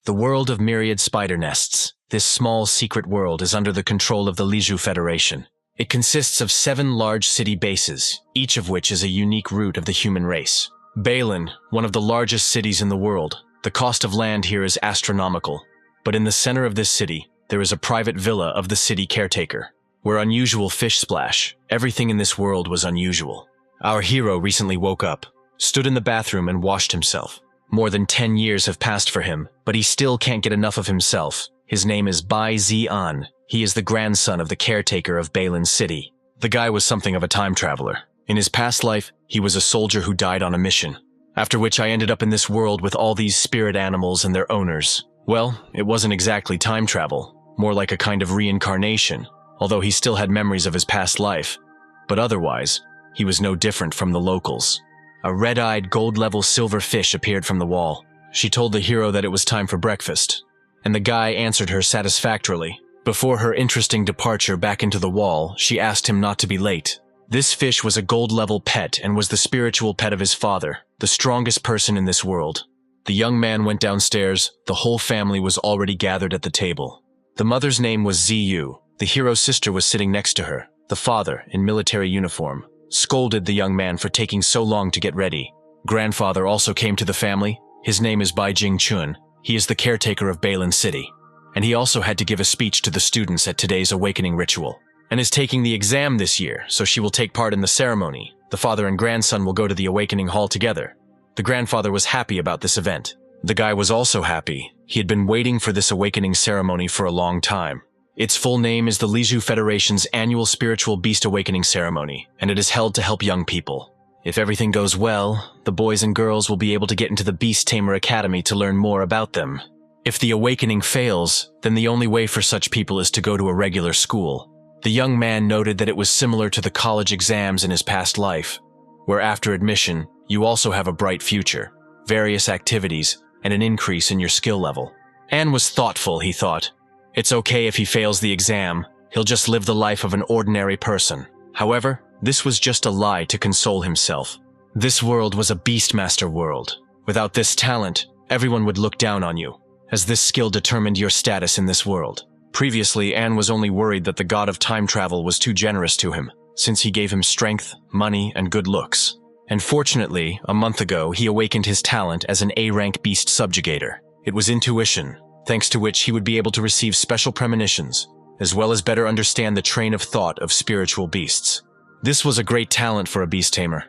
The world of myriad spider nests. This small secret world is under the control of the Liju Federation. It consists of 7 large city bases, each of which is a unique root of the human race. Ba Xan, one of the largest cities in the world. The cost of land here is astronomical. But in the center of this city, there is a private villa of the city caretaker, where unusual fish splash. Everything in this world was unusual. Our hero recently woke up, stood in the bathroom and washed himself. More than 10 years have passed for him, but he still can't get enough of himself. His name is Ba Xan. He is the grandson of the caretaker of Ba Xan City. The guy was something of a time traveler. In his past life, he was a soldier who died on a mission. After which I ended up in this world with all these spirit animals and their owners. Well, it wasn't exactly time travel, more like a kind of reincarnation, although he still had memories of his past life. But otherwise, he was no different from the locals. A red-eyed, gold-level silver fish appeared from the wall. She told the hero that it was time for breakfast, and the guy answered her satisfactorily. Before her interesting departure back into the wall, she asked him not to be late. This fish was a gold-level pet and was the spiritual pet of his father, the strongest person in this world. The young man went downstairs. The whole family was already gathered at the table. The mother's name was Ziyu. The hero's sister was sitting next to her. The father, in military uniform, scolded the young man for taking so long to get ready. Grandfather also came to the family. His name is Bai Jingchun. He is the caretaker of Ba Xan City. And he also had to give a speech to the students at today's awakening ritual, and is taking the exam this year, so she will take part in the ceremony. The father and grandson will go to the awakening hall together. The grandfather was happy about this event. The guy was also happy. He had been waiting for this awakening ceremony for a long time. Its full name is the Liju Federation's annual Spiritual Beast Awakening Ceremony, and it is held to help young people. If everything goes well, the boys and girls will be able to get into the Beast Tamer Academy to learn more about them. If the awakening fails, then the only way for such people is to go to a regular school. The young man noted that it was similar to the college exams in his past life, where after admission, you also have a bright future, various activities, and an increase in your skill level. Anne was thoughtful, he thought. It's okay if he fails the exam, he'll just live the life of an ordinary person. However, this was just a lie to console himself. This world was a Beastmaster world. Without this talent, everyone would look down on you, as this skill determined your status in this world. Previously, Anne was only worried that the god of time travel was too generous to him, since he gave him strength, money, and good looks. And fortunately, a month ago, he awakened his talent as an A-rank beast subjugator. It was intuition, thanks to which he would be able to receive special premonitions, as well as better understand the train of thought of spiritual beasts. This was a great talent for a beast tamer.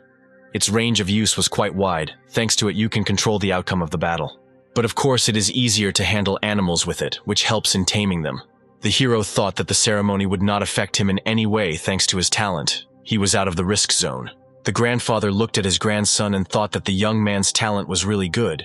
Its range of use was quite wide. Thanks to it, you can control the outcome of the battle. But of course, it is easier to handle animals with it, which helps in taming them. The hero thought that the ceremony would not affect him in any way thanks to his talent. He was out of the risk zone. The grandfather looked at his grandson and thought that the young man's talent was really good.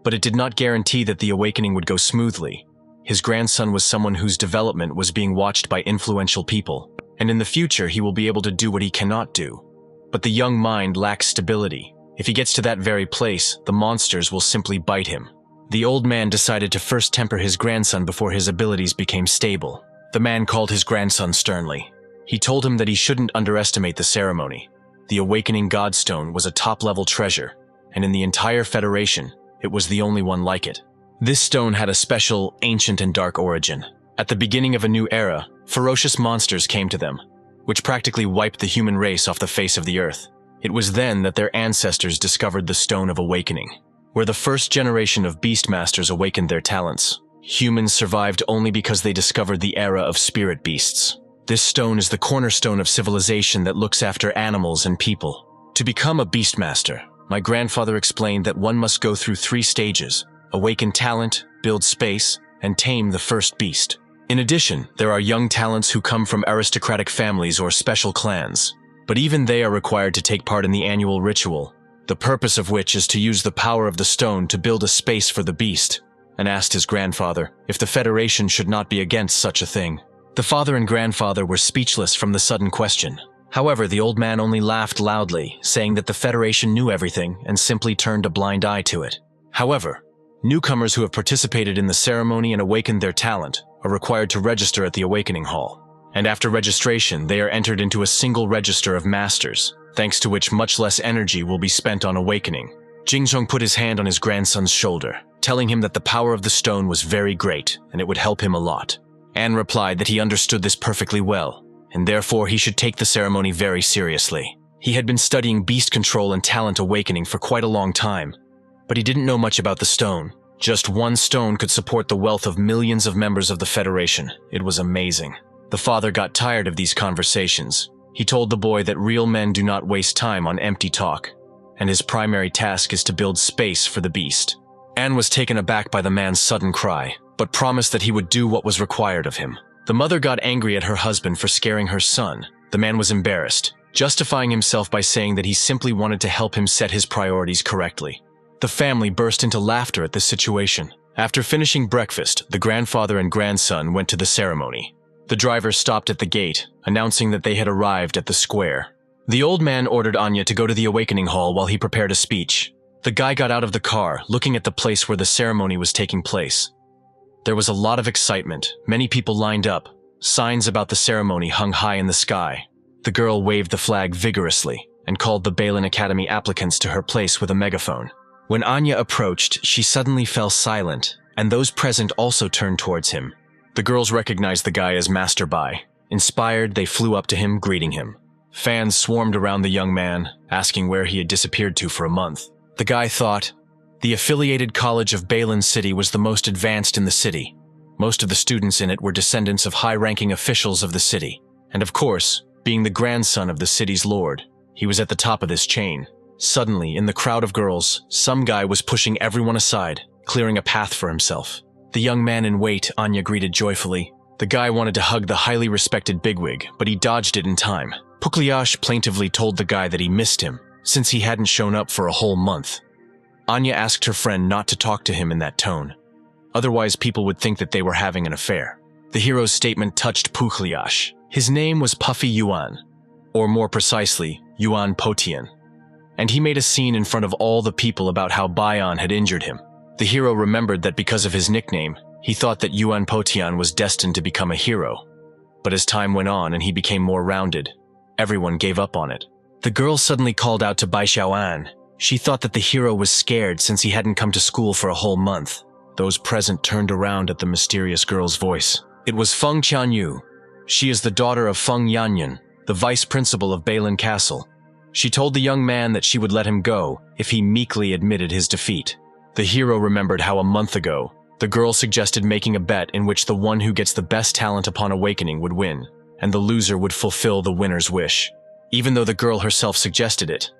But it did not guarantee that the awakening would go smoothly. His grandson was someone whose development was being watched by influential people, and in the future he will be able to do what he cannot do. But the young mind lacks stability. If he gets to that very place, the monsters will simply bite him. The old man decided to first temper his grandson before his abilities became stable. The man called his grandson sternly. He told him that he shouldn't underestimate the ceremony. The Awakening Godstone was a top-level treasure, and in the entire Federation, it was the only one like it. This stone had a special, ancient and dark origin. At the beginning of a new era, ferocious monsters came to them, which practically wiped the human race off the face of the earth. It was then that their ancestors discovered the Stone of Awakening, where the first generation of Beastmasters awakened their talents. Humans survived only because they discovered the era of spirit beasts. This stone is the cornerstone of civilization that looks after animals and people. To become a Beastmaster, my grandfather explained that one must go through 3 stages: awaken talent, build space, and tame the first beast. In addition, there are young talents who come from aristocratic families or special clans, but even they are required to take part in the annual ritual, the purpose of which is to use the power of the stone to build a space for the beast, and asked his grandfather if the Federation should not be against such a thing. The father and grandfather were speechless from the sudden question. However, the old man only laughed loudly, saying that the Federation knew everything and simply turned a blind eye to it. However, newcomers who have participated in the ceremony and awakened their talent are required to register at the Awakening Hall. And after registration, they are entered into a single register of masters, thanks to which much less energy will be spent on awakening. Jingzhong put his hand on his grandson's shoulder. telling him that the power of the stone was very great and it would help him a lot. An replied that he understood this perfectly well, and therefore he should take the ceremony very seriously. He had been studying beast control and talent awakening for quite a long time, but he didn't know much about the stone. Just one stone could support the wealth of millions of members of the Federation. It was amazing. The father got tired of these conversations. He told the boy that real men do not waste time on empty talk, and his primary task is to build space for the beast. An was taken aback by the man's sudden cry, but promised that he would do what was required of him. The mother got angry at her husband for scaring her son. The man was embarrassed, justifying himself by saying that he simply wanted to help him set his priorities correctly. The family burst into laughter at this situation. After finishing breakfast, the grandfather and grandson went to the ceremony. The driver stopped at the gate, announcing that they had arrived at the square. The old man ordered Anya to go to the awakening hall while he prepared a speech. The guy got out of the car, looking at the place where the ceremony was taking place. There was a lot of excitement. Many people lined up. Signs about the ceremony hung high in the sky. The girl waved the flag vigorously and called the Ba Xan Academy applicants to her place with a megaphone. When Anya approached, she suddenly fell silent, and those present also turned towards him. The girls recognized the guy as Master Bai. Inspired, they flew up to him, greeting him. Fans swarmed around the young man, asking where he had disappeared to for a month. The guy thought, the affiliated college of Ba Xan City was the most advanced in the city. Most of the students in it were descendants of high-ranking officials of the city. And of course, being the grandson of the city's lord, he was at the top of this chain. Suddenly, in the crowd of girls, some guy was pushing everyone aside, clearing a path for himself. The young man in wait, Anya greeted joyfully. The guy wanted to hug the highly respected bigwig, but he dodged it in time. Pukliash plaintively told the guy that he missed him, since he hadn't shown up for a whole month. Anya asked her friend not to talk to him in that tone. Otherwise, people would think that they were having an affair. The hero's statement touched Pukliash. His name was Puffy Yuan, or more precisely, Yuan Potian. And he made a scene in front of all the people about how Ba Xan had injured him. The hero remembered that because of his nickname, he thought that Yuan Potian was destined to become a hero. But as time went on and he became more rounded, everyone gave up on it. The girl suddenly called out to Ba Xan. She thought that the hero was scared since he hadn't come to school for a whole month. Those present turned around at the mysterious girl's voice. It was Feng Qianyu. She is the daughter of Feng Yanyan, the vice principal of Ba Xan Castle. She told the young man that she would let him go if he meekly admitted his defeat. The hero remembered how a month ago, the girl suggested making a bet in which the one who gets the best talent upon awakening would win, and the loser would fulfill the winner's wish. Even though the girl herself suggested it,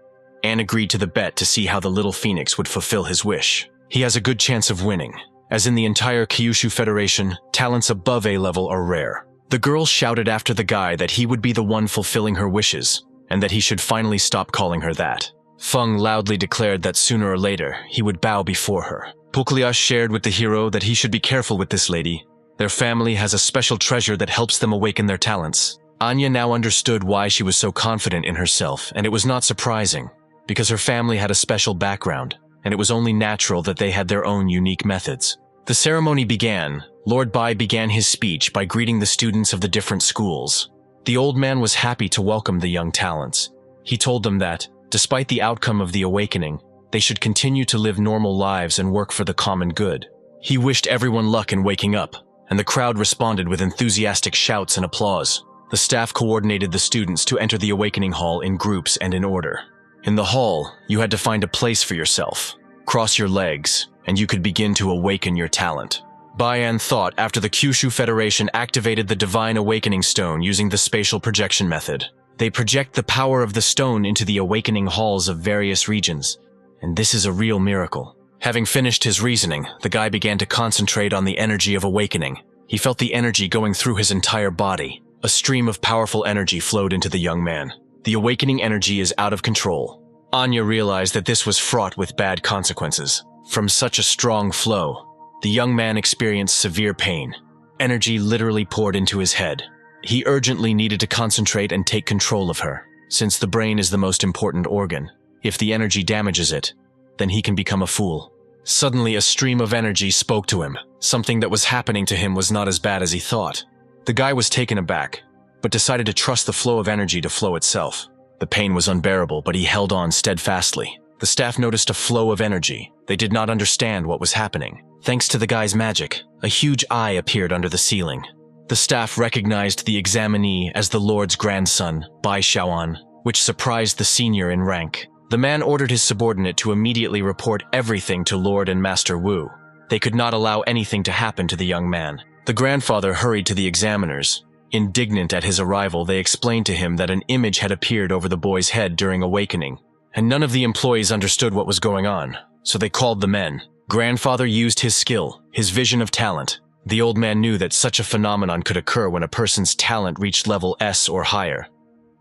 Anne agreed to the bet to see how the little phoenix would fulfill his wish. He has a good chance of winning, as in the entire Kyushu Federation, talents above A level are rare. The girl shouted after the guy that he would be the one fulfilling her wishes, and that he should finally stop calling her that. Feng loudly declared that sooner or later he would bow before her. Pukliash shared with the hero that he should be careful with this lady. Their family has a special treasure that helps them awaken their talents. Anya now understood why she was so confident in herself, and it was not surprising, because her family had a special background, and it was only natural that they had their own unique methods. The ceremony began. Lord Bai began his speech by greeting the students of the different schools. The old man was happy to welcome the young talents. He told them that, despite the outcome of the awakening, they should continue to live normal lives and work for the common good. He wished everyone luck in waking up, and the crowd responded with enthusiastic shouts and applause. The staff coordinated the students to enter the awakening hall in groups and in order. In the hall, you had to find a place for yourself, cross your legs, and you could begin to awaken your talent. Ba Xan thought after the Kyushu Federation activated the Divine Awakening Stone using the spatial projection method. They project the power of the stone into the awakening halls of various regions, and this is a real miracle. Having finished his reasoning, the guy began to concentrate on the energy of awakening. He felt the energy going through his entire body. A stream of powerful energy flowed into the young man. The awakening energy is out of control. Anya realized that this was fraught with bad consequences. From such a strong flow, the young man experienced severe pain. Energy literally poured into his head. He urgently needed to concentrate and take control of her, since the brain is the most important organ. If the energy damages it, then he can become a fool. Suddenly, a stream of energy spoke to him. Something that was happening to him was not as bad as he thought. The guy was taken aback, but decided to trust the flow of energy to flow itself. The pain was unbearable, but he held on steadfastly. The staff noticed a flow of energy. They did not understand what was happening. Thanks to the guy's magic, a huge eye appeared under the ceiling. The staff recognized the examinee as the Lord's grandson, Ba Xan, which surprised the senior in rank. The man ordered his subordinate to immediately report everything to Lord and Master Wu. They could not allow anything to happen to the young man. The grandfather hurried to the examiners. Indignant at his arrival, they explained to him that an image had appeared over the boy's head during awakening, and none of the employees understood what was going on, so they called the men. Grandfather used his skill, his vision of talent. The old man knew that such a phenomenon could occur when a person's talent reached level S or higher,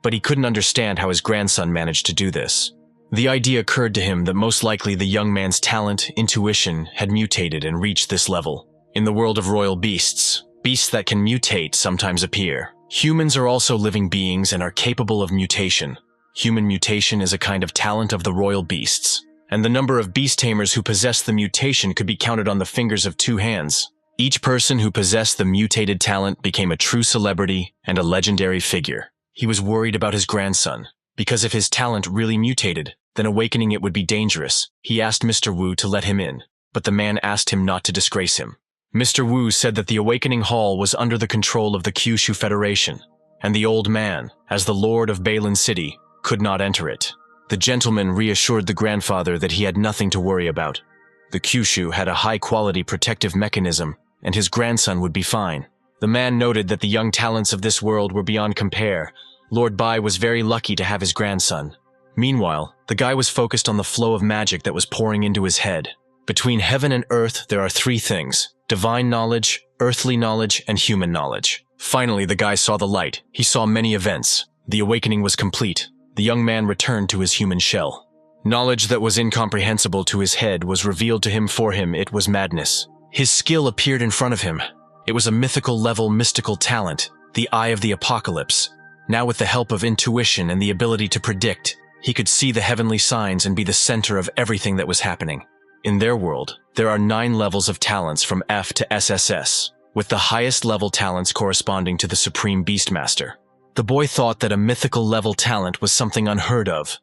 but he couldn't understand how his grandson managed to do this. The idea occurred to him that most likely the young man's talent, intuition, had mutated and reached this level. In the world of royal beasts, beasts that can mutate sometimes appear. Humans are also living beings and are capable of mutation. Human mutation is a kind of talent of the royal beasts, and the number of beast tamers who possess the mutation could be counted on the fingers of 2 hands. Each person who possessed the mutated talent became a true celebrity and a legendary figure. He was worried about his grandson, because if his talent really mutated, then awakening it would be dangerous. He asked Mr. Wu to let him in, but the man asked him not to disgrace him. Mr. Wu said that the awakening hall was under the control of the Kyushu Federation, and the old man, as the lord of Ba Xan City, could not enter it. The gentleman reassured the grandfather that he had nothing to worry about. The Kyushu had a high-quality protective mechanism, and his grandson would be fine. The man noted that the young talents of this world were beyond compare. Lord Bai was very lucky to have his grandson. Meanwhile, the guy was focused on the flow of magic that was pouring into his head. Between heaven and earth, there are 3 things: divine knowledge, earthly knowledge, and human knowledge. Finally, the guy saw the light. He saw many events. The awakening was complete. The young man returned to his human shell. Knowledge that was incomprehensible to his head was revealed to him. For him, it was madness. His skill appeared in front of him. It was a mythical-level mystical talent, the Eye of the Apocalypse. Now, with the help of intuition and the ability to predict, he could see the heavenly signs and be the center of everything that was happening. In their world, there are 9 levels of talents from F to SSS, with the highest level talents corresponding to the Supreme Beastmaster. The boy thought that a mythical level talent was something unheard of.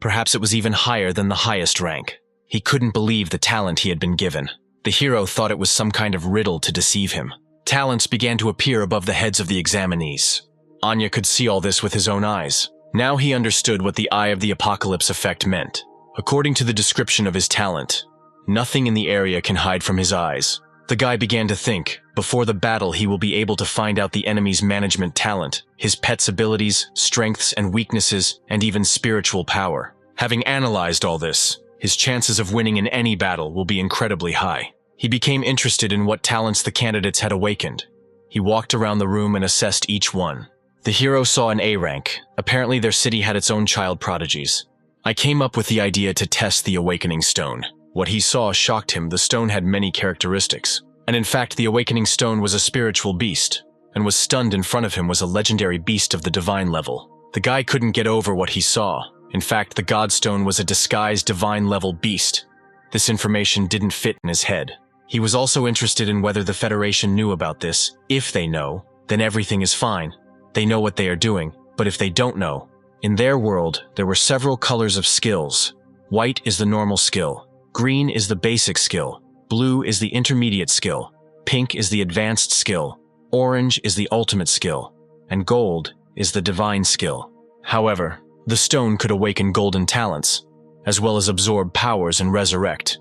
Perhaps it was even higher than the highest rank. He couldn't believe the talent he had been given. The hero thought it was some kind of riddle to deceive him. Talents began to appear above the heads of the examinees. Anya could see all this with his own eyes. Now he understood what the Eye of the Apocalypse effect meant. According to the description of his talent, nothing in the area can hide from his eyes. The guy began to think, before the battle he will be able to find out the enemy's management talent, his pet's abilities, strengths and weaknesses, and even spiritual power. Having analyzed all this, his chances of winning in any battle will be incredibly high. He became interested in what talents the candidates had awakened. He walked around the room and assessed each one. The hero saw an A rank. Apparently their city had its own child prodigies. I came up with the idea to test the awakening stone. What he saw shocked him. The stone had many characteristics. And in fact, the awakening stone was a spiritual beast, and was stunned in front of him was a legendary beast of the divine level. The guy couldn't get over what he saw. In fact, the Godstone was a disguised divine-level beast. This information didn't fit in his head. He was also interested in whether the Federation knew about this. If they know, then everything is fine. They know what they are doing, but if they don't know, in their world, there were several colors of skills. White is the normal skill. Green is the basic skill. Blue is the intermediate skill. Pink is the advanced skill. Orange is the ultimate skill. And gold is the divine skill. However, the stone could awaken golden talents, as well as absorb powers and resurrect.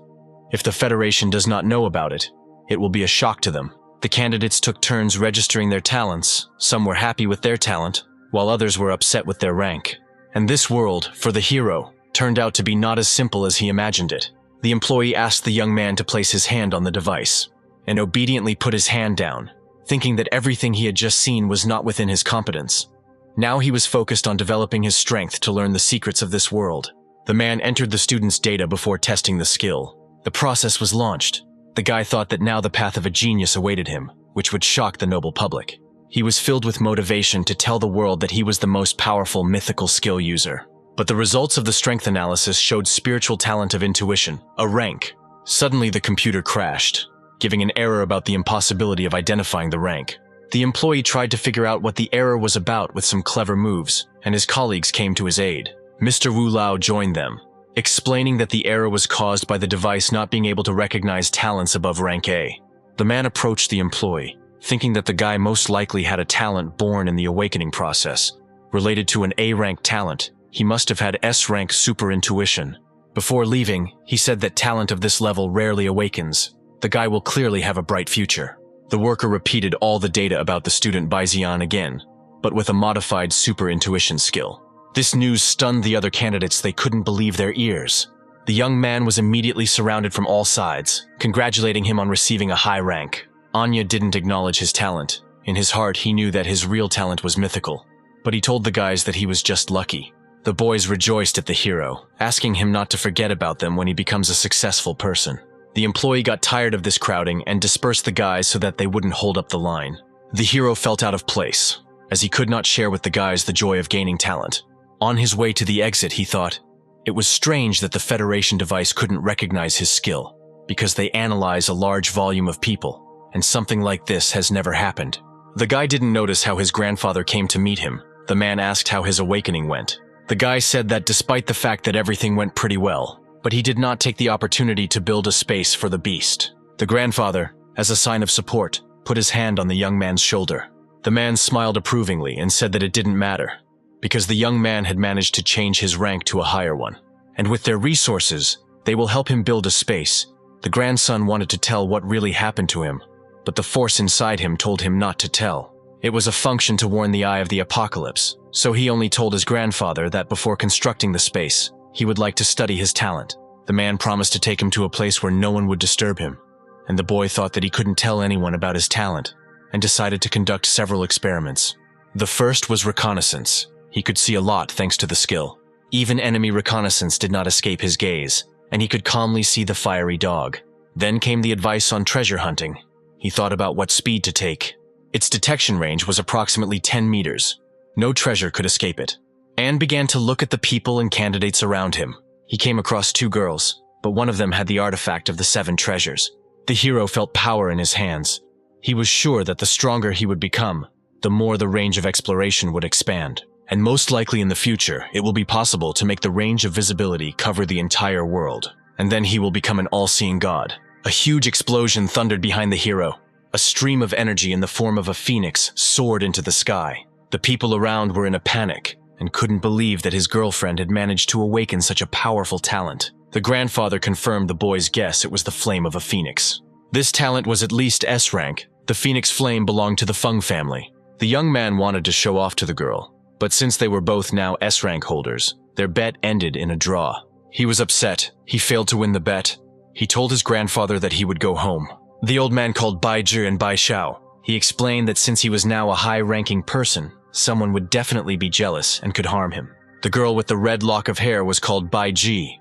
If the Federation does not know about it, it will be a shock to them. The candidates took turns registering their talents. Some were happy with their talent, while others were upset with their rank. And this world, for the hero, turned out to be not as simple as he imagined it. The employee asked the young man to place his hand on the device, and obediently put his hand down, thinking that everything he had just seen was not within his competence. Now he was focused on developing his strength to learn the secrets of this world. The man entered the student's data before testing the skill. The process was launched. The guy thought that now the path of a genius awaited him, which would shock the noble public. He was filled with motivation to tell the world that he was the most powerful mythical skill user. But the results of the strength analysis showed spiritual talent of intuition, a rank. Suddenly the computer crashed, giving an error about the impossibility of identifying the rank. The employee tried to figure out what the error was about with some clever moves, and his colleagues came to his aid. Mr. Wu Lao joined them. explaining that the error was caused by the device not being able to recognize talents above rank A. The man approached the employee, thinking that the guy most likely had a talent born in the awakening process. Related to an A-rank talent, he must have had S-rank super intuition. Before leaving, he said that talent of this level rarely awakens. The guy will clearly have a bright future. The worker repeated all the data about the student Ba Xan again, but with a modified super intuition skill. This news stunned the other candidates. They couldn't believe their ears. The young man was immediately surrounded from all sides, congratulating him on receiving a high rank. Anya didn't acknowledge his talent. In his heart, he knew that his real talent was mythical, but he told the guys that he was just lucky. The boys rejoiced at the hero, asking him not to forget about them when he becomes a successful person. The employee got tired of this crowding and dispersed the guys so that they wouldn't hold up the line. The hero felt out of place, as he could not share with the guys the joy of gaining talent. On his way to the exit, he thought, it was strange that the Federation device couldn't recognize his skill, because they analyze a large volume of people, and something like this has never happened. The guy didn't notice how his grandfather came to meet him. The man asked how his awakening went. The guy said that despite the fact that everything went pretty well, but he did not take the opportunity to build a space for the beast. The grandfather, as a sign of support, put his hand on the young man's shoulder. The man smiled approvingly and said that it didn't matter, because the young man had managed to change his rank to a higher one. And with their resources, they will help him build a space. The grandson wanted to tell what really happened to him, but the force inside him told him not to tell. It was a function to warn the eye of the apocalypse, so he only told his grandfather that before constructing the space, he would like to study his talent. The man promised to take him to a place where no one would disturb him, and the boy thought that he couldn't tell anyone about his talent, and decided to conduct several experiments. The first was reconnaissance. He could see a lot thanks to the skill. Even enemy reconnaissance did not escape his gaze, and he could calmly see the fiery dog. Then came the advice on treasure hunting. He thought about what speed to take. Its detection range was approximately 10 meters. No treasure could escape it. Anne began to look at the people and candidates around him. He came across 2 girls, but one of them had the artifact of the 7 treasures. The hero felt power in his hands. He was sure that the stronger he would become, the more the range of exploration would expand. And most likely in the future, it will be possible to make the range of visibility cover the entire world. And then he will become an all-seeing god. A huge explosion thundered behind the hero. A stream of energy in the form of a phoenix soared into the sky. The people around were in a panic and couldn't believe that his girlfriend had managed to awaken such a powerful talent. The grandfather confirmed the boy's guess. It was the flame of a phoenix. This talent was at least S rank. The phoenix flame belonged to the Feng family. The young man wanted to show off to the girl, but since they were both now S rank holders, their bet ended in a draw. He was upset. He failed to win the bet. He told his grandfather that he would go home. The old man called Bai Zhi and Bai Xiao. He explained that since he was now a high-ranking person, someone would definitely be jealous and could harm him. The girl with the red lock of hair was called Bai Ji.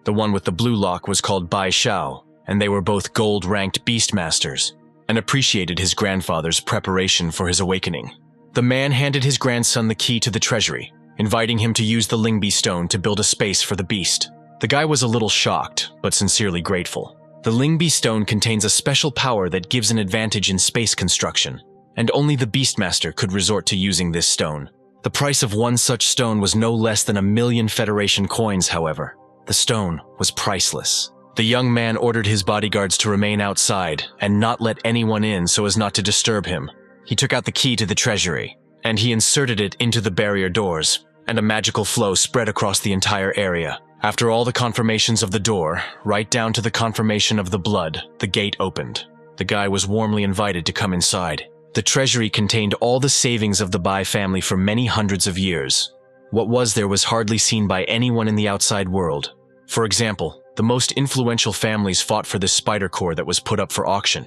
The one with the blue lock was called Bai Xiao, and they were both gold-ranked beastmasters, and appreciated his grandfather's preparation for his awakening. The man handed his grandson the key to the treasury, inviting him to use the Lingbi stone to build a space for the beast. The guy was a little shocked, but sincerely grateful. The Lingbi stone contains a special power that gives an advantage in space construction, and only the Beastmaster could resort to using this stone. The price of one such stone was no less than 1,000,000 Federation coins, however. The stone was priceless. The young man ordered his bodyguards to remain outside and not let anyone in so as not to disturb him. He took out the key to the treasury, and he inserted it into the barrier doors, and a magical flow spread across the entire area. After all the confirmations of the door, right down to the confirmation of the blood, the gate opened. The guy was warmly invited to come inside. The treasury contained all the savings of the Bai family for many hundreds of years. What was there was hardly seen by anyone in the outside world. For example, the most influential families fought for this spider core that was put up for auction.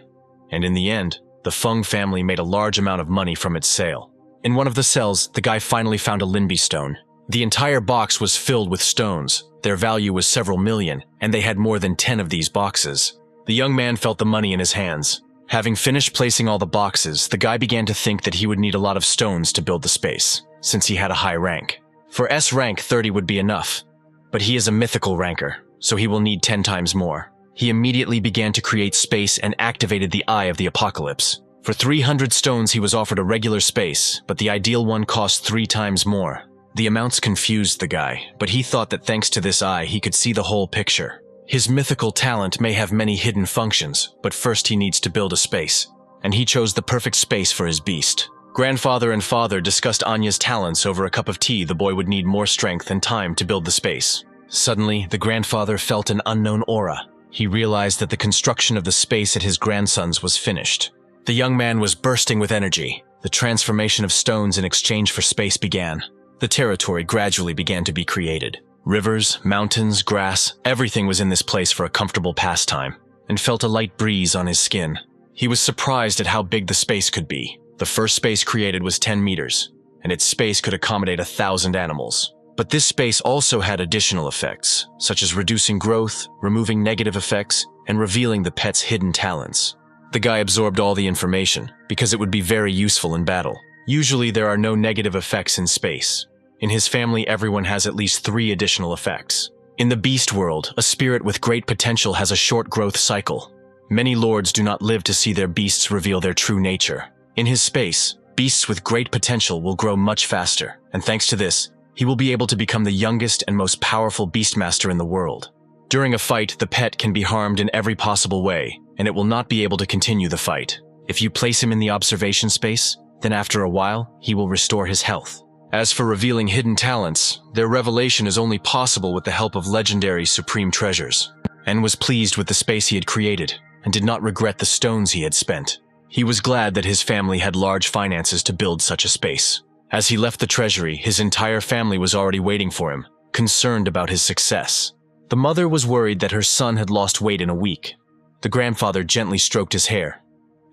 And in the end, the Feng family made a large amount of money from its sale. In one of the cells, the guy finally found a Linbi stone. The entire box was filled with stones. Their value was several million, and they had more than 10 of these boxes. The young man felt the money in his hands. Having finished placing all the boxes, the guy began to think that he would need a lot of stones to build the space, since he had a high rank. For S rank, 30 would be enough, but he is a mythical ranker, so he will need 10 times more. He immediately began to create space and activated the Eye of the Apocalypse. For 300 stones, he was offered a regular space, but the ideal one cost 3 times more. The amounts confused the guy, but he thought that thanks to this eye he could see the whole picture. His mythical talent may have many hidden functions, but first he needs to build a space. And he chose the perfect space for his beast. Grandfather and father discussed Anya's talents over a cup of tea. The boy would need more strength and time to build the space. Suddenly, the grandfather felt an unknown aura. He realized that the construction of the space at his grandson's was finished. The young man was bursting with energy. The transformation of stones in exchange for space began. The territory gradually began to be created. Rivers, mountains, grass, everything was in this place for a comfortable pastime, and felt a light breeze on his skin. He was surprised at how big the space could be. The first space created was 10 meters, and its space could accommodate 1,000 animals. But this space also had additional effects, such as reducing growth, removing negative effects, and revealing the pet's hidden talents. The guy absorbed all the information, because it would be very useful in battle. Usually there are no negative effects in space. In his family, everyone has at least 3 additional effects. In the beast world, a spirit with great potential has a short growth cycle. Many lords do not live to see their beasts reveal their true nature. In his space, beasts with great potential will grow much faster, and thanks to this, he will be able to become the youngest and most powerful beastmaster in the world. During a fight, the pet can be harmed in every possible way, and it will not be able to continue the fight. If you place him in the observation space, then after a while, he will restore his health. As for revealing hidden talents, their revelation is only possible with the help of legendary supreme treasures. En was pleased with the space he had created, and did not regret the stones he had spent. He was glad that his family had large finances to build such a space. As he left the treasury, his entire family was already waiting for him, concerned about his success. The mother was worried that her son had lost weight in a week. The grandfather gently stroked his hair.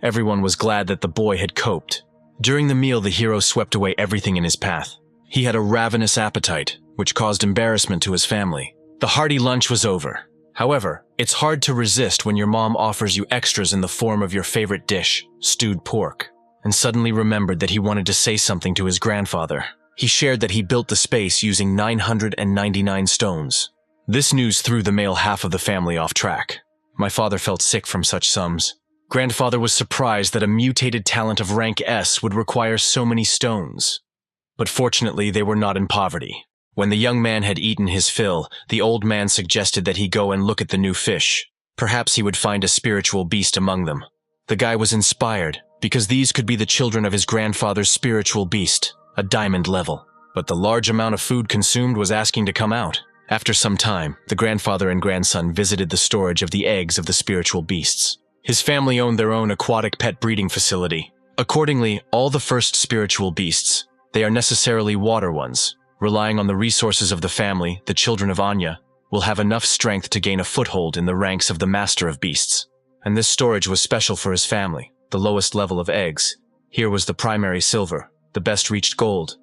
Everyone was glad that the boy had coped. During the meal, the hero swept away everything in his path. He had a ravenous appetite, which caused embarrassment to his family. The hearty lunch was over. However, it's hard to resist when your mom offers you extras in the form of your favorite dish, stewed pork, and suddenly remembered that he wanted to say something to his grandfather. He shared that he built the space using 999 stones. This news threw the male half of the family off track. My father felt sick from such sums. Grandfather was surprised that a mutated talent of rank S would require so many stones. But fortunately, they were not in poverty. When the young man had eaten his fill, the old man suggested that he go and look at the new fish. Perhaps he would find a spiritual beast among them. The guy was inspired, because these could be the children of his grandfather's spiritual beast, a diamond level. But the large amount of food consumed was asking to come out. After some time, the grandfather and grandson visited the storage of the eggs of the spiritual beasts. His family owned their own aquatic pet breeding facility. Accordingly, all the first spiritual beasts, they are necessarily water ones. Relying on the resources of the family, the children of Anya will have enough strength to gain a foothold in the ranks of the master of beasts. And this storage was special for his family, the lowest level of eggs. Here was the primary silver, the best reached gold.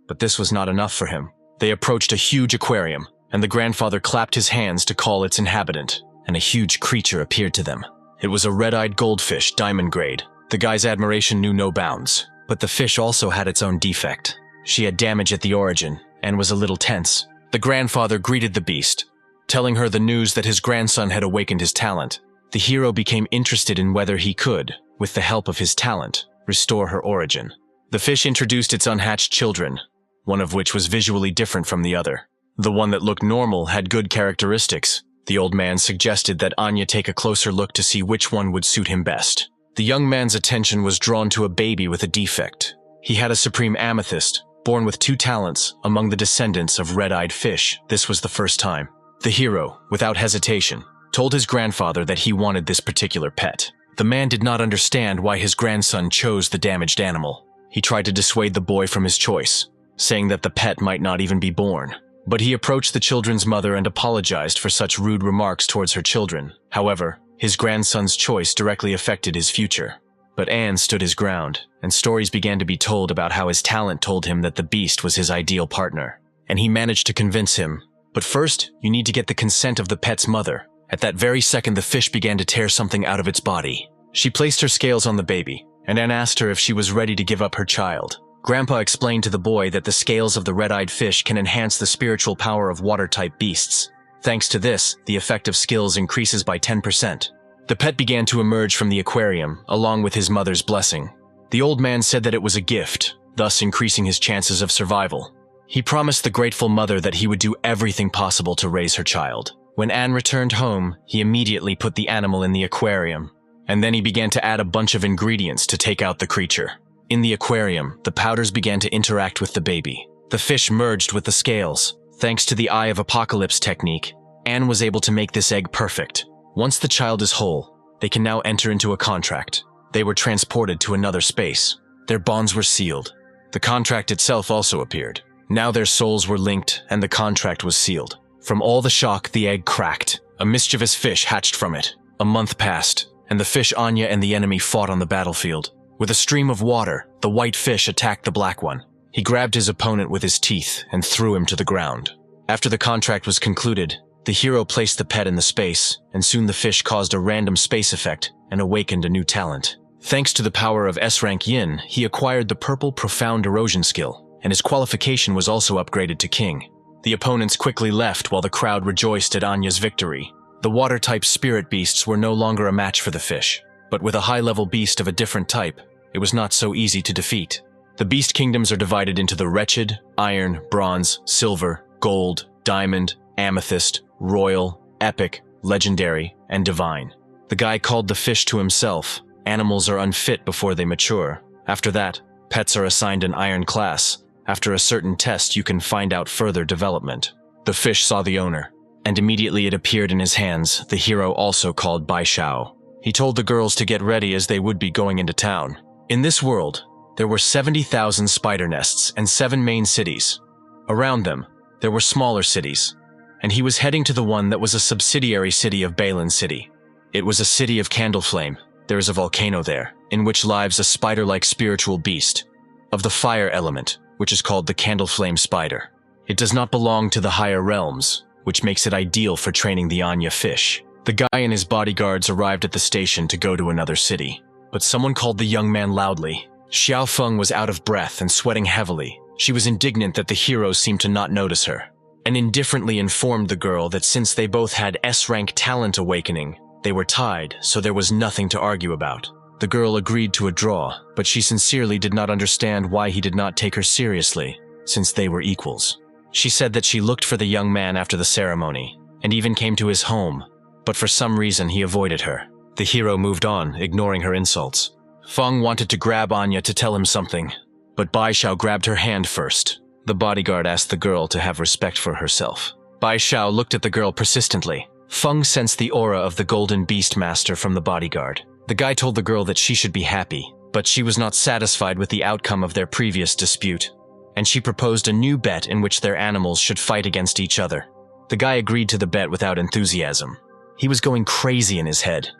But this was not enough for him. They approached a huge aquarium, and the grandfather clapped his hands to call its inhabitant, and a huge creature appeared to them. It was a red-eyed goldfish, diamond grade. The guy's admiration knew no bounds, but the fish also had its own defect. She had damage at the origin, and was a little tense. The grandfather greeted the beast, telling her the news that his grandson had awakened his talent. The hero became interested in whether he could, with the help of his talent, restore her origin. The fish introduced its unhatched children, one of which was visually different from the other. The one that looked normal had good characteristics. The old man suggested that Anya take a closer look to see which one would suit him best. The young man's attention was drawn to a baby with a defect. He had a supreme amethyst, born with 2 talents among the descendants of red-eyed fish. This was the first time. The hero, without hesitation, told his grandfather that he wanted this particular pet. The man did not understand why his grandson chose the damaged animal. He tried to dissuade the boy from his choice, saying that the pet might not even be born. But he approached the children's mother and apologized for such rude remarks towards her children. However, his grandson's choice directly affected his future. But Anne stood his ground, and stories began to be told about how his talent told him that the beast was his ideal partner. And he managed to convince him. But first, you need to get the consent of the pet's mother. At that very second, the fish began to tear something out of its body. She placed her scales on the baby, and Anne asked her if she was ready to give up her child. Grandpa explained to the boy that the scales of the red-eyed fish can enhance the spiritual power of water-type beasts. Thanks to this, the effective skills increases by 10%. The pet began to emerge from the aquarium, along with his mother's blessing. The old man said that it was a gift, thus increasing his chances of survival. He promised the grateful mother that he would do everything possible to raise her child. When Anne returned home, he immediately put the animal in the aquarium, and then he began to add a bunch of ingredients to take out the creature. In the aquarium, the powders began to interact with the baby. The fish merged with the scales. Thanks to the Eye of Apocalypse technique, Anne was able to make this egg perfect. Once the child is whole, they can now enter into a contract. They were transported to another space. Their bonds were sealed. The contract itself also appeared. Now their souls were linked and the contract was sealed. From all the shock, the egg cracked. A mischievous fish hatched from it. A month passed, and the fish Anya and the enemy fought on the battlefield. With a stream of water, the white fish attacked the black one. He grabbed his opponent with his teeth and threw him to the ground. After the contract was concluded, the hero placed the pet in the space, and soon the fish caused a random space effect and awakened a new talent. Thanks to the power of S-rank Yin, he acquired the purple profound erosion skill, and his qualification was also upgraded to king. The opponents quickly left while the crowd rejoiced at Anya's victory. The water-type spirit beasts were no longer a match for the fish, but with a high-level beast of a different type, it was not so easy to defeat. The beast kingdoms are divided into the wretched, iron, bronze, silver, gold, diamond, amethyst, royal, epic, legendary, and divine. The guy called the fish to himself. Animals are unfit before they mature. After that, pets are assigned an iron class. After a certain test, you can find out further development. The fish saw the owner, and immediately it appeared in his hands, the hero also called Ba Xan. He told the girls to get ready as they would be going into town. In this world, there were 70,000 spider nests and 7 main cities. Around them, there were smaller cities, and he was heading to the one that was a subsidiary city of Ba Xan City. It was a city of Candleflame. There is a volcano there, in which lives a spider-like spiritual beast, of the fire element, which is called the Candleflame spider. It does not belong to the higher realms, which makes it ideal for training the Anya fish. The guy and his bodyguards arrived at the station to go to another city, but someone called the young man loudly. Xiao Feng was out of breath and sweating heavily. She was indignant that the hero seemed to not notice her, and indifferently informed the girl that since they both had S-rank talent awakening, they were tied, so there was nothing to argue about. The girl agreed to a draw, but she sincerely did not understand why he did not take her seriously, since they were equals. She said that she looked for the young man after the ceremony, and even came to his home, but for some reason he avoided her. The hero moved on, ignoring her insults. Feng wanted to grab Anya to tell him something, but Ba Xan grabbed her hand first. The bodyguard asked the girl to have respect for herself. Ba Xan looked at the girl persistently. Feng sensed the aura of the golden beast master from the bodyguard. The guy told the girl that she should be happy, but she was not satisfied with the outcome of their previous dispute, and she proposed a new bet in which their animals should fight against each other. The guy agreed to the bet without enthusiasm. He was going crazy in his head.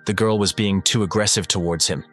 The girl was being too aggressive towards him,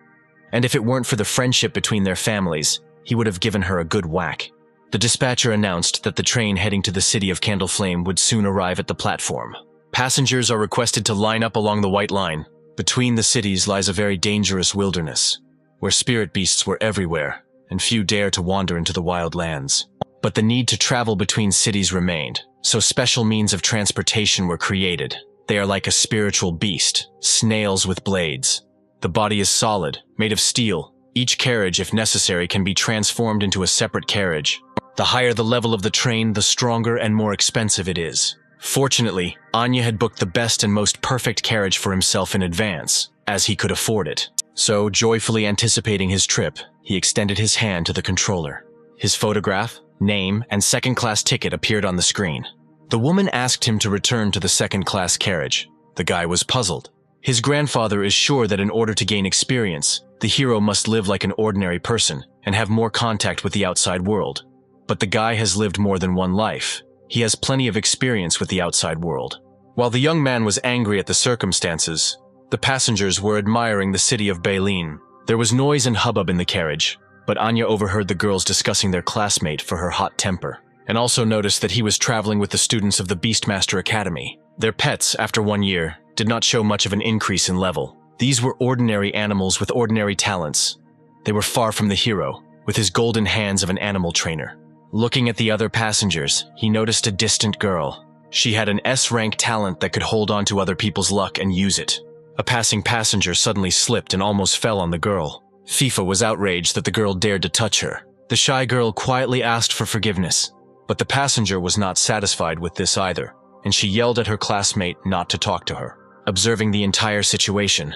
and if it weren't for the friendship between their families, he would have given her a good whack. The dispatcher announced that the train heading to the city of Candleflame would soon arrive at the platform. Passengers are requested to line up along the white line. Between the cities lies a very dangerous wilderness, where spirit beasts were everywhere, and few dare to wander into the wild lands. But the need to travel between cities remained, so special means of transportation were created. They are like a spiritual beast, snails with blades. The body is solid, made of steel. Each carriage, if necessary, can be transformed into a separate carriage. The higher the level of the train, the stronger and more expensive it is. Fortunately, Anya had booked the best and most perfect carriage for himself in advance, as he could afford it. So, joyfully anticipating his trip, he extended his hand to the controller. His photograph, name, and second-class ticket appeared on the screen. The woman asked him to return to the second-class carriage. The guy was puzzled. His grandfather is sure that in order to gain experience, the hero must live like an ordinary person and have more contact with the outside world. But the guy has lived more than one life. He has plenty of experience with the outside world. While the young man was angry at the circumstances, the passengers were admiring the city of Ba Xan. There was noise and hubbub in the carriage, but Anya overheard the girls discussing their classmate for her hot temper, and also noticed that he was traveling with the students of the Beastmaster Academy. Their pets, after 1 year, did not show much of an increase in level. These were ordinary animals with ordinary talents. They were far from the hero, with his golden hands of an animal trainer. Looking at the other passengers, he noticed a distant girl. She had an S-rank talent that could hold on to other people's luck and use it. A passing passenger suddenly slipped and almost fell on the girl. FIFA was outraged that the girl dared to touch her. The shy girl quietly asked for forgiveness. But the passenger was not satisfied with this either, and she yelled at her classmate not to talk to her, observing the entire situation,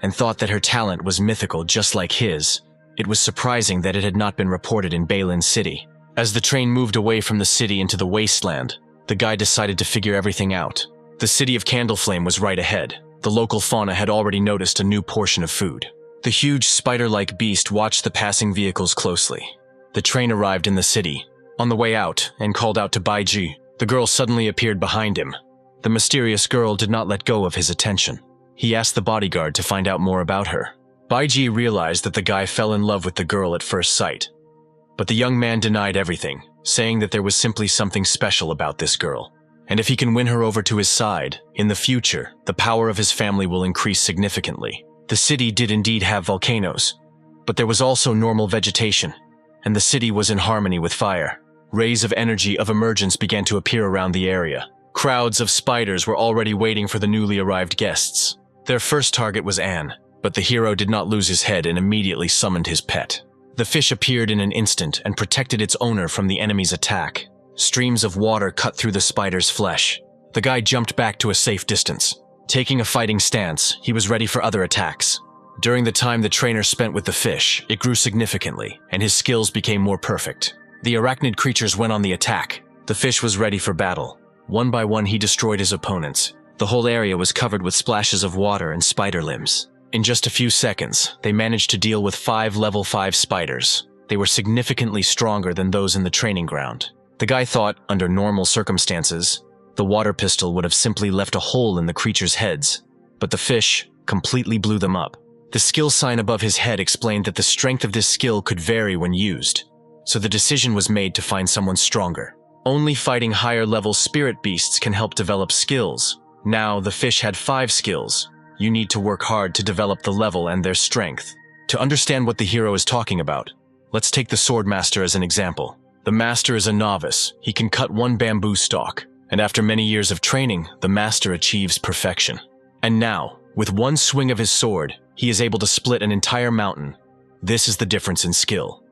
and thought that her talent was mythical just like his. It was surprising that it had not been reported in Ba Xan City. As the train moved away from the city into the wasteland, the guy decided to figure everything out. The city of Candleflame was right ahead. The local fauna had already noticed a new portion of food. The huge spider-like beast watched the passing vehicles closely. The train arrived in the city. On the way out, and called out to Ba Xan, the girl suddenly appeared behind him. The mysterious girl did not let go of his attention. He asked the bodyguard to find out more about her. Ba Xan realized that the guy fell in love with the girl at first sight. But the young man denied everything, saying that there was simply something special about this girl. And if he can win her over to his side, in the future, the power of his family will increase significantly. The city did indeed have volcanoes, but there was also normal vegetation, and the city was in harmony with fire. Rays of energy of emergence began to appear around the area. Crowds of spiders were already waiting for the newly arrived guests. Their first target was Anne, but the hero did not lose his head and immediately summoned his pet. The fish appeared in an instant and protected its owner from the enemy's attack. Streams of water cut through the spider's flesh. The guy jumped back to a safe distance. Taking a fighting stance, he was ready for other attacks. During the time the trainer spent with the fish, it grew significantly, and his skills became more perfect. The arachnid creatures went on the attack. The fish was ready for battle. One by one, he destroyed his opponents. The whole area was covered with splashes of water and spider limbs. In just a few seconds, they managed to deal with 5 level 5 spiders. They were significantly stronger than those in the training ground. The guy thought, under normal circumstances, the water pistol would have simply left a hole in the creatures' heads, but the fish completely blew them up. The skill sign above his head explained that the strength of this skill could vary when used, so the decision was made to find someone stronger. Only fighting higher-level spirit beasts can help develop skills. Now, the fish had 5 skills. You need to work hard to develop the level and their strength. To understand what the hero is talking about, let's take the sword master as an example. The master is a novice. He can cut one bamboo stalk, and after many years of training, the master achieves perfection. And now, with one swing of his sword, he is able to split an entire mountain. This is the difference in skill.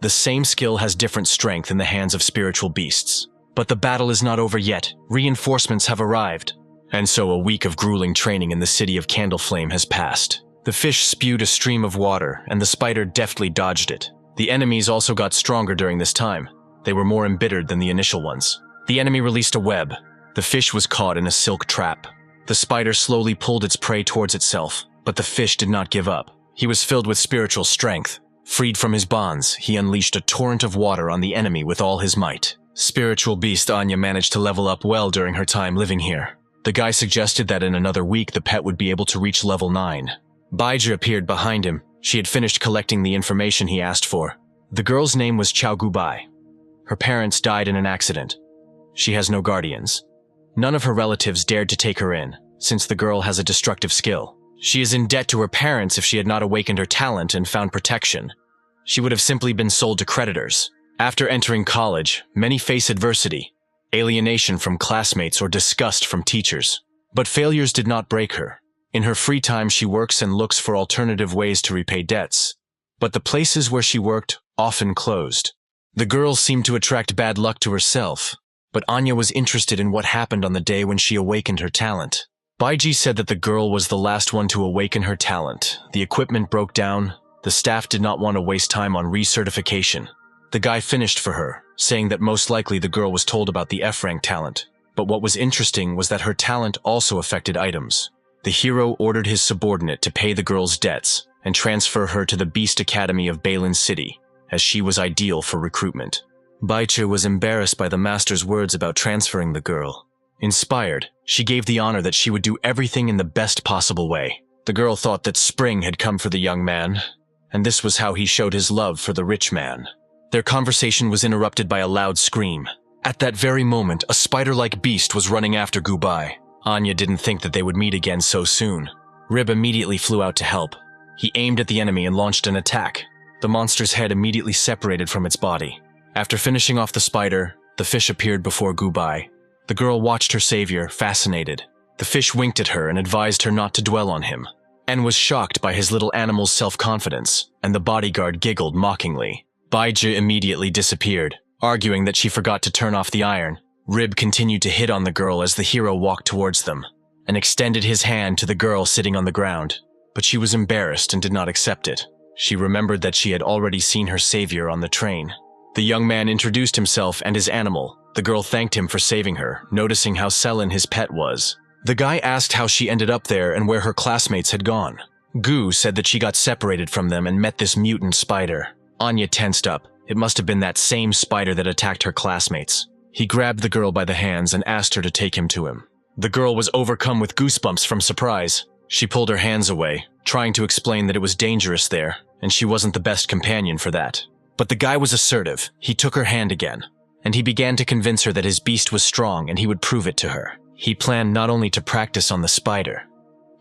The same skill has different strength in the hands of spiritual beasts. But the battle is not over yet. Reinforcements have arrived. And so a week of grueling training in the city of Candleflame has passed. The fish spewed a stream of water, and the spider deftly dodged it. The enemies also got stronger during this time. They were more embittered than the initial ones. The enemy released a web. The fish was caught in a silk trap. The spider slowly pulled its prey towards itself, but the fish did not give up. He was filled with spiritual strength. Freed from his bonds, he unleashed a torrent of water on the enemy with all his might. Spiritual beast Anya managed to level up well during her time living here. The guy suggested that in another week the pet would be able to reach level 9. Ba Xan appeared behind him. She had finished collecting the information he asked for. The girl's name was Chao Gubai. Her parents died in an accident. She has no guardians. None of her relatives dared to take her in, since the girl has a destructive skill. She is in debt to her parents if she had not awakened her talent and found protection. She would have simply been sold to creditors. After entering college, many face adversity, alienation from classmates or disgust from teachers. But failures did not break her. In her free time, she works and looks for alternative ways to repay debts. But the places where she worked often closed. The girl seemed to attract bad luck to herself, but Anya was interested in what happened on the day when she awakened her talent. Ba Xan said that the girl was the last one to awaken her talent. The equipment broke down. The staff did not want to waste time on recertification. The guy finished for her, saying that most likely the girl was told about the F-rank talent. But what was interesting was that her talent also affected items. The hero ordered his subordinate to pay the girl's debts and transfer her to the Beast Academy of Ba Xan City, as she was ideal for recruitment. Ba Xan was embarrassed by the master's words about transferring the girl. Inspired, she gave the honor that she would do everything in the best possible way. The girl thought that spring had come for the young man, and this was how he showed his love for the rich man. Their conversation was interrupted by a loud scream. At that very moment, a spider-like beast was running after Gubai. Anya didn't think that they would meet again so soon. Rib immediately flew out to help. He aimed at the enemy and launched an attack. The monster's head immediately separated from its body. After finishing off the spider, the fish appeared before Gubai. The girl watched her savior, fascinated. The fish winked at her and advised her not to dwell on him, and was shocked by his little animal's self-confidence, and the bodyguard giggled mockingly. Ba Xan immediately disappeared. Arguing that she forgot to turn off the iron, Rib continued to hit on the girl as the hero walked towards them, and extended his hand to the girl sitting on the ground. But she was embarrassed and did not accept it. She remembered that she had already seen her savior on the train. The young man introduced himself and his animal. The girl thanked him for saving her, noticing how sullen his pet was. The guy asked how she ended up there and where her classmates had gone. Gu said that she got separated from them and met this mutant spider. Anya tensed up. It must have been that same spider that attacked her classmates. He grabbed the girl by the hands and asked her to take him to him. The girl was overcome with goosebumps from surprise. She pulled her hands away, trying to explain that it was dangerous there, and she wasn't the best companion for that. But the guy was assertive. He took her hand again, and he began to convince her that his beast was strong and he would prove it to her. He planned not only to practice on the spider,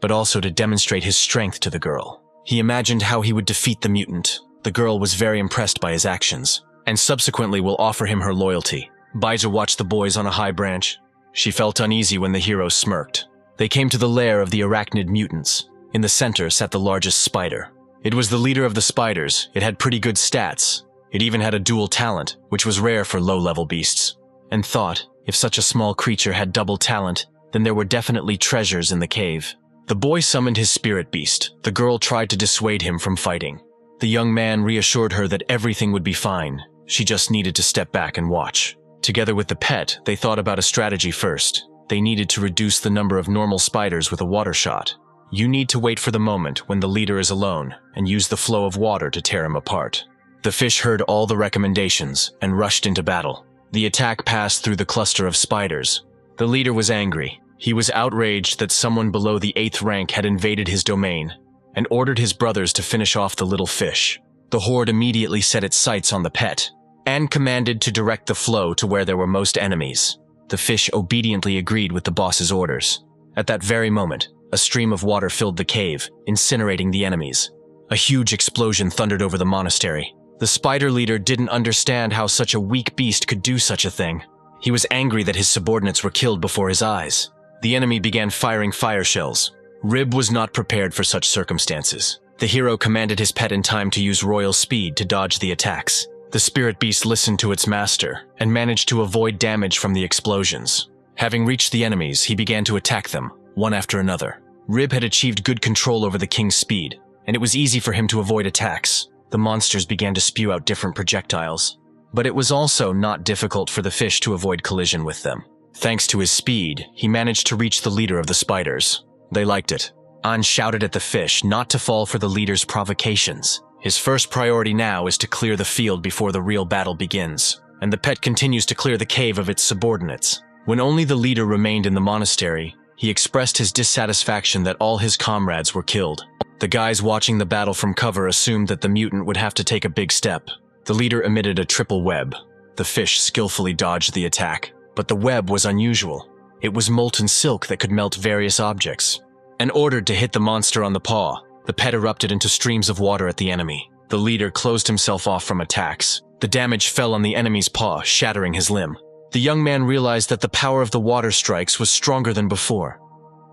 but also to demonstrate his strength to the girl. He imagined how he would defeat the mutant. The girl was very impressed by his actions, and subsequently will offer him her loyalty. Baija watched the boys on a high branch. She felt uneasy when the hero smirked. They came to the lair of the arachnid mutants. In the center sat the largest spider. It was the leader of the spiders. It had pretty good stats. It even had a dual talent, which was rare for low-level beasts. And thought, if such a small creature had double talent, then there were definitely treasures in the cave. The boy summoned his spirit beast. The girl tried to dissuade him from fighting. The young man reassured her that everything would be fine. She just needed to step back and watch. Together with the pet, they thought about a strategy first. They needed to reduce the number of normal spiders with a water shot. You need to wait for the moment when the leader is alone and use the flow of water to tear him apart. The fish heard all the recommendations and rushed into battle. The attack passed through the cluster of spiders. The leader was angry. He was outraged that someone below the 8th rank had invaded his domain and ordered his brothers to finish off the little fish. The horde immediately set its sights on the pet and commanded to direct the flow to where there were most enemies. The fish obediently agreed with the boss's orders. At that very moment, a stream of water filled the cave, incinerating the enemies. A huge explosion thundered over the monastery. The spider leader didn't understand how such a weak beast could do such a thing. He was angry that his subordinates were killed before his eyes. The enemy began firing fire shells. Rib was not prepared for such circumstances. The hero commanded his pet in time to use royal speed to dodge the attacks. The spirit beast listened to its master and managed to avoid damage from the explosions. Having reached the enemies, he began to attack them, one after another. Rib had achieved good control over the king's speed, and it was easy for him to avoid attacks. The monsters began to spew out different projectiles, but it was also not difficult for the fish to avoid collision with them. Thanks to his speed, he managed to reach the leader of the spiders. They liked it. An shouted at the fish not to fall for the leader's provocations. His first priority now is to clear the field before the real battle begins, and the pet continues to clear the cave of its subordinates. When only the leader remained in the monastery, he expressed his dissatisfaction that all his comrades were killed. The guys watching the battle from cover assumed that the mutant would have to take a big step. The leader emitted a triple web. The fish skillfully dodged the attack, but the web was unusual. It was molten silk that could melt various objects. And ordered to hit the monster on the paw, the pet erupted into streams of water at the enemy. The leader closed himself off from attacks. The damage fell on the enemy's paw, shattering his limb. The young man realized that the power of the water strikes was stronger than before.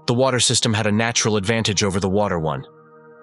The water system had a natural advantage over the water one.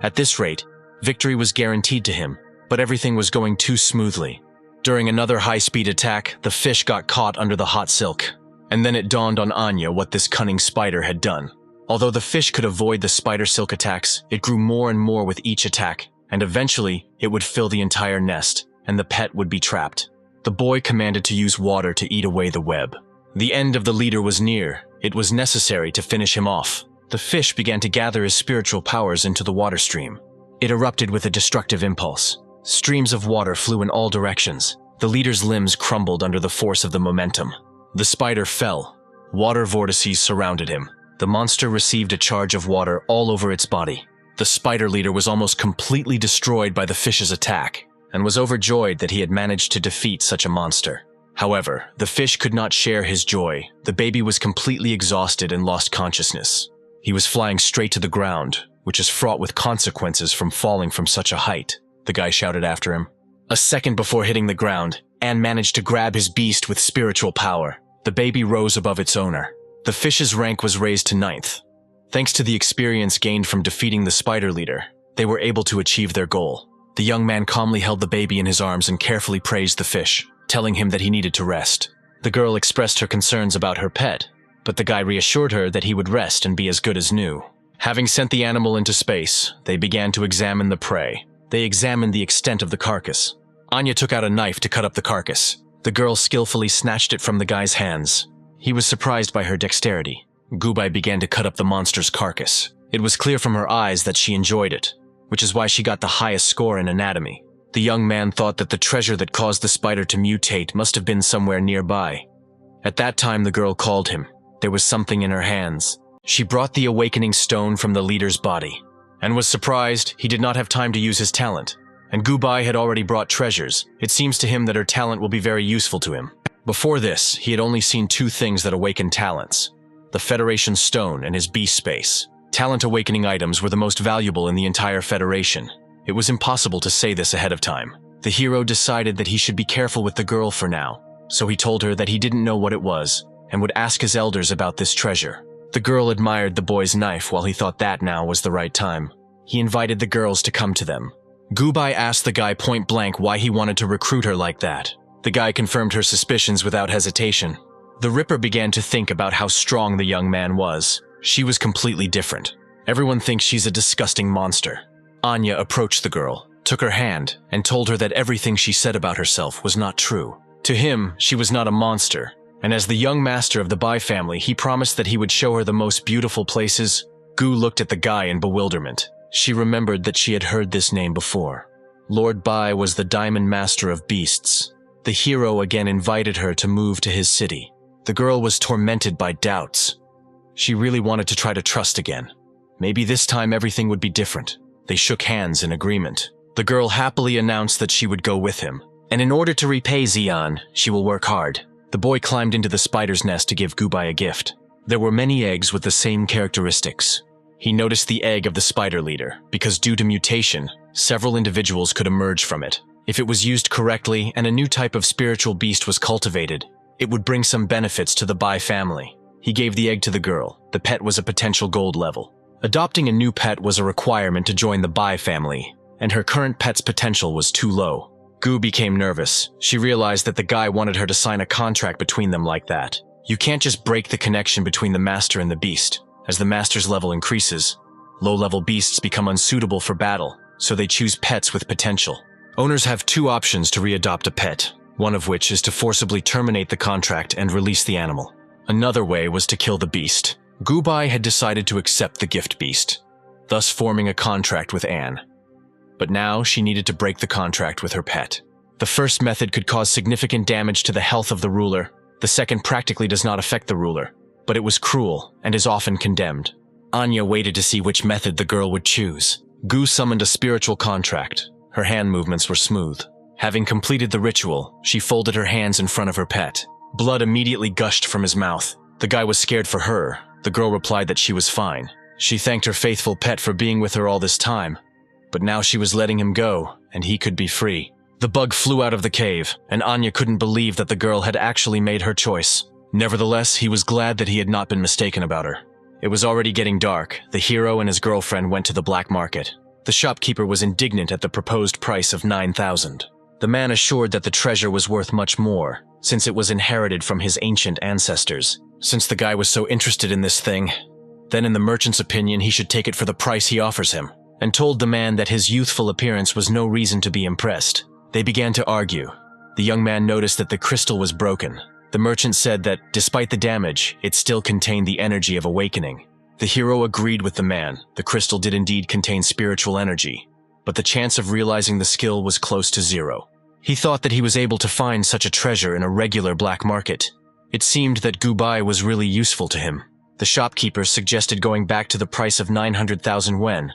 At this rate, victory was guaranteed to him, but everything was going too smoothly. During another high-speed attack, the fish got caught under the hot silk. And then it dawned on Anya what this cunning spider had done. Although the fish could avoid the spider silk attacks, it grew more and more with each attack, and eventually it would fill the entire nest, and the pet would be trapped. The boy commanded to use water to eat away the web. The end of the leader was near. It was necessary to finish him off. The fish began to gather his spiritual powers into the water stream. It erupted with a destructive impulse. Streams of water flew in all directions. The leader's limbs crumbled under the force of the momentum. The spider fell. Water vortices surrounded him. The monster received a charge of water all over its body. The spider leader was almost completely destroyed by the fish's attack, and was overjoyed that he had managed to defeat such a monster. However, the fish could not share his joy. The baby was completely exhausted and lost consciousness. He was flying straight to the ground, which is fraught with consequences from falling from such a height, the guy shouted after him. A second before hitting the ground, Anne managed to grab his beast with spiritual power. The baby rose above its owner. The fish's rank was raised to 9th. Thanks to the experience gained from defeating the spider leader, they were able to achieve their goal. The young man calmly held the baby in his arms and carefully praised the fish, telling him that he needed to rest. The girl expressed her concerns about her pet, but the guy reassured her that he would rest and be as good as new. Having sent the animal into space, they began to examine the prey. They examined the extent of the carcass. Anya took out a knife to cut up the carcass. The girl skillfully snatched it from the guy's hands. He was surprised by her dexterity. Gubai began to cut up the monster's carcass. It was clear from her eyes that she enjoyed it, which is why she got the highest score in anatomy. The young man thought that the treasure that caused the spider to mutate must have been somewhere nearby. At that time, the girl called him. There was something in her hands. She brought the awakening stone from the leader's body, and was surprised he did not have time to use his talent. And Gubai had already brought treasures. It seems to him that her talent will be very useful to him. Before this, he had only seen two things that awaken talents: the Federation Stone and his beast space. Talent awakening items were the most valuable in the entire Federation. It was impossible to say this ahead of time. The hero decided that he should be careful with the girl for now, so he told her that he didn't know what it was and would ask his elders about this treasure. The girl admired the boy's knife while he thought that now was the right time. He invited the girls to come to them. Gubai asked the guy point blank why he wanted to recruit her like that. The guy confirmed her suspicions without hesitation. The Ripper began to think about how strong the young man was. She was completely different. Everyone thinks she's a disgusting monster. Anya approached the girl, took her hand, and told her that everything she said about herself was not true. To him, she was not a monster, and as the young master of the Ba family, he promised that he would show her the most beautiful places. Gu looked at the guy in bewilderment. She remembered that she had heard this name before. Lord Ba was the Diamond Master of Beasts. The hero again invited her to move to his city. The girl was tormented by doubts. She really wanted to try to trust again. Maybe this time everything would be different. They shook hands in agreement. The girl happily announced that she would go with him, and in order to repay Xian, she will work hard. The boy climbed into the spider's nest to give Gubai a gift. There were many eggs with the same characteristics. He noticed the egg of the spider leader, because due to mutation, several individuals could emerge from it. If it was used correctly and a new type of spiritual beast was cultivated, it would bring some benefits to the Ba family. He gave the egg to the girl. The pet was a potential gold level. Adopting a new pet was a requirement to join the Ba family, and her current pet's potential was too low. Gu became nervous. She realized that the guy wanted her to sign a contract between them like that. You can't just break the connection between the master and the beast. As the master's level increases, low-level beasts become unsuitable for battle, so they choose pets with potential. Owners have two options to readopt a pet, one of which is to forcibly terminate the contract and release the animal. Another way was to kill the beast. Gubai had decided to accept the gift beast, thus forming a contract with Anne. But now she needed to break the contract with her pet. The first method could cause significant damage to the health of the ruler. The second practically does not affect the ruler, but it was cruel and is often condemned. Anya waited to see which method the girl would choose. Gu summoned a spiritual contract. Her hand movements were smooth. Having completed the ritual, she folded her hands in front of her pet. Blood immediately gushed from his mouth. The guy was scared for her. The girl replied that she was fine. She thanked her faithful pet for being with her all this time, but now she was letting him go, and he could be free. The bug flew out of the cave, and Anya couldn't believe that the girl had actually made her choice. Nevertheless, he was glad that he had not been mistaken about her. It was already getting dark. The hero and his girlfriend went to the black market. The shopkeeper was indignant at the proposed price of 9,000. The man assured that the treasure was worth much more, since it was inherited from his ancient ancestors. Since the guy was so interested in this thing, then in the merchant's opinion he should take it for the price he offers him, and told the man that his youthful appearance was no reason to be impressed. They began to argue. The young man noticed that the crystal was broken. The merchant said that, despite the damage, it still contained the energy of awakening. The hero agreed with the man. The crystal did indeed contain spiritual energy, but the chance of realizing the skill was close to zero. He thought that he was able to find such a treasure in a regular black market. It seemed that Gubai was really useful to him. The shopkeeper suggested going back to the price of 900,000 wen,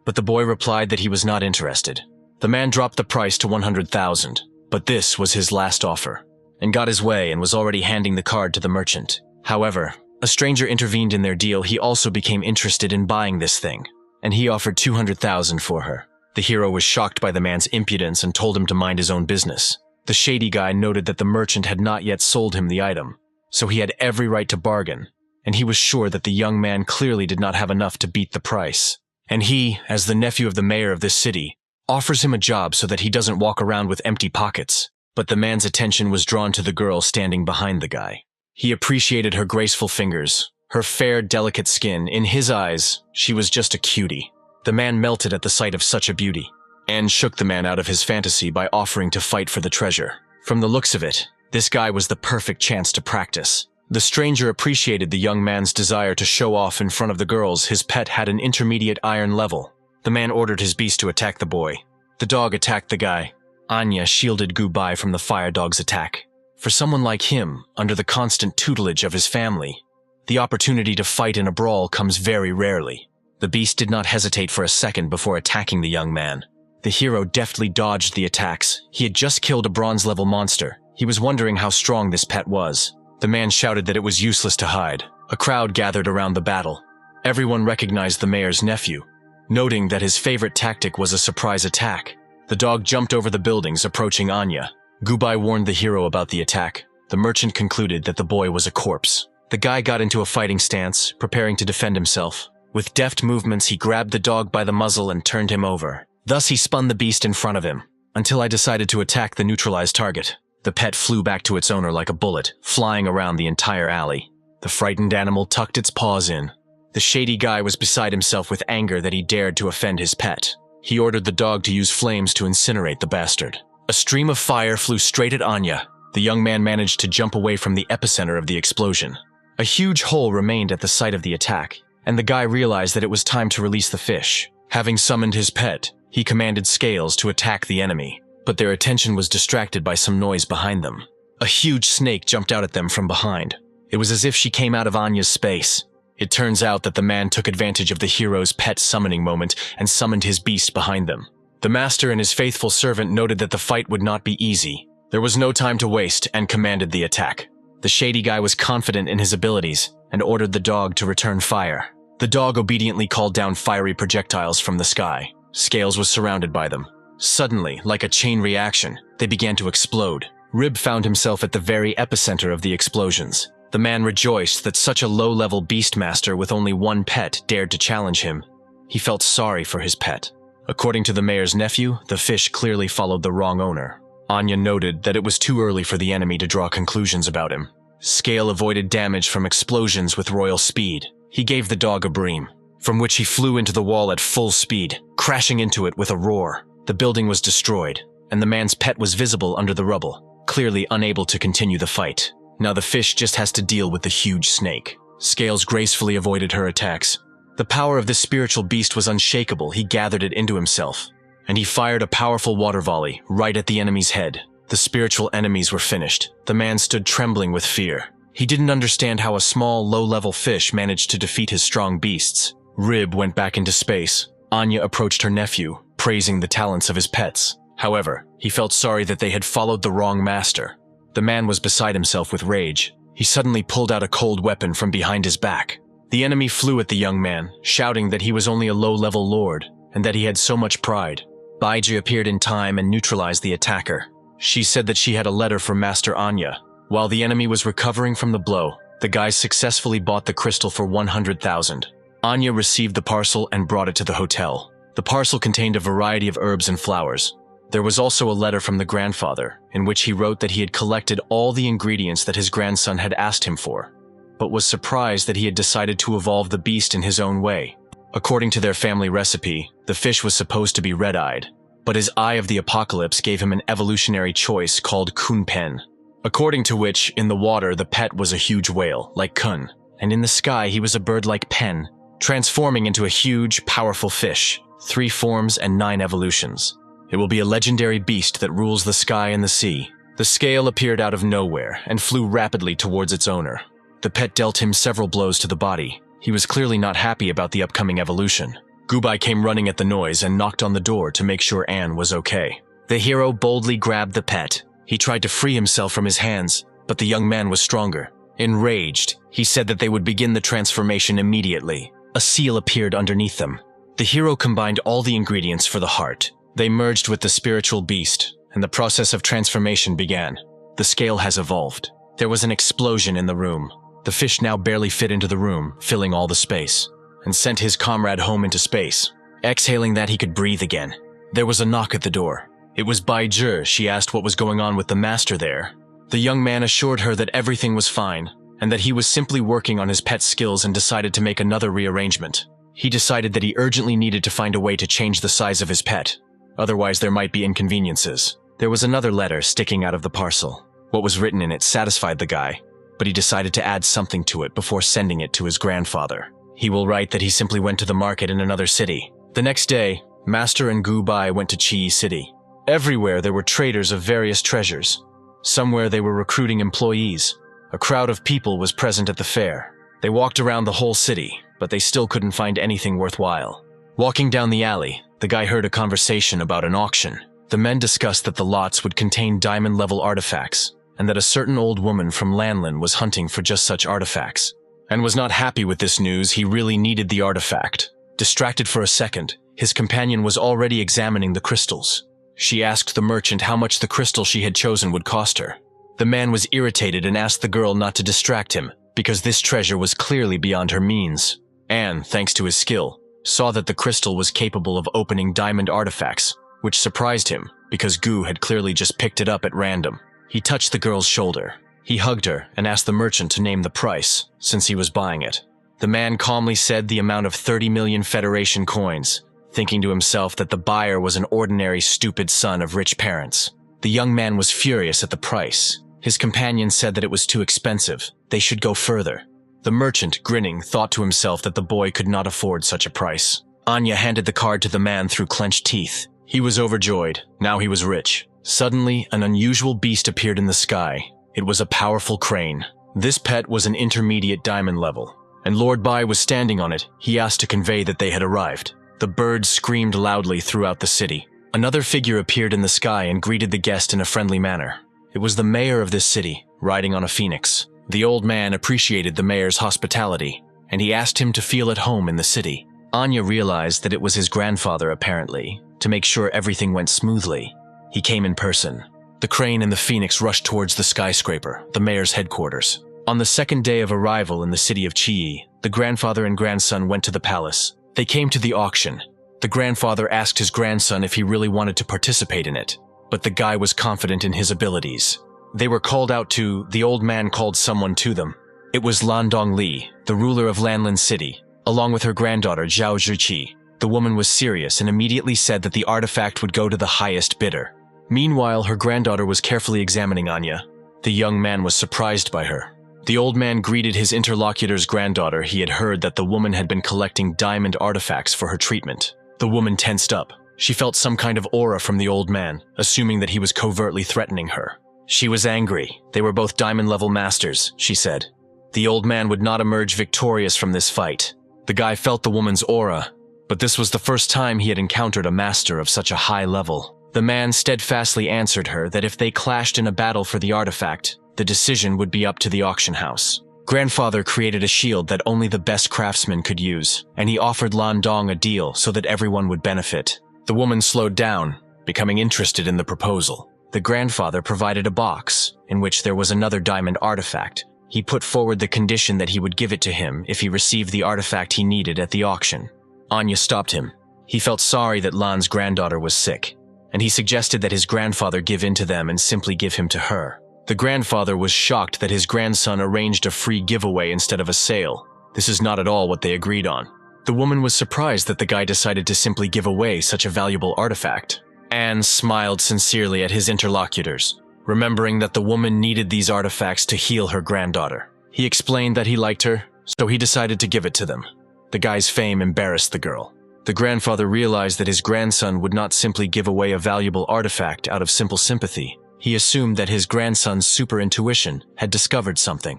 but the boy replied that he was not interested. The man dropped the price to 100,000, but this was his last offer, and got his way and was already handing the card to the merchant. However, a stranger intervened in their deal. He also became interested in buying this thing, and he offered 200,000 for her. The hero was shocked by the man's impudence and told him to mind his own business. The shady guy noted that the merchant had not yet sold him the item, so he had every right to bargain, and he was sure that the young man clearly did not have enough to beat the price. And he, as the nephew of the mayor of this city, offers him a job so that he doesn't walk around with empty pockets. but the man's attention was drawn to the girl standing behind the guy. He appreciated her graceful fingers, her fair, delicate skin. In his eyes, she was just a cutie. The man melted at the sight of such a beauty. Anne shook the man out of his fantasy by offering to fight for the treasure. From the looks of it, this guy was the perfect chance to practice. The stranger appreciated the young man's desire to show off in front of the girls. His pet had an intermediate iron level. The man ordered his beast to attack the boy. The dog attacked the guy. Anya shielded Gubai from the fire dog's attack. For someone like him, under the constant tutelage of his family, the opportunity to fight in a brawl comes very rarely. The beast did not hesitate for a second before attacking the young man. The hero deftly dodged the attacks. He had just killed a bronze-level monster. He was wondering how strong this pet was. The man shouted that it was useless to hide. A crowd gathered around the battle. Everyone recognized the mayor's nephew, noting that his favorite tactic was a surprise attack. The dog jumped over the buildings, approaching Anya. Gubai warned the hero about the attack. The merchant concluded that the boy was a corpse. The guy got into a fighting stance, preparing to defend himself. With deft movements, he grabbed the dog by the muzzle and turned him over. Thus, he spun the beast in front of him, until I decided to attack the neutralized target. The pet flew back to its owner like a bullet, flying around the entire alley. The frightened animal tucked its paws in. The shady guy was beside himself with anger that he dared to offend his pet. He ordered the dog to use flames to incinerate the bastard. A stream of fire flew straight at Anya. The young man managed to jump away from the epicenter of the explosion. A huge hole remained at the site of the attack, and the guy realized that it was time to release the fish. Having summoned his pet, he commanded Scales to attack the enemy, but their attention was distracted by some noise behind them. A huge snake jumped out at them from behind. It was as if she came out of Anya's space. It turns out that the man took advantage of the hero's pet summoning moment and summoned his beast behind them. The master and his faithful servant noted that the fight would not be easy. There was no time to waste and commanded the attack. The shady guy was confident in his abilities and ordered the dog to return fire. The dog obediently called down fiery projectiles from the sky. Scales was surrounded by them. Suddenly, like a chain reaction, they began to explode. Rib found himself at the very epicenter of the explosions. The man rejoiced that such a low-level beastmaster with only one pet dared to challenge him. He felt sorry for his pet. According to the mayor's nephew, the fish clearly followed the wrong owner. Anya noted that it was too early for the enemy to draw conclusions about him. Scale avoided damage from explosions with royal speed. He gave the dog a bream, from which he flew into the wall at full speed, crashing into it with a roar. The building was destroyed, and the man's pet was visible under the rubble, clearly unable to continue the fight. Now the fish just has to deal with the huge snake. Scales gracefully avoided her attacks. The power of this spiritual beast was unshakable. He gathered it into himself, and he fired a powerful water volley right at the enemy's head. The spiritual enemies were finished. The man stood trembling with fear. He didn't understand how a small, low-level fish managed to defeat his strong beasts. Rib went back into space. Anya approached her nephew, praising the talents of his pets. However, he felt sorry that they had followed the wrong master. The man was beside himself with rage. He suddenly pulled out a cold weapon from behind his back. The enemy flew at the young man, shouting that he was only a low-level lord, and that he had so much pride. Ba Xan appeared in time and neutralized the attacker. She said that she had a letter from Master Anya. While the enemy was recovering from the blow, the guys successfully bought the crystal for 100,000. Anya received the parcel and brought it to the hotel. The parcel contained a variety of herbs and flowers. There was also a letter from the grandfather, in which he wrote that he had collected all the ingredients that his grandson had asked him for, but was surprised that he had decided to evolve the beast in his own way. According to their family recipe, the fish was supposed to be red-eyed, but his eye of the apocalypse gave him an evolutionary choice called Kunpen, according to which, in the water, the pet was a huge whale, like Kun, and in the sky he was a bird like Pen, transforming into a huge, powerful fish, 3 forms and 9 evolutions. It will be a legendary beast that rules the sky and the sea. The scale appeared out of nowhere and flew rapidly towards its owner. The pet dealt him several blows to the body. He was clearly not happy about the upcoming evolution. Gubai came running at the noise and knocked on the door to make sure Anne was okay. The hero boldly grabbed the pet. He tried to free himself from his hands, but the young man was stronger. Enraged, he said that they would begin the transformation immediately. A seal appeared underneath them. The hero combined all the ingredients for the heart. They merged with the spiritual beast, and the process of transformation began. The scale has evolved. There was an explosion in the room. The fish now barely fit into the room, filling all the space, and sent his comrade home into space. Exhaling that he could breathe again. There was a knock at the door. It was Ba Xan. She asked what was going on with the master there. The young man assured her that everything was fine, and that he was simply working on his pet's skills and decided to make another rearrangement. He decided that he urgently needed to find a way to change the size of his pet. Otherwise, there might be inconveniences. There was another letter sticking out of the parcel. What was written in it satisfied the guy, but he decided to add something to it before sending it to his grandfather. He will write that he simply went to the market in another city. The next day, Master and Gu Bai went to Chi City. Everywhere there were traders of various treasures. Somewhere they were recruiting employees. A crowd of people was present at the fair. They walked around the whole city, but they still couldn't find anything worthwhile. Walking down the alley, the guy heard a conversation about an auction. The men discussed that the lots would contain diamond-level artifacts, and that a certain old woman from Lanlin was hunting for just such artifacts. And was not happy with this news. He really needed the artifact. Distracted for a second, his companion was already examining the crystals. She asked the merchant how much the crystal she had chosen would cost her. The man was irritated and asked the girl not to distract him, because this treasure was clearly beyond her means. Anne, thanks to his skill, saw that the crystal was capable of opening diamond artifacts, which surprised him, because Gu had clearly just picked it up at random. He touched the girl's shoulder. He hugged her and asked the merchant to name the price, since he was buying it. The man calmly said the amount of 30 million Federation coins, thinking to himself that the buyer was an ordinary stupid son of rich parents. The young man was furious at the price. His companion said that it was too expensive. They should go further. The merchant, grinning, thought to himself that the boy could not afford such a price. Anya handed the card to the man through clenched teeth. He was overjoyed. Now he was rich. Suddenly, an unusual beast appeared in the sky. It was a powerful crane. This pet was an intermediate diamond level, and Lord Bai was standing on it. He asked to convey that they had arrived. The birds screamed loudly throughout the city. Another figure appeared in the sky and greeted the guest in a friendly manner. It was the mayor of this city, riding on a phoenix. The old man appreciated the mayor's hospitality, and he asked him to feel at home in the city. Anya realized that it was his grandfather apparently, to make sure everything went smoothly. He came in person. The crane and the phoenix rushed towards the skyscraper, the mayor's headquarters. On the second day of arrival in the city of Chi, the grandfather and grandson went to the palace. They came to the auction. The grandfather asked his grandson if he really wanted to participate in it, but the guy was confident in his abilities. They were called out to. The old man called someone to them. It was Landong Li, the ruler of Lanlin City, along with her granddaughter Zhao Zhiqi. The woman was serious and immediately said that the artifact would go to the highest bidder. Meanwhile, her granddaughter was carefully examining Anya. The young man was surprised by her. The old man greeted his interlocutor's granddaughter. He had heard that the woman had been collecting diamond artifacts for her treatment. The woman tensed up. She felt some kind of aura from the old man, assuming that he was covertly threatening her. She was angry. They were both diamond-level masters, she said. The old man would not emerge victorious from this fight. The guy felt the woman's aura, but this was the first time he had encountered a master of such a high level. The man steadfastly answered her that if they clashed in a battle for the artifact, the decision would be up to the auction house. Grandfather created a shield that only the best craftsmen could use, and he offered Landong a deal so that everyone would benefit. The woman slowed down, becoming interested in the proposal. The grandfather provided a box, in which there was another diamond artifact. He put forward the condition that he would give it to him if he received the artifact he needed at the auction. Anya stopped him. He felt sorry that Lan's granddaughter was sick, and he suggested that his grandfather give in to them and simply give him to her. The grandfather was shocked that his grandson arranged a free giveaway instead of a sale. This is not at all what they agreed on. The woman was surprised that the guy decided to simply give away such a valuable artifact. Anne smiled sincerely at his interlocutors, remembering that the woman needed these artifacts to heal her granddaughter. He explained that he liked her, so he decided to give it to them. The guy's fame embarrassed the girl. The grandfather realized that his grandson would not simply give away a valuable artifact out of simple sympathy. He assumed that his grandson's super intuition had discovered something.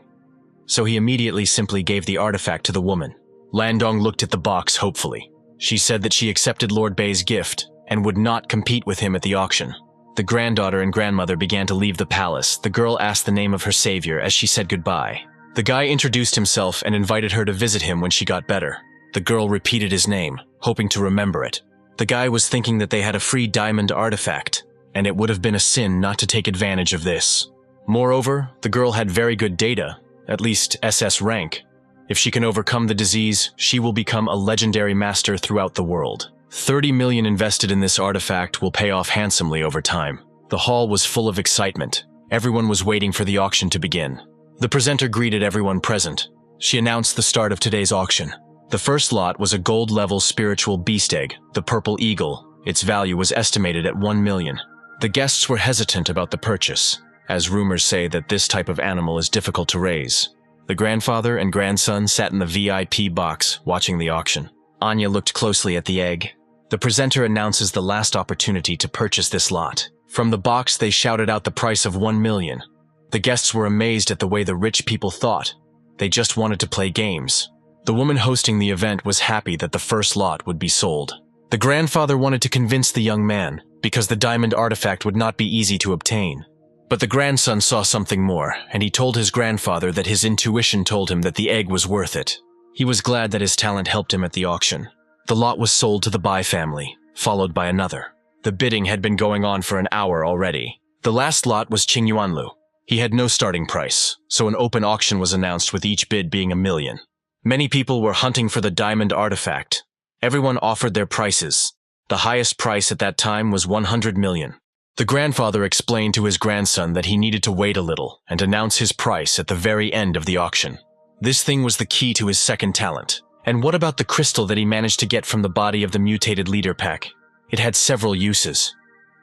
So he immediately simply gave the artifact to the woman. Landong looked at the box hopefully. She said that she accepted Lord Bei's gift and would not compete with him at the auction. The granddaughter and grandmother began to leave the palace. The girl asked the name of her savior as she said goodbye. The guy introduced himself and invited her to visit him when she got better. The girl repeated his name, hoping to remember it. The guy was thinking that they had a free diamond artifact, and it would have been a sin not to take advantage of this. Moreover, the girl had very good data, at least SS rank. If she can overcome the disease, she will become a legendary master throughout the world. 30 million invested in this artifact will pay off handsomely over time. The hall was full of excitement. Everyone was waiting for the auction to begin. The presenter greeted everyone present. She announced the start of today's auction. The first lot was a gold-level spiritual beast egg, the purple eagle. Its value was estimated at 1 million. The guests were hesitant about the purchase, as rumors say that this type of animal is difficult to raise. The grandfather and grandson sat in the VIP box watching the auction. Anya looked closely at the egg. The presenter announces the last opportunity to purchase this lot. From the box, they shouted out the price of 1 million. The guests were amazed at the way the rich people thought. They just wanted to play games. The woman hosting the event was happy that the first lot would be sold. The grandfather wanted to convince the young man, because the diamond artifact would not be easy to obtain. But the grandson saw something more, and he told his grandfather that his intuition told him that the egg was worth it. He was glad that his talent helped him at the auction. The lot was sold to the Ba family, followed by another. The bidding had been going on for an hour already. The last lot was Qingyuanlu. He had no starting price, so an open auction was announced with each bid being 1 million. Many people were hunting for the diamond artifact. Everyone offered their prices. The highest price at that time was 100 million. The grandfather explained to his grandson that he needed to wait a little and announce his price at the very end of the auction. This thing was the key to his second talent. And what about the crystal that he managed to get from the body of the mutated leader pack? It had several uses.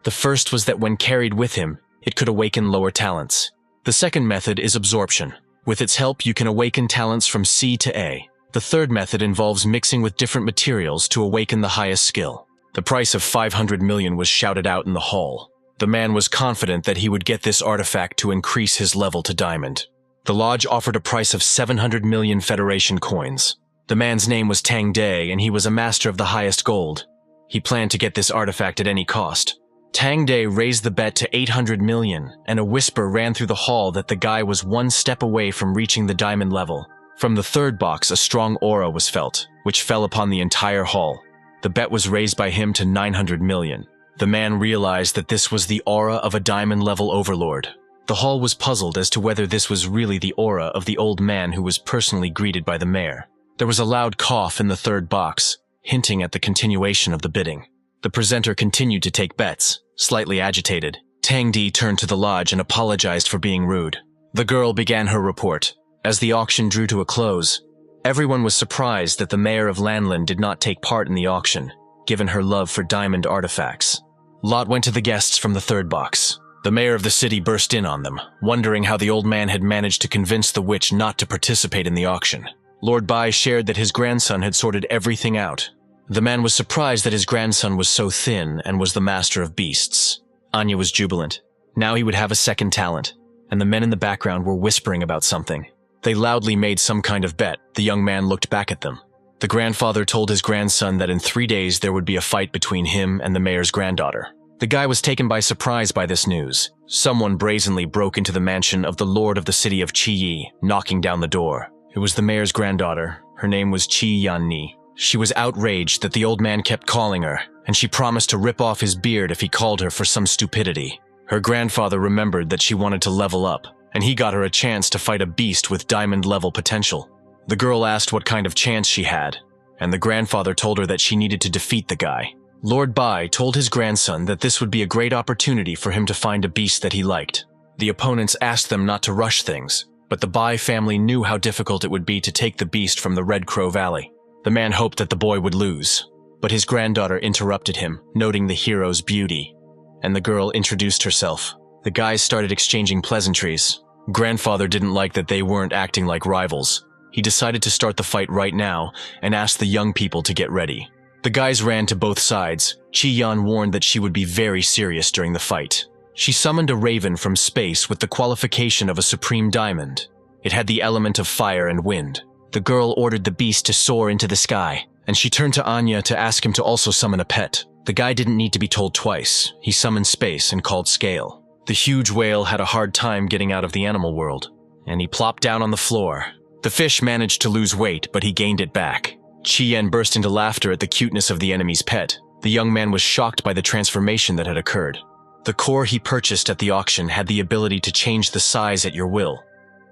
The first was that when carried with him, it could awaken lower talents. The second method is absorption. With its help, you can awaken talents from C to A. The third method involves mixing with different materials to awaken the highest skill. The price of 500 million was shouted out in the hall. The man was confident that he would get this artifact to increase his level to diamond. The lodge offered a price of 700 million Federation coins. The man's name was Tang Day, and he was a master of the highest gold. He planned to get this artifact at any cost. Tang Day raised the bet to 800 million, and a whisper ran through the hall that the guy was one step away from reaching the diamond level. From the third box, a strong aura was felt, which fell upon the entire hall. The bet was raised by him to 900 million. The man realized that this was the aura of a diamond-level overlord. The hall was puzzled as to whether this was really the aura of the old man who was personally greeted by the mayor. There was a loud cough in the third box, hinting at the continuation of the bidding. The presenter continued to take bets, slightly agitated. Tang Di turned to the lodge and apologized for being rude. The girl began her report. As the auction drew to a close, everyone was surprised that the mayor of Lanlin did not take part in the auction, given her love for diamond artifacts. Lot went to the guests from the third box. The mayor of the city burst in on them, wondering how the old man had managed to convince the witch not to participate in the auction. Lord Bai shared that his grandson had sorted everything out. The man was surprised that his grandson was so thin and was the master of beasts. Anya was jubilant. Now he would have a second talent, and the men in the background were whispering about something. They loudly made some kind of bet. The young man looked back at them. The grandfather told his grandson that in 3 days there would be a fight between him and the mayor's granddaughter. The guy was taken by surprise by this news. Someone brazenly broke into the mansion of the lord of the city of Chiyi, knocking down the door. It was the mayor's granddaughter. Her name was Chi Yanni. She was outraged that the old man kept calling her, and she promised to rip off his beard if he called her for some stupidity. Her grandfather remembered that she wanted to level up, and he got her a chance to fight a beast with diamond-level potential. The girl asked what kind of chance she had, and the grandfather told her that she needed to defeat the guy. Lord Bai told his grandson that this would be a great opportunity for him to find a beast that he liked. The opponents asked them not to rush things, but the Bai family knew how difficult it would be to take the beast from the Red Crow Valley. The man hoped that the boy would lose, but his granddaughter interrupted him, noting the hero's beauty, and the girl introduced herself. The guys started exchanging pleasantries. Grandfather didn't like that they weren't acting like rivals. He decided to start the fight right now and asked the young people to get ready. The guys ran to both sides. Chi Yan warned that she would be very serious during the fight. She summoned a raven from space with the qualification of a supreme diamond. It had the element of fire and wind. The girl ordered the beast to soar into the sky, and she turned to Anya to ask him to also summon a pet. The guy didn't need to be told twice. He summoned Space and called Scale. The huge whale had a hard time getting out of the animal world, and he plopped down on the floor. The fish managed to lose weight, but he gained it back. Chien burst into laughter at the cuteness of the enemy's pet. The young man was shocked by the transformation that had occurred. The core he purchased at the auction had the ability to change the size at your will,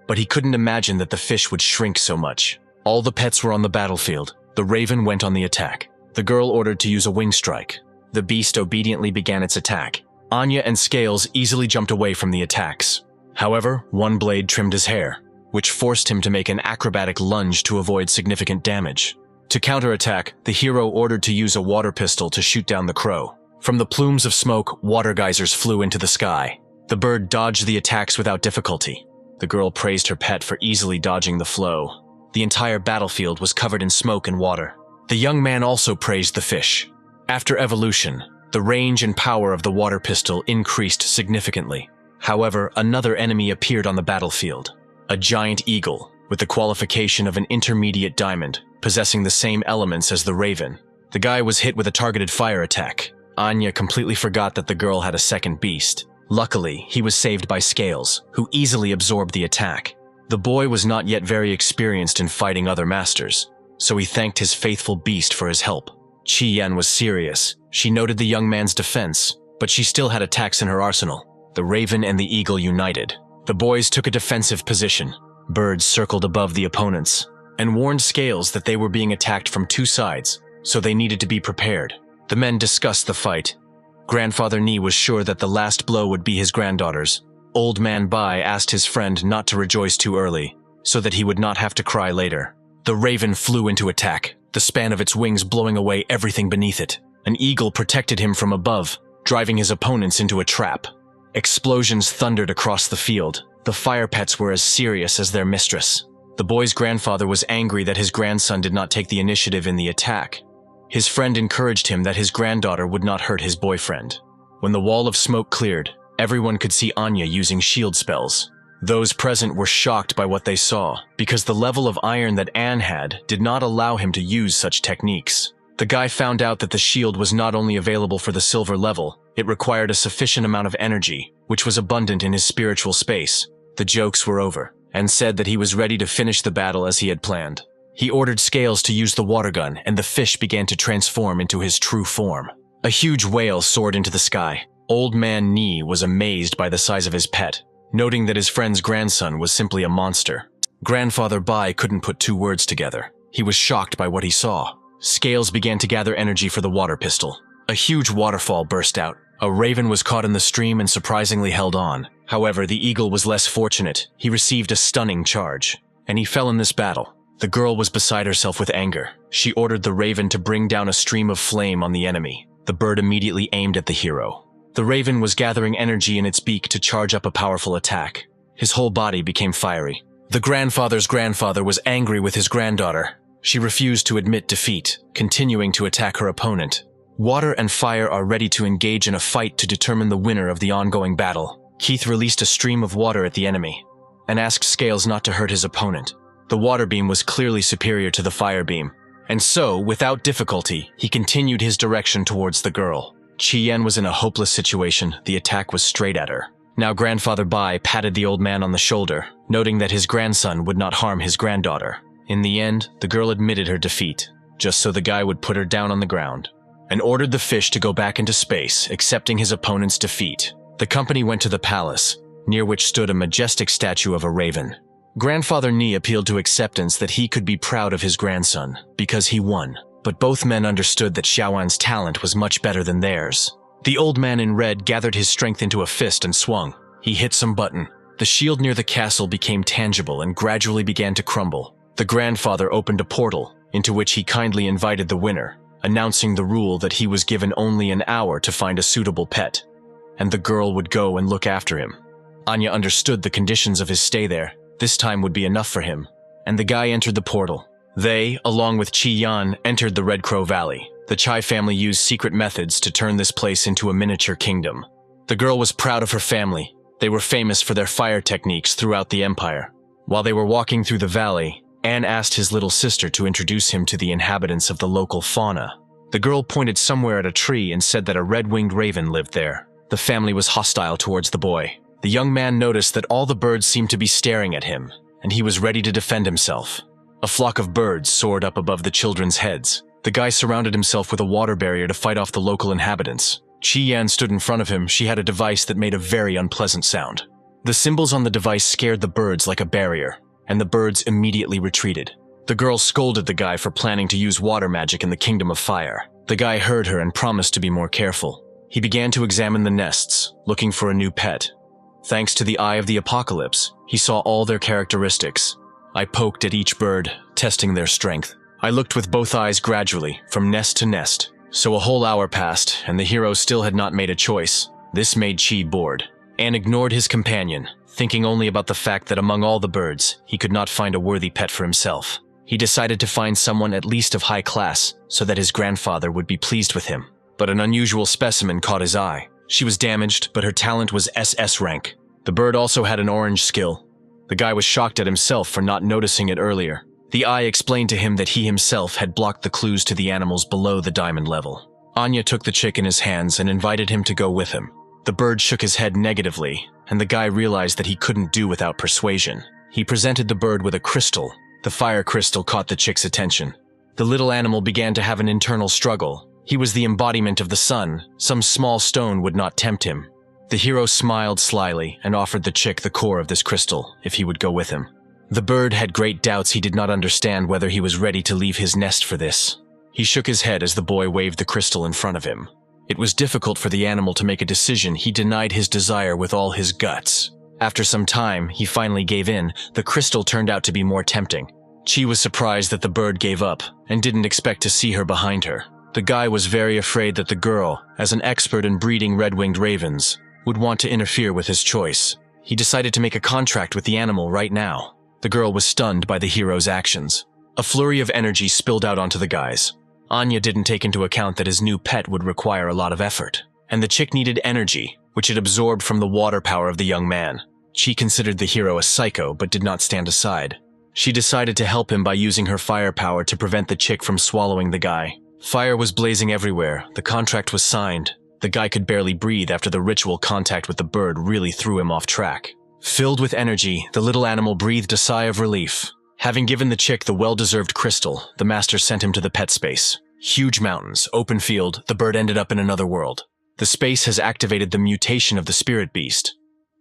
but he couldn't imagine that the fish would shrink so much. All the pets were on the battlefield. The raven went on the attack. The girl ordered to use a wing strike. The beast obediently began its attack. Anya and Scales easily jumped away from the attacks. However, one blade trimmed his hair, which forced him to make an acrobatic lunge to avoid significant damage. To counterattack, the hero ordered to use a water pistol to shoot down the crow. From the plumes of smoke, water geysers flew into the sky. The bird dodged the attacks without difficulty. The girl praised her pet for easily dodging the flow. The entire battlefield was covered in smoke and water. The young man also praised the fish. After evolution, the range and power of the water pistol increased significantly. However, another enemy appeared on the battlefield. A giant eagle, with the qualification of an intermediate diamond, possessing the same elements as the raven. The guy was hit with a targeted fire attack. Anya completely forgot that the girl had a second beast. Luckily, he was saved by Scales, who easily absorbed the attack. The boy was not yet very experienced in fighting other masters, so he thanked his faithful beast for his help. Chi-Yan was serious. She noted the young man's defense, but she still had attacks in her arsenal. The raven and the eagle united. The boys took a defensive position. Birds circled above the opponents and warned Scales that they were being attacked from two sides, so they needed to be prepared. The men discussed the fight. Grandfather Ni was sure that the last blow would be his granddaughter's. Old Man Bai asked his friend not to rejoice too early, so that he would not have to cry later. The raven flew into attack, the span of its wings blowing away everything beneath it. An eagle protected him from above, driving his opponents into a trap. Explosions thundered across the field. The fire pets were as serious as their mistress. The boy's grandfather was angry that his grandson did not take the initiative in the attack. His friend encouraged him that his granddaughter would not hurt his boyfriend. When the wall of smoke cleared, everyone could see Anya using shield spells. Those present were shocked by what they saw, because the level of iron that Anne had did not allow him to use such techniques. The guy found out that the shield was not only available for the silver level, it required a sufficient amount of energy, which was abundant in his spiritual space. The jokes were over, and said that he was ready to finish the battle as he had planned. He ordered Scales to use the water gun, and the fish began to transform into his true form. A huge whale soared into the sky. Old Man Ni was amazed by the size of his pet, noting that his friend's grandson was simply a monster. Grandfather Bai couldn't put two words together. He was shocked by what he saw. Scales began to gather energy for the water pistol. A huge waterfall burst out. A raven was caught in the stream and surprisingly held on. However, the eagle was less fortunate. He received a stunning charge, and he fell in this battle. The girl was beside herself with anger. She ordered the raven to bring down a stream of flame on the enemy. The bird immediately aimed at the hero. The raven was gathering energy in its beak to charge up a powerful attack. His whole body became fiery. The grandfather's grandfather was angry with his granddaughter. She refused to admit defeat, continuing to attack her opponent. Water and fire are ready to engage in a fight to determine the winner of the ongoing battle. Keith released a stream of water at the enemy and asked Scales not to hurt his opponent. The water beam was clearly superior to the fire beam, and so, without difficulty, he continued his direction towards the girl. Chi-Yan was in a hopeless situation. The attack was straight at her. Now Grandfather Bai patted the old man on the shoulder, noting that his grandson would not harm his granddaughter. In the end, the girl admitted her defeat, just so the guy would put her down on the ground, and ordered the fish to go back into space, accepting his opponent's defeat. The company went to the palace, near which stood a majestic statue of a raven. Grandfather Ni appealed to acceptance that he could be proud of his grandson, because he won. But both men understood that Xiaoan's talent was much better than theirs. The old man in red gathered his strength into a fist and swung. He hit some button. The shield near the castle became tangible and gradually began to crumble. The grandfather opened a portal, into which he kindly invited the winner, announcing the rule that he was given only an hour to find a suitable pet, and the girl would go and look after him. Anya understood the conditions of his stay there. This time would be enough for him, and the guy entered the portal. They, along with Chi-Yan, entered the Red Crow Valley. The Chai family used secret methods to turn this place into a miniature kingdom. The girl was proud of her family. They were famous for their fire techniques throughout the empire. While they were walking through the valley, Anne asked his little sister to introduce him to the inhabitants of the local fauna. The girl pointed somewhere at a tree and said that a red-winged raven lived there. The family was hostile towards the boy. The young man noticed that all the birds seemed to be staring at him, and he was ready to defend himself. A flock of birds soared up above the children's heads. The guy surrounded himself with a water barrier to fight off the local inhabitants. Chi-Yan stood in front of him. She had a device that made a very unpleasant sound. The symbols on the device scared the birds like a barrier, and the birds immediately retreated. The girl scolded the guy for planning to use water magic in the Kingdom of Fire. The guy heard her and promised to be more careful. He began to examine the nests, looking for a new pet. Thanks to the Eye of the Apocalypse, he saw all their characteristics. I poked at each bird, testing their strength. I looked with both eyes gradually, from nest to nest. So a whole hour passed, and the hero still had not made a choice. This made Chi bored, and ignored his companion, thinking only about the fact that among all the birds, he could not find a worthy pet for himself. He decided to find someone at least of high class, so that his grandfather would be pleased with him. But an unusual specimen caught his eye. She was damaged, but her talent was SS rank. The bird also had an orange skill. The guy was shocked at himself for not noticing it earlier. The eye explained to him that he himself had blocked the clues to the animals below the diamond level. Anya took the chick in his hands and invited him to go with him. The bird shook his head negatively, and the guy realized that he couldn't do without persuasion. He presented the bird with a crystal. The fire crystal caught the chick's attention. The little animal began to have an internal struggle. He was the embodiment of the sun. Some small stone would not tempt him. The hero smiled slyly and offered the chick the core of this crystal if he would go with him. The bird had great doubts. He did not understand whether he was ready to leave his nest for this. He shook his head as the boy waved the crystal in front of him. It was difficult for the animal to make a decision. He denied his desire with all his guts. After some time, he finally gave in. The crystal turned out to be more tempting. Chi was surprised that the bird gave up and didn't expect to see her behind her. The guy was very afraid that the girl, as an expert in breeding red-winged ravens, would want to interfere with his choice. He decided to make a contract with the animal right now. The girl was stunned by the hero's actions. A flurry of energy spilled out onto the guys. Anya didn't take into account that his new pet would require a lot of effort, and the chick needed energy, which it absorbed from the water power of the young man. She considered the hero a psycho but did not stand aside. She decided to help him by using her fire power to prevent the chick from swallowing the guy. Fire was blazing everywhere. The contract was signed. The guy could barely breathe after the ritual contact with the bird really threw him off track. Filled with energy, the little animal breathed a sigh of relief. Having given the chick the well-deserved crystal, the master sent him to the pet space. Huge mountains, open field, the bird ended up in another world. The space has activated the mutation of the spirit beast.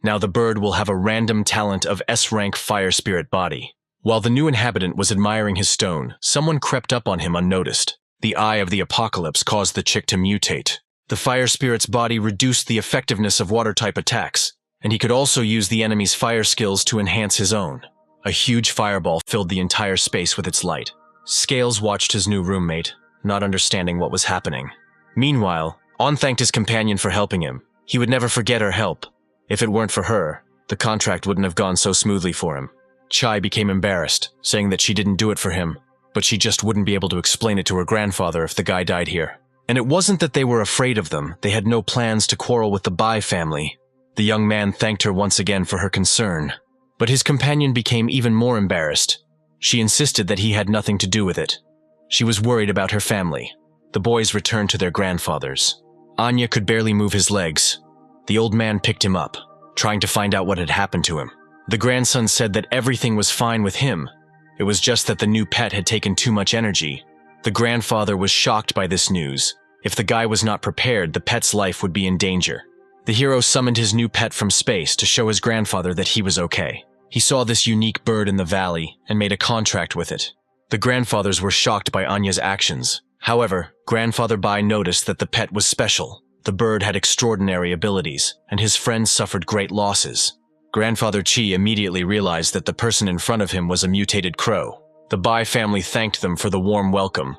Now the bird will have a random talent of S-rank fire spirit body. While the new inhabitant was admiring his stone, someone crept up on him unnoticed. The Eye of the Apocalypse caused the chick to mutate. The fire spirit's body reduced the effectiveness of water-type attacks, and he could also use the enemy's fire skills to enhance his own. A huge fireball filled the entire space with its light. Scales watched his new roommate, not understanding what was happening. Meanwhile, On thanked his companion for helping him. He would never forget her help. If it weren't for her, the contract wouldn't have gone so smoothly for him. Chai became embarrassed, saying that she didn't do it for him, but she just wouldn't be able to explain it to her grandfather if the guy died here. And it wasn't that they were afraid of them. They had no plans to quarrel with the Ba family. The young man thanked her once again for her concern. But his companion became even more embarrassed. She insisted that he had nothing to do with it. She was worried about her family. The boys returned to their grandfathers. Anya could barely move his legs. The old man picked him up, trying to find out what had happened to him. The grandson said that everything was fine with him. It was just that the new pet had taken too much energy. The grandfather was shocked by this news. If the guy was not prepared, the pet's life would be in danger. The hero summoned his new pet from space to show his grandfather that he was okay. He saw this unique bird in the valley and made a contract with it. The grandfathers were shocked by Anya's actions. However, Grandfather Ba noticed that the pet was special. The bird had extraordinary abilities, and his friends suffered great losses. Grandfather Chi immediately realized that the person in front of him was a mutated crow. The Ba family thanked them for the warm welcome,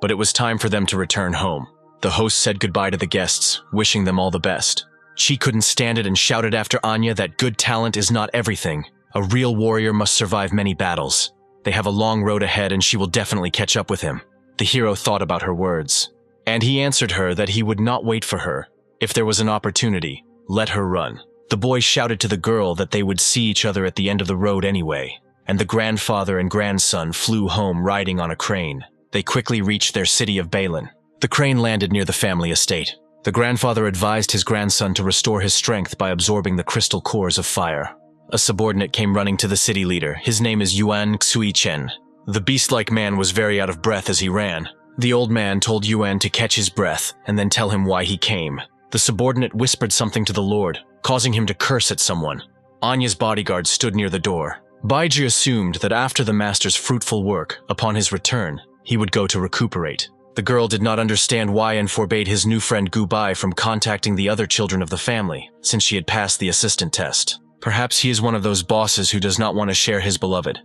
but it was time for them to return home. The host said goodbye to the guests, wishing them all the best. Chi couldn't stand it and shouted after Anya that good talent is not everything. A real warrior must survive many battles. They have a long road ahead and she will definitely catch up with him. The hero thought about her words, and he answered her that he would not wait for her. If there was an opportunity, let her run. The boy shouted to the girl that they would see each other at the end of the road anyway, and the grandfather and grandson flew home riding on a crane. They quickly reached their city of Ba Xan. The crane landed near the family estate. The grandfather advised his grandson to restore his strength by absorbing the crystal cores of fire. A subordinate came running to the city leader. His name is Yuan Xui Chen. The beast-like man was very out of breath as he ran. The old man told Yuan to catch his breath and then tell him why he came. The subordinate whispered something to the lord, causing him to curse at someone. Anya's bodyguard stood near the door. Ba Xan assumed that after the master's fruitful work, upon his return, he would go to recuperate. The girl did not understand why and forbade his new friend Gu Bai from contacting the other children of the family, since she had passed the assistant test. Perhaps he is one of those bosses who does not want to share his beloved.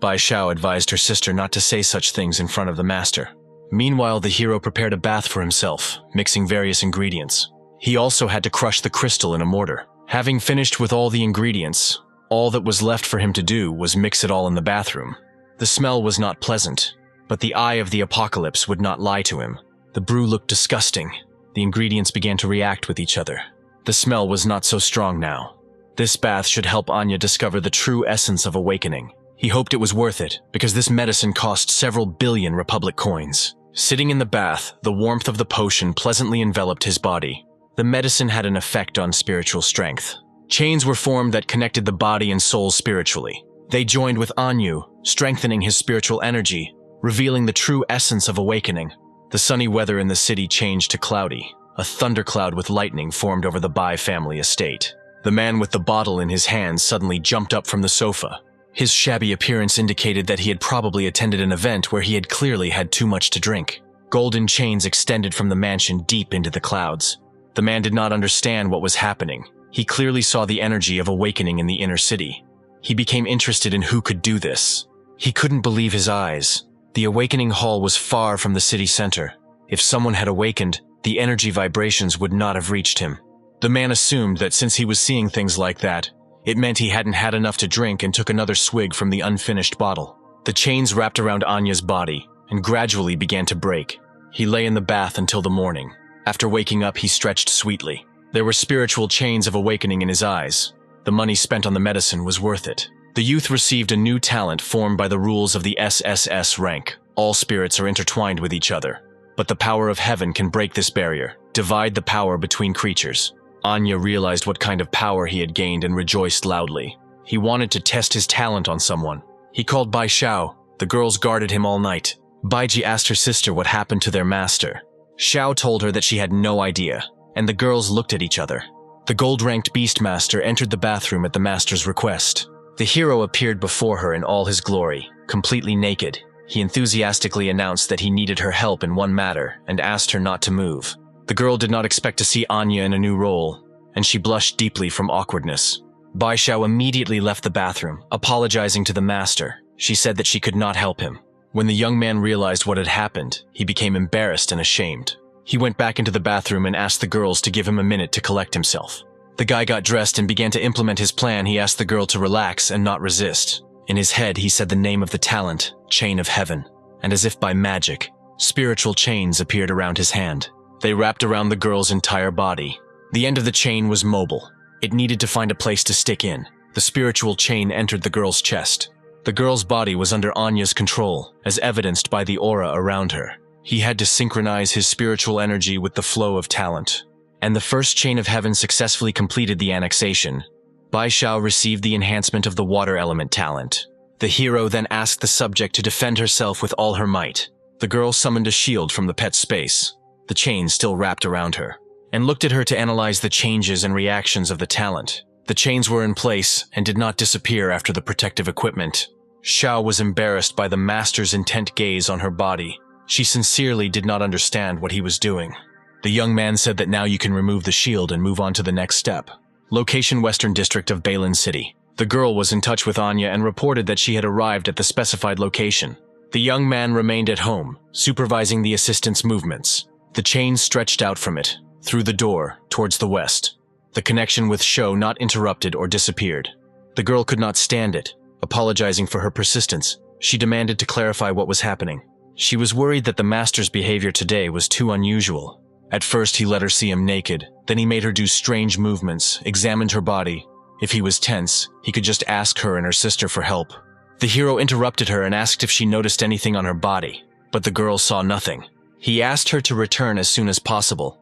Bai Xiao advised her sister not to say such things in front of the master. Meanwhile, the hero prepared a bath for himself, mixing various ingredients. He also had to crush the crystal in a mortar. Having finished with all the ingredients, all that was left for him to do was mix it all in the bathroom. The smell was not pleasant, but the eye of the apocalypse would not lie to him. The brew looked disgusting. The ingredients began to react with each other. The smell was not so strong now. This bath should help Anya discover the true essence of awakening. He hoped it was worth it, because this medicine cost several billion Republic coins. Sitting in the bath, the warmth of the potion pleasantly enveloped his body. The medicine had an effect on spiritual strength. Chains were formed that connected the body and soul spiritually. They joined with Anyu, strengthening his spiritual energy, revealing the true essence of awakening. The sunny weather in the city changed to cloudy. A thundercloud with lightning formed over the Bai family estate. The man with the bottle in his hand suddenly jumped up from the sofa. His shabby appearance indicated that he had probably attended an event where he had clearly had too much to drink. Golden chains extended from the mansion deep into the clouds. The man did not understand what was happening. He clearly saw the energy of awakening in the inner city. He became interested in who could do this. He couldn't believe his eyes. The awakening hall was far from the city center. If someone had awakened, the energy vibrations would not have reached him. The man assumed that since he was seeing things like that, it meant he hadn't had enough to drink and took another swig from the unfinished bottle. The chains wrapped around Anya's body and gradually began to break. He lay in the bath until the morning. After waking up, he stretched sweetly. There were spiritual chains of awakening in his eyes. The money spent on the medicine was worth it. The youth received a new talent formed by the rules of the SSS rank. All spirits are intertwined with each other. But the power of heaven can break this barrier, divide the power between creatures. Anya realized what kind of power he had gained and rejoiced loudly. He wanted to test his talent on someone. He called Bai Xiao. The girls guarded him all night. Bai Ji asked her sister what happened to their master. Xiao told her that she had no idea, and the girls looked at each other. The gold-ranked Beastmaster entered the bathroom at the master's request. The hero appeared before her in all his glory, completely naked. He enthusiastically announced that he needed her help in one matter and asked her not to move. The girl did not expect to see Anya in a new role, and she blushed deeply from awkwardness. Bai Xiao immediately left the bathroom, apologizing to the master. She said that she could not help him. When the young man realized what had happened, he became embarrassed and ashamed. He went back into the bathroom and asked the girls to give him a minute to collect himself. The guy got dressed and began to implement his plan. He asked the girl to relax and not resist. In his head, he said the name of the talent, Chain of Heaven, and as if by magic, spiritual chains appeared around his hand. They wrapped around the girl's entire body. The end of the chain was mobile. It needed to find a place to stick in. The spiritual chain entered the girl's chest. The girl's body was under Anya's control, as evidenced by the aura around her. He had to synchronize his spiritual energy with the flow of talent. And the first Chain of Heaven successfully completed the annexation. Bai Xiao received the enhancement of the water element talent. The hero then asked the subject to defend herself with all her might. The girl summoned a shield from the pet space, the chain still wrapped around her, and looked at her to analyze the changes and reactions of the talent. The chains were in place and did not disappear after the protective equipment. Xiao was embarrassed by the master's intent gaze on her body. She sincerely did not understand what he was doing. The young man said that now you can remove the shield and move on to the next step. Location: Western District of Ba Xan City. The girl was in touch with Anya and reported that she had arrived at the specified location. The young man remained at home, supervising the assistant's movements. The chain stretched out from it, through the door, towards the west. The connection with Shou not interrupted or disappeared. The girl could not stand it. Apologizing for her persistence, she demanded to clarify what was happening. She was worried that the master's behavior today was too unusual. At first, he let her see him naked. Then he made her do strange movements, examined her body. If he was tense, he could just ask her and her sister for help. The hero interrupted her and asked if she noticed anything on her body, but the girl saw nothing. He asked her to return as soon as possible.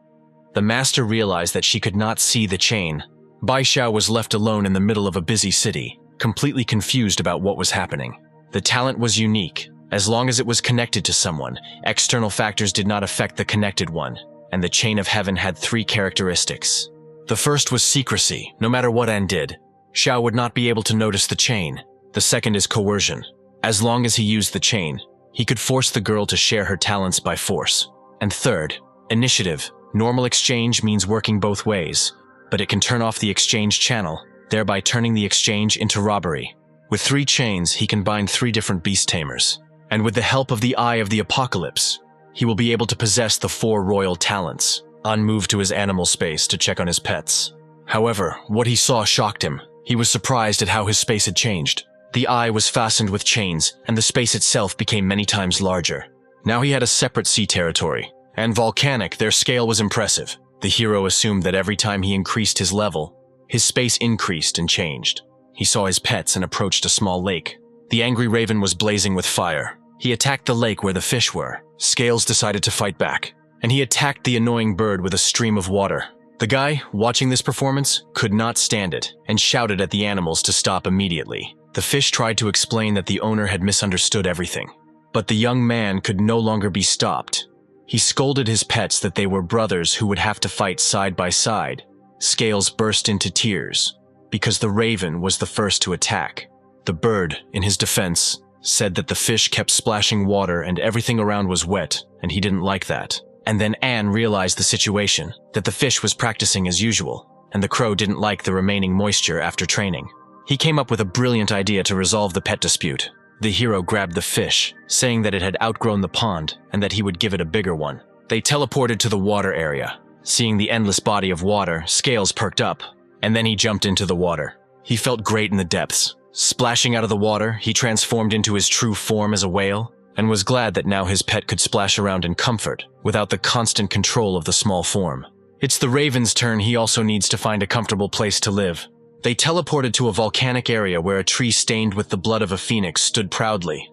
The master realized that she could not see the chain. Bai Xiao was left alone in the middle of a busy city, completely confused about what was happening. The talent was unique. As long as it was connected to someone, external factors did not affect the connected one, and the Chain of Heaven had 3 characteristics. The first was secrecy. No matter what An did, Xiao would not be able to notice the chain. The second is coercion. As long as he used the chain, he could force the girl to share her talents by force. And third, initiative. Normal exchange means working both ways, but it can turn off the exchange channel, thereby turning the exchange into robbery. With 3 chains, he can bind 3 different beast tamers. And with the help of the Eye of the Apocalypse, he will be able to possess the 4 royal talents. An moved to his animal space to check on his pets. However, what he saw shocked him. He was surprised at how his space had changed. The eye was fastened with chains, and the space itself became many times larger. Now he had a separate sea territory, and volcanic, their scale was impressive. The hero assumed that every time he increased his level, his space increased and changed. He saw his pets and approached a small lake. The angry raven was blazing with fire. He attacked the lake where the fish were. Scales decided to fight back, and he attacked the annoying bird with a stream of water. The guy, watching this performance, could not stand it and shouted at the animals to stop immediately. The fish tried to explain that the owner had misunderstood everything, but the young man could no longer be stopped. He scolded his pets that they were brothers who would have to fight side by side. Scales burst into tears because the raven was the first to attack. The bird, in his defense, said that the fish kept splashing water and everything around was wet, and he didn't like that. And then Anne realized the situation, that the fish was practicing as usual, and the crow didn't like the remaining moisture after training. He came up with a brilliant idea to resolve the pet dispute. The hero grabbed the fish, saying that it had outgrown the pond and that he would give it a bigger one. They teleported to the water area. Seeing the endless body of water, Scales perked up, and then he jumped into the water. He felt great in the depths. Splashing out of the water, he transformed into his true form as a whale, and was glad that now his pet could splash around in comfort, without the constant control of the small form. It's the raven's turn. He also needs to find a comfortable place to live. They teleported to a volcanic area where a tree stained with the blood of a phoenix stood proudly.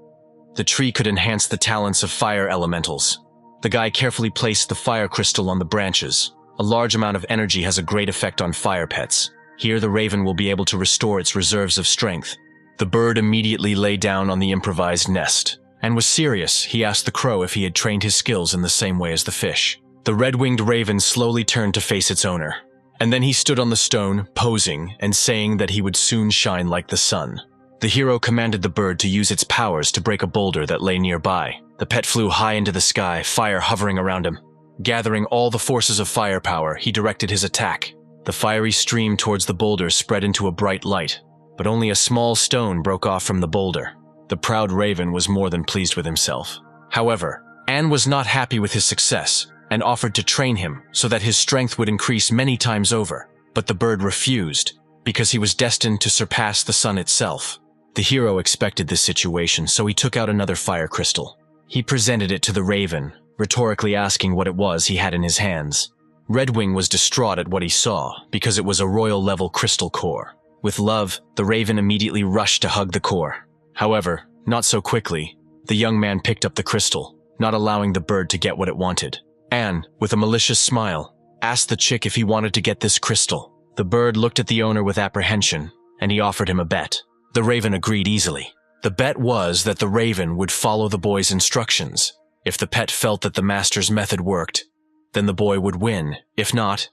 The tree could enhance the talents of fire elementals. The guy carefully placed the fire crystal on the branches. A large amount of energy has a great effect on fire pets. Here the raven will be able to restore its reserves of strength. The bird immediately lay down on the improvised nest, and was serious. He asked the crow if he had trained his skills in the same way as the fish. The red-winged raven slowly turned to face its owner, and then he stood on the stone, posing and saying that he would soon shine like the sun. The hero commanded the bird to use its powers to break a boulder that lay nearby. The pet flew high into the sky, fire hovering around him. Gathering all the forces of firepower, he directed his attack. The fiery stream towards the boulder spread into a bright light, but only a small stone broke off from the boulder. The proud raven was more than pleased with himself. However, Anne was not happy with his success and offered to train him so that his strength would increase many times over. But the bird refused because he was destined to surpass the sun itself. The hero expected this situation, so he took out another fire crystal. He presented it to the raven, rhetorically asking what it was he had in his hands. Redwing was distraught at what he saw because it was a royal-level crystal core. With love, the raven immediately rushed to hug the core. However, not so quickly. The young man picked up the crystal, not allowing the bird to get what it wanted. Anne, with a malicious smile, asked the chick if he wanted to get this crystal. The bird looked at the owner with apprehension, and he offered him a bet. The raven agreed easily. The bet was that the raven would follow the boy's instructions. If the pet felt that the master's method worked, then the boy would win. If not,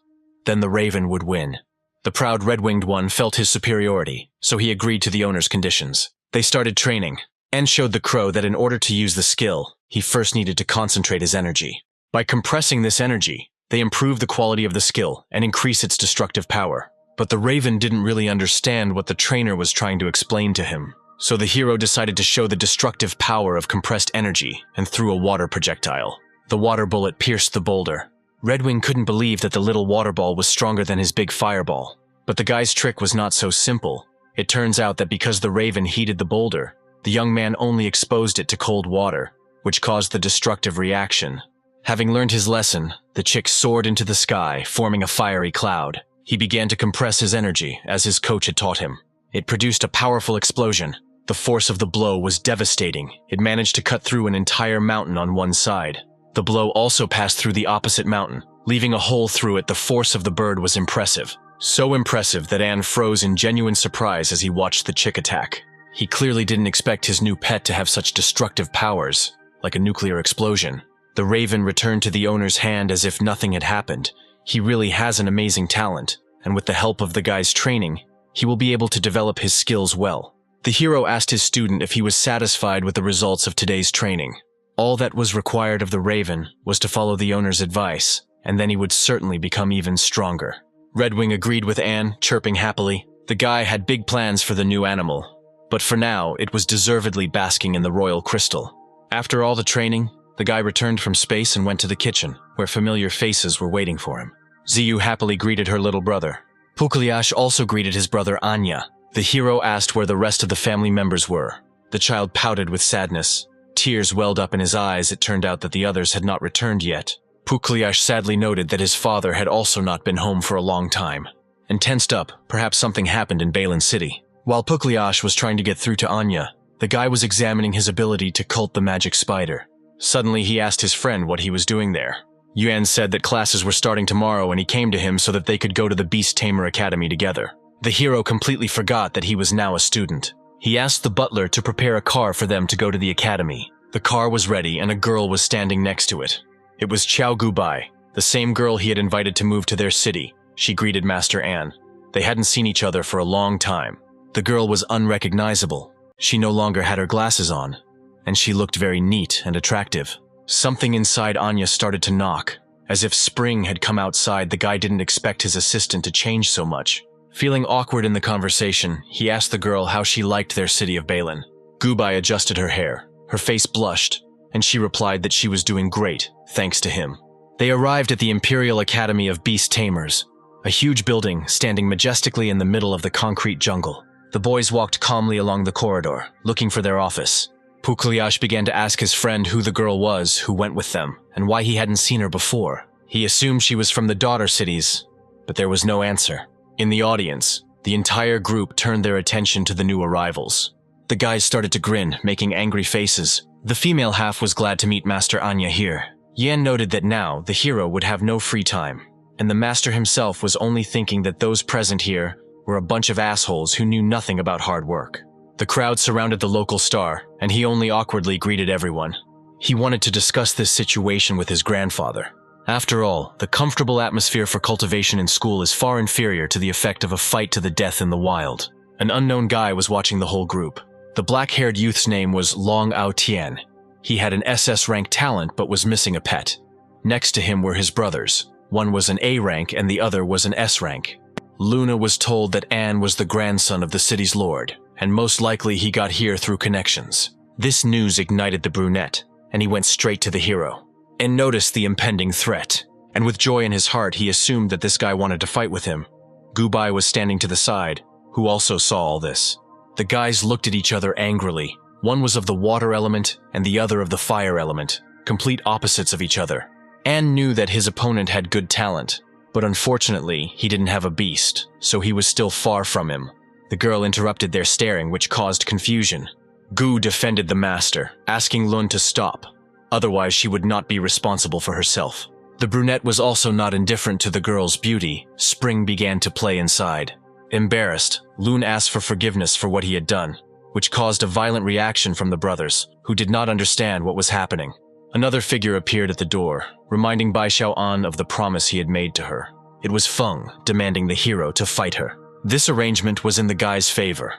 then the raven would win. The proud red-winged one felt his superiority, so he agreed to the owner's conditions. They started training, and showed the crow that in order to use the skill, he first needed to concentrate his energy. By compressing this energy, they improved the quality of the skill and increased its destructive power. But the raven didn't really understand what the trainer was trying to explain to him. So the hero decided to show the destructive power of compressed energy and threw a water projectile. The water bullet pierced the boulder. Redwing couldn't believe that the little water ball was stronger than his big fireball. But the guy's trick was not so simple. It turns out that because the raven heated the boulder, the young man only exposed it to cold water, which caused the destructive reaction. Having learned his lesson, the chick soared into the sky, forming a fiery cloud. He began to compress his energy, as his coach had taught him. It produced a powerful explosion. The force of the blow was devastating. It managed to cut through an entire mountain on one side. The blow also passed through the opposite mountain, leaving a hole through it. The force of the bird was impressive. So impressive that Anne froze in genuine surprise as he watched the chick attack. He clearly didn't expect his new pet to have such destructive powers, like a nuclear explosion. The raven returned to the owner's hand as if nothing had happened. He really has an amazing talent, and with the help of the guy's training, he will be able to develop his skills well. The hero asked his student if he was satisfied with the results of today's training. All that was required of the Raven was to follow the owner's advice, and then he would certainly become even stronger. Redwing agreed with Anne, chirping happily. The guy had big plans for the new animal, but for now it was deservedly basking in the royal crystal. After all the training, the guy returned from space and went to the kitchen, where familiar faces were waiting for him. Ziyu happily greeted her little brother. Puklyash also greeted his brother Anya. The hero asked where the rest of the family members were. The child pouted with sadness. Tears welled up in his eyes. It turned out that the others had not returned yet. Puklyash sadly noted that his father had also not been home for a long time. And tensed up, perhaps something happened in Ba Xan City. While Puklyash was trying to get through to Anya, the guy was examining his ability to cult the magic spider. Suddenly he asked his friend what he was doing there. Yuan said that classes were starting tomorrow and he came to him so that they could go to the Beast Tamer Academy together. The hero completely forgot that he was now a student. He asked the butler to prepare a car for them to go to the academy. The car was ready and a girl was standing next to it. It was Qiao Gubai, the same girl he had invited to move to their city. She greeted Master An. They hadn't seen each other for a long time. The girl was unrecognizable. She no longer had her glasses on, and she looked very neat and attractive. Something inside Anya started to knock. As if spring had come outside, the guy didn't expect his assistant to change so much. Feeling awkward in the conversation, he asked the girl how she liked their city of Ba Xan. Gubai adjusted her hair. Her face blushed, and she replied that she was doing great, thanks to him. They arrived at the Imperial Academy of Beast Tamers, a huge building standing majestically in the middle of the concrete jungle. The boys walked calmly along the corridor, looking for their office. Puklyash began to ask his friend who the girl was who went with them, and why he hadn't seen her before. He assumed she was from the daughter cities, but there was no answer. In the audience, the entire group turned their attention to the new arrivals. The guys started to grin, making angry faces. The female half was glad to meet Master Anya here. Yan noted that now the hero would have no free time, and the master himself was only thinking that those present here were a bunch of assholes who knew nothing about hard work. The crowd surrounded the local star, and he only awkwardly greeted everyone. He wanted to discuss this situation with his grandfather. After all, the comfortable atmosphere for cultivation in school is far inferior to the effect of a fight to the death in the wild. An unknown guy was watching the whole group. The black-haired youth's name was Long Ao Tian. He had an SS rank talent but was missing a pet. Next to him were his brothers. One was an A rank and the other was an S rank. Luna was told that Anne was the grandson of the city's lord, and most likely he got here through connections. This news ignited the brunette, and he went straight to the hero, and noticed the impending threat. And with joy in his heart, he assumed that this guy wanted to fight with him. Gubai was standing to the side, who also saw all this. The guys looked at each other angrily. One was of the water element, and the other of the fire element, complete opposites of each other. Anne knew that his opponent had good talent, but unfortunately, he didn't have a beast, so he was still far from him. The girl interrupted their staring, which caused confusion. Gu defended the master, asking Lun to stop. Otherwise, she would not be responsible for herself. The brunette was also not indifferent to the girl's beauty. Spring began to play inside. Embarrassed, Lun asked for forgiveness for what he had done, which caused a violent reaction from the brothers, who did not understand what was happening. Another figure appeared at the door, reminding Ba Xan of the promise he had made to her. It was Feng, demanding the hero to fight her. This arrangement was in the guy's favor.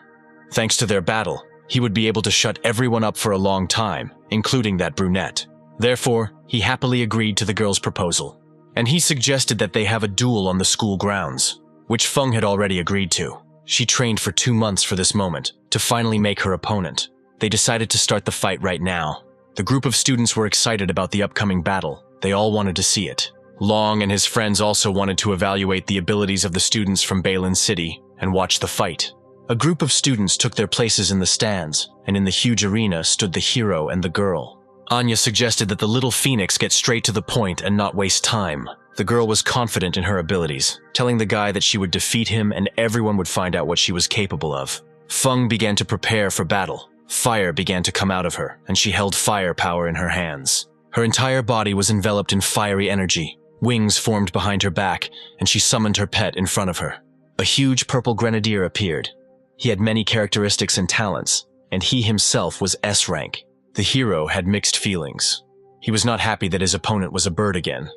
Thanks to their battle, he would be able to shut everyone up for a long time, including that brunette. Therefore, he happily agreed to the girl's proposal, and he suggested that they have a duel on the school grounds, which Feng had already agreed to. She trained for 2 months for this moment, to finally make her opponent. They decided to start the fight right now. The group of students were excited about the upcoming battle. They all wanted to see it. Long and his friends also wanted to evaluate the abilities of the students from Ba Xan City and watch the fight. A group of students took their places in the stands, and in the huge arena stood the hero and the girl. Anya suggested that the little phoenix get straight to the point and not waste time. The girl was confident in her abilities, telling the guy that she would defeat him and everyone would find out what she was capable of. Feng began to prepare for battle. Fire began to come out of her, and she held fire power in her hands. Her entire body was enveloped in fiery energy. Wings formed behind her back, and she summoned her pet in front of her. A huge purple grenadier appeared. He had many characteristics and talents, and he himself was S rank. The hero had mixed feelings. He was not happy that his opponent was a bird again,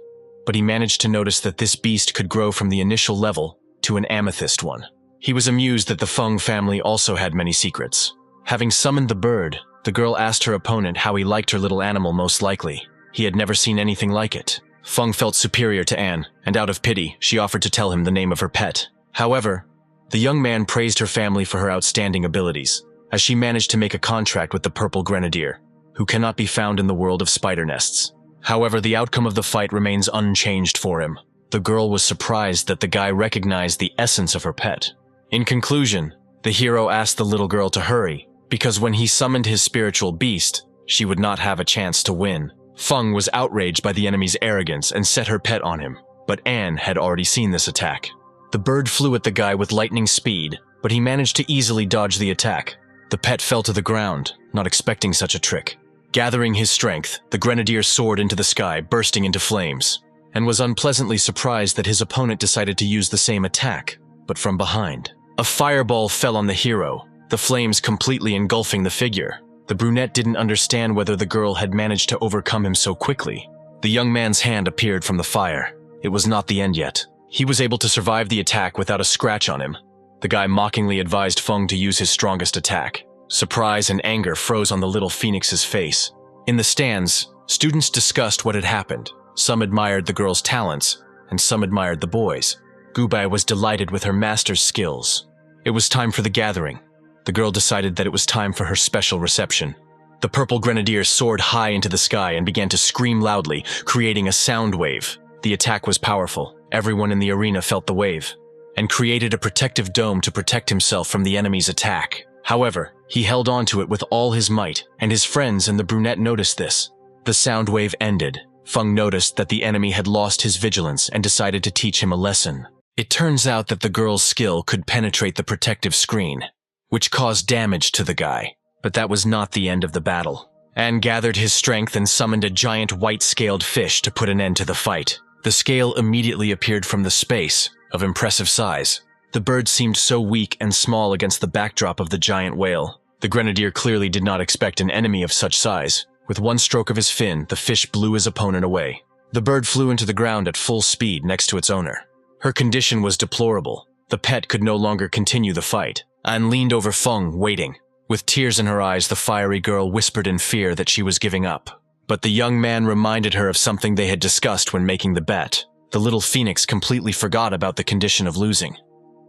but he managed to notice that this beast could grow from the initial level to an amethyst one. He was amused that the Feng family also had many secrets. Having summoned the bird, the girl asked her opponent how he liked her little animal most likely. He had never seen anything like it. Feng felt superior to Anne, and out of pity, she offered to tell him the name of her pet. However, the young man praised her family for her outstanding abilities, as she managed to make a contract with the Purple Grenadier, who cannot be found in the world of spider nests. However, the outcome of the fight remains unchanged for him. The girl was surprised that the guy recognized the essence of her pet. In conclusion, the hero asked the little girl to hurry, because when he summoned his spiritual beast, she would not have a chance to win. Feng was outraged by the enemy's arrogance and set her pet on him, but Anne had already seen this attack. The bird flew at the guy with lightning speed, but he managed to easily dodge the attack. The pet fell to the ground, not expecting such a trick. Gathering his strength, the grenadier soared into the sky, bursting into flames, and was unpleasantly surprised that his opponent decided to use the same attack, but from behind. A fireball fell on the hero, the flames completely engulfing the figure. The brunette didn't understand whether the girl had managed to overcome him so quickly. The young man's hand appeared from the fire. It was not the end yet. He was able to survive the attack without a scratch on him. The guy mockingly advised Feng to use his strongest attack. Surprise and anger froze on the little phoenix's face. In the stands, students discussed what had happened. Some admired the girl's talents, and some admired the boy's. Gubai was delighted with her master's skills. It was time for the gathering. The girl decided that it was time for her special reception. The Purple Grenadier soared high into the sky and began to scream loudly, creating a sound wave. The attack was powerful. Everyone in the arena felt the wave, and created a protective dome to protect himself from the enemy's attack. However, he held on to it with all his might, and his friends and the brunette noticed this. The sound wave ended. Feng noticed that the enemy had lost his vigilance and decided to teach him a lesson. It turns out that the girl's skill could penetrate the protective screen, which caused damage to the guy. But that was not the end of the battle. Anne gathered his strength and summoned a giant white-scaled fish to put an end to the fight. The scale immediately appeared from the space, of impressive size. The bird seemed so weak and small against the backdrop of the giant whale. The grenadier clearly did not expect an enemy of such size. With one stroke of his fin, the fish blew his opponent away. The bird flew into the ground at full speed next to its owner. Her condition was deplorable. The pet could no longer continue the fight. Anne leaned over Feng, waiting. With tears in her eyes, the fiery girl whispered in fear that she was giving up. But the young man reminded her of something they had discussed when making the bet. The little phoenix completely forgot about the condition of losing.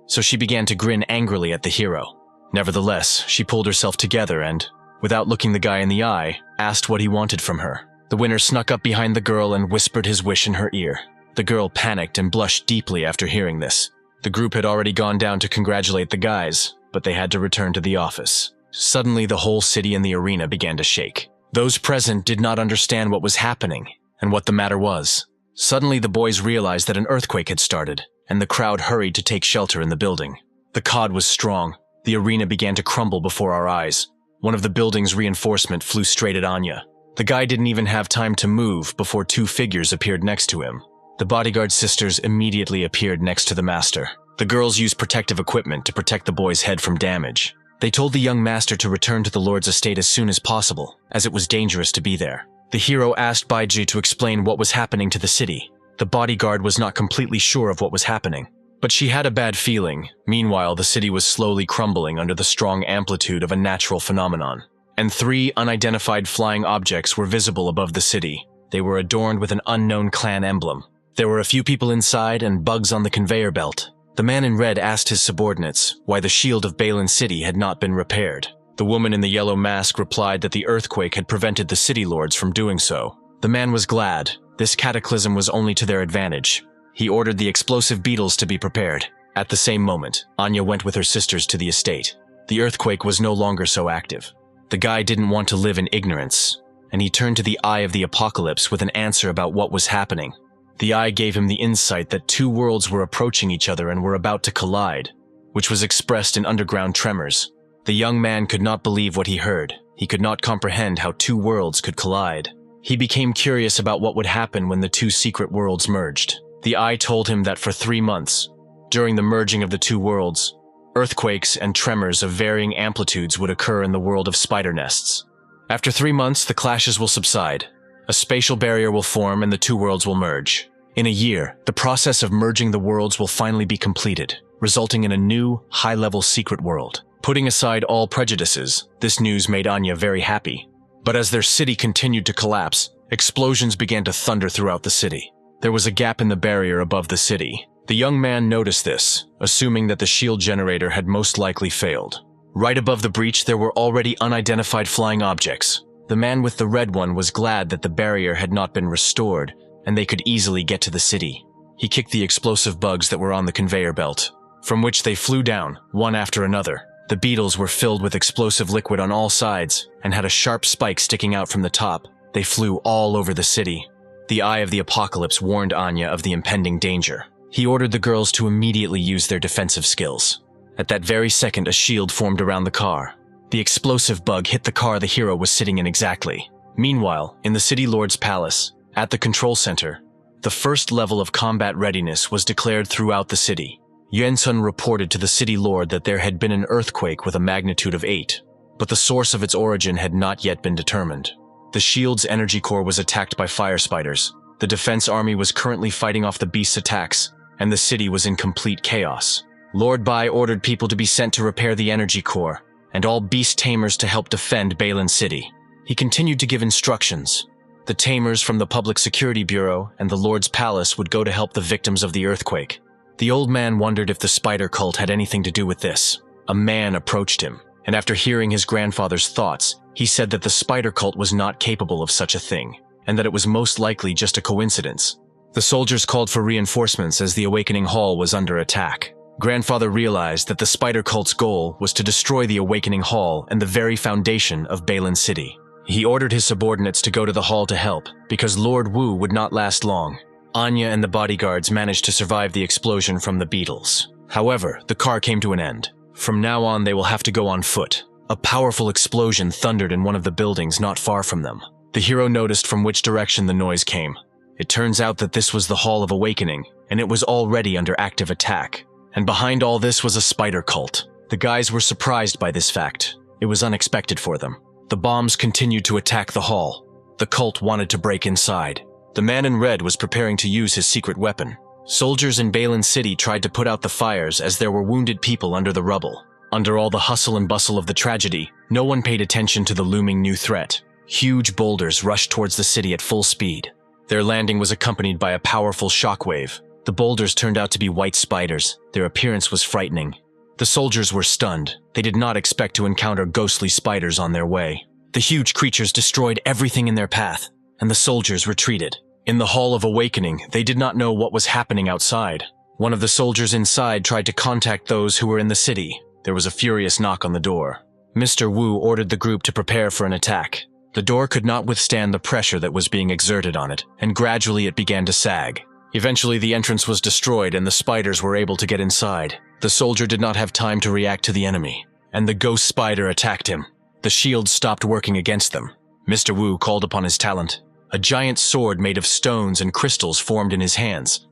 So she began to grin angrily at the hero. Nevertheless, she pulled herself together and, without looking the guy in the eye, asked what he wanted from her. The winner snuck up behind the girl and whispered his wish in her ear. The girl panicked and blushed deeply after hearing this. The group had already gone down to congratulate the guys, but they had to return to the office. Suddenly, the whole city and the arena began to shake. Those present did not understand what was happening and what the matter was. Suddenly, the boys realized that an earthquake had started, and the crowd hurried to take shelter in the building. The cod was strong. The arena began to crumble before our eyes. One of the building's reinforcement flew straight at Anya. The guy didn't even have time to move before two figures appeared next to him. The bodyguard sisters immediately appeared next to the master. The girls used protective equipment to protect the boy's head from damage. They told the young master to return to the Lord's estate as soon as possible, as it was dangerous to be there. The hero asked Baiju to explain what was happening to the city. The bodyguard was not completely sure of what was happening, but she had a bad feeling. Meanwhile, the city was slowly crumbling under the strong amplitude of a natural phenomenon, and 3 unidentified flying objects were visible above the city. They were adorned with an unknown clan emblem. There were a few people inside and bugs on the conveyor belt. The man in red asked his subordinates why the shield of Ba Xan City had not been repaired. The woman in the yellow mask replied that the earthquake had prevented the city lords from doing so. The man was glad. This cataclysm was only to their advantage. He ordered the explosive beetles to be prepared. At the same moment, Anya went with her sisters to the estate. The earthquake was no longer so active. The guy didn't want to live in ignorance, and he turned to the Eye of the Apocalypse with an answer about what was happening. The eye gave him the insight that 2 worlds were approaching each other and were about to collide, which was expressed in underground tremors. The young man could not believe what he heard. He could not comprehend how 2 worlds could collide. He became curious about what would happen when the 2 secret worlds merged. The eye told him that for 3 months, during the merging of the 2 worlds, earthquakes and tremors of varying amplitudes would occur in the world of spider nests. After 3 months, the clashes will subside. A spatial barrier will form and the 2 worlds will merge. In a year, the process of merging the worlds will finally be completed, resulting in a new, high-level secret world. Putting aside all prejudices, this news made Anya very happy. But as their city continued to collapse, explosions began to thunder throughout the city. There was a gap in the barrier above the city. The young man noticed this, assuming that the shield generator had most likely failed. Right above the breach, there were already unidentified flying objects. The man with the red one was glad that the barrier had not been restored, and they could easily get to the city. He kicked the explosive bugs that were on the conveyor belt, from which they flew down, one after another. The beetles were filled with explosive liquid on all sides, and had a sharp spike sticking out from the top. They flew all over the city. The eye of the apocalypse warned Anya of the impending danger. He ordered the girls to immediately use their defensive skills. At that very second, a shield formed around the car. The explosive bug hit the car the hero was sitting in exactly. Meanwhile, in the city lord's palace, at the control center, the first level of combat readiness was declared throughout the city. Yuan-sun reported to the city lord that there had been an earthquake with a magnitude of 8, but the source of its origin had not yet been determined. The shield's energy core was attacked by fire spiders. The defense army was currently fighting off the beast's attacks, and the city was in complete chaos. Lord Bai ordered people to be sent to repair the energy core, and all beast tamers to help defend Ba Xan City. He continued to give instructions. The tamers from the Public Security Bureau and the Lord's Palace would go to help the victims of the earthquake. The old man wondered if the spider cult had anything to do with this. A man approached him, and after hearing his grandfather's thoughts, he said that the spider cult was not capable of such a thing, and that it was most likely just a coincidence. The soldiers called for reinforcements as the Awakening Hall was under attack. Grandfather realized that the spider cult's goal was to destroy the Awakening Hall and the very foundation of Ba Xan City. He ordered his subordinates to go to the hall to help, because Lord Wu would not last long. Anya and the bodyguards managed to survive the explosion from the beetles. However, the car came to an end. From now on, they will have to go on foot. A powerful explosion thundered in one of the buildings not far from them. The hero noticed from which direction the noise came. It turns out that this was the Hall of Awakening, and it was already under active attack. And behind all this was a spider cult. The guys were surprised by this fact. It was unexpected for them. The bombs continued to attack the hall. The cult wanted to break inside. The man in red was preparing to use his secret weapon. Soldiers in Ba Xan City tried to put out the fires as there were wounded people under the rubble. Under all the hustle and bustle of the tragedy, no one paid attention to the looming new threat. Huge boulders rushed towards the city at full speed. Their landing was accompanied by a powerful shockwave. The boulders turned out to be white spiders. Their appearance was frightening. The soldiers were stunned. They did not expect to encounter ghostly spiders on their way. The huge creatures destroyed everything in their path, and the soldiers retreated. In the Hall of Awakening, they did not know what was happening outside. One of the soldiers inside tried to contact those who were in the city. There was a furious knock on the door. Mr. Wu ordered the group to prepare for an attack. The door could not withstand the pressure that was being exerted on it, and gradually it began to sag. Eventually, the entrance was destroyed and the spiders were able to get inside. The soldier did not have time to react to the enemy, and the ghost spider attacked him. The shield stopped working against them. Mr. Wu called upon his talent. A giant sword made of stones and crystals formed in his hands,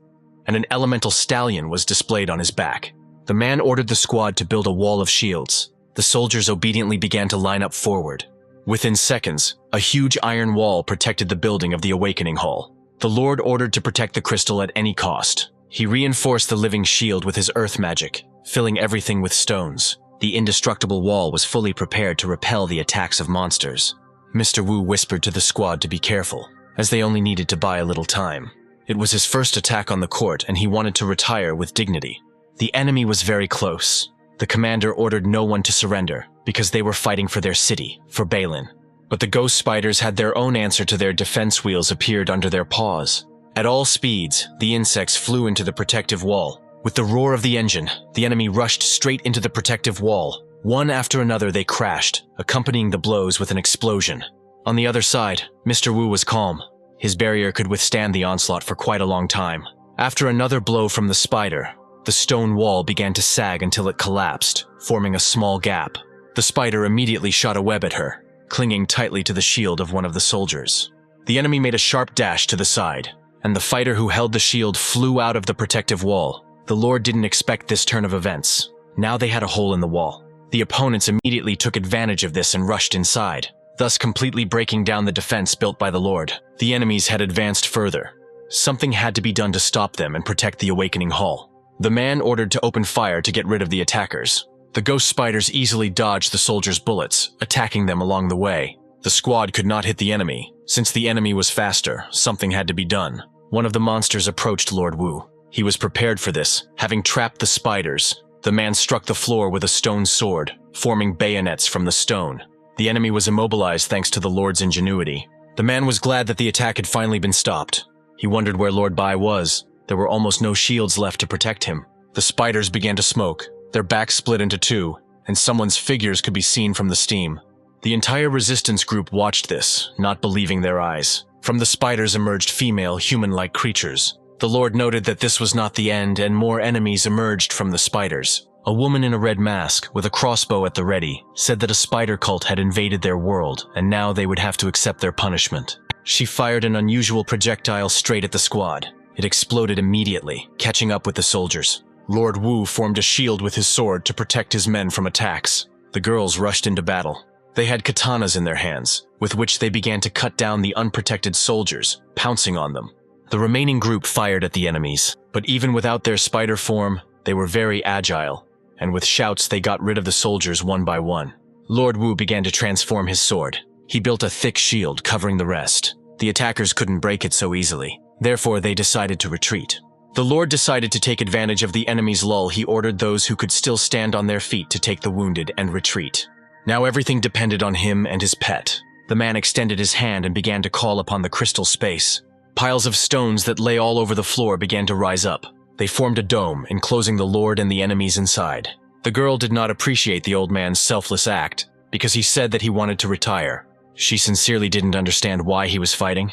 and an elemental stallion was displayed on his back. The man ordered the squad to build a wall of shields. The soldiers obediently began to line up forward. Within seconds, a huge iron wall protected the building of the Awakening Hall. The Lord ordered to protect the crystal at any cost. He reinforced the living shield with his earth magic, filling everything with stones. The indestructible wall was fully prepared to repel the attacks of monsters. Mr. Wu whispered to the squad to be careful, as they only needed to buy a little time. It was his first attack on the court, and he wanted to retire with dignity. The enemy was very close. The commander ordered no one to surrender, because they were fighting for their city, for Ba Xan. But the ghost spiders had their own answer to their defense wheels appeared under their paws. At all speeds, the insects flew into the protective wall. With the roar of the engine, the enemy rushed straight into the protective wall. One after another they crashed, accompanying the blows with an explosion. On the other side, Mr. Wu was calm. His barrier could withstand the onslaught for quite a long time. After another blow from the spider, the stone wall began to sag until it collapsed, forming a small gap. The spider immediately shot a web at her, clinging tightly to the shield of one of the soldiers. The enemy made a sharp dash to the side, and the fighter who held the shield flew out of the protective wall. The Lord didn't expect this turn of events. Now they had a hole in the wall. The opponents immediately took advantage of this and rushed inside, thus completely breaking down the defense built by the Lord. The enemies had advanced further. Something had to be done to stop them and protect the Awakening Hall. The man ordered to open fire to get rid of the attackers. The ghost spiders easily dodged the soldiers' bullets, attacking them along the way. The squad could not hit the enemy. Since the enemy was faster, something had to be done. One of the monsters approached Lord Wu. He was prepared for this, having trapped the spiders. The man struck the floor with a stone sword, forming bayonets from the stone. The enemy was immobilized thanks to the Lord's ingenuity. The man was glad that the attack had finally been stopped. He wondered where Lord Bai was. There were almost no shields left to protect him. The spiders began to smoke. Their backs split into two, and someone's figures could be seen from the steam. The entire resistance group watched this, not believing their eyes. From the spiders emerged female, human-like creatures. The Lord noted that this was not the end, and more enemies emerged from the spiders. A woman in a red mask, with a crossbow at the ready, said that a spider cult had invaded their world, and now they would have to accept their punishment. She fired an unusual projectile straight at the squad. It exploded immediately, catching up with the soldiers. Lord Wu formed a shield with his sword to protect his men from attacks. The girls rushed into battle. They had katanas in their hands, with which they began to cut down the unprotected soldiers, pouncing on them. The remaining group fired at the enemies, but even without their spider form, they were very agile, and with shouts they got rid of the soldiers one by one. Lord Wu began to transform his sword. He built a thick shield covering the rest. The attackers couldn't break it so easily, therefore they decided to retreat. The Lord decided to take advantage of the enemy's lull. He ordered those who could still stand on their feet to take the wounded and retreat. Now everything depended on him and his pet. The man extended his hand and began to call upon the crystal space. Piles of stones that lay all over the floor began to rise up. They formed a dome, enclosing the Lord and the enemies inside. The girl did not appreciate the old man's selfless act, because he said that he wanted to retire. She sincerely didn't understand why he was fighting.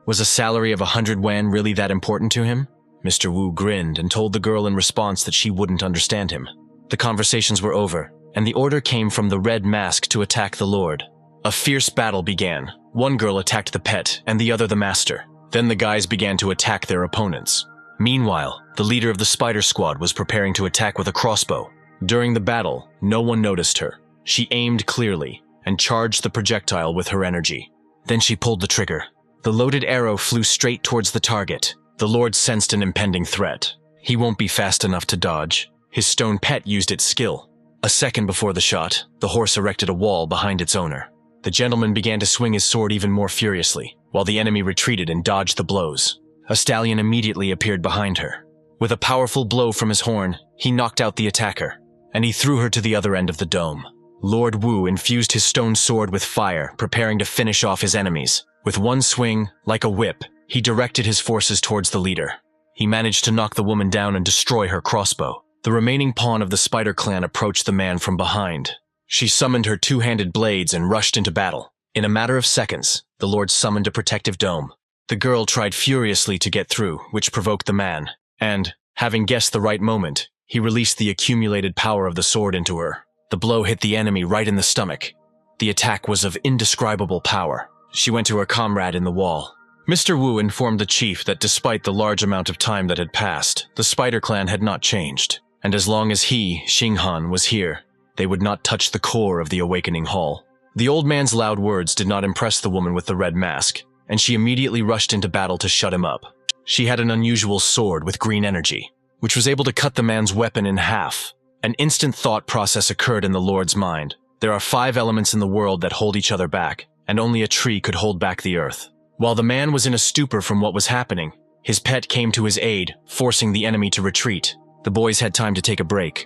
Was a salary of 100 yuan really that important to him? Mr. Wu grinned and told the girl in response that she wouldn't understand him. The conversations were over, and the order came from the red mask to attack the Lord. A fierce battle began. One girl attacked the pet, and the other the master. Then the guys began to attack their opponents. Meanwhile, the leader of the spider squad was preparing to attack with a crossbow. During the battle, no one noticed her. She aimed clearly, and charged the projectile with her energy. Then she pulled the trigger. The loaded arrow flew straight towards the target. The Lord sensed an impending threat. He won't be fast enough to dodge. His stone pet used its skill. A second before the shot, the horse erected a wall behind its owner. The gentleman began to swing his sword even more furiously, while the enemy retreated and dodged the blows. A stallion immediately appeared behind her. With a powerful blow from his horn, he knocked out the attacker, and he threw her to the other end of the dome. Lord Wu infused his stone sword with fire, preparing to finish off his enemies. With one swing, like a whip, he directed his forces towards the leader. He managed to knock the woman down and destroy her crossbow. The remaining pawn of the spider clan approached the man from behind. She summoned her two-handed blades and rushed into battle. In a matter of seconds, the Lord summoned a protective dome. The girl tried furiously to get through, which provoked the man, and, having guessed the right moment, he released the accumulated power of the sword into her. The blow hit the enemy right in the stomach. The attack was of indescribable power. She went to her comrade in the wall. Mr. Wu informed the chief that despite the large amount of time that had passed, the Spider Clan had not changed, and as long as he, Xinghan, was here, they would not touch the core of the Awakening Hall. The old man's loud words did not impress the woman with the red mask, and she immediately rushed into battle to shut him up. She had an unusual sword with green energy, which was able to cut the man's weapon in half. An instant thought process occurred in the Lord's mind. There are 5 elements in the world that hold each other back, and only a tree could hold back the earth. While the man was in a stupor from what was happening, his pet came to his aid, forcing the enemy to retreat. The boys had time to take a break.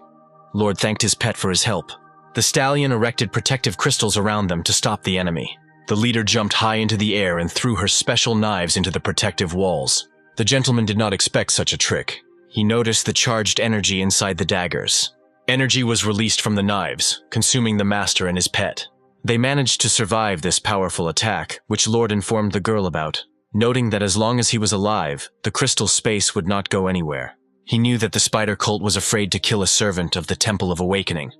Lord thanked his pet for his help. The stallion erected protective crystals around them to stop the enemy. The leader jumped high into the air and threw her special knives into the protective walls. The gentleman did not expect such a trick. He noticed the charged energy inside the daggers. Energy was released from the knives, consuming the master and his pet. They managed to survive this powerful attack, which Lord informed the girl about, noting that as long as he was alive, the crystal space would not go anywhere. He knew that the spider cult was afraid to kill a servant of the Temple of Awakening,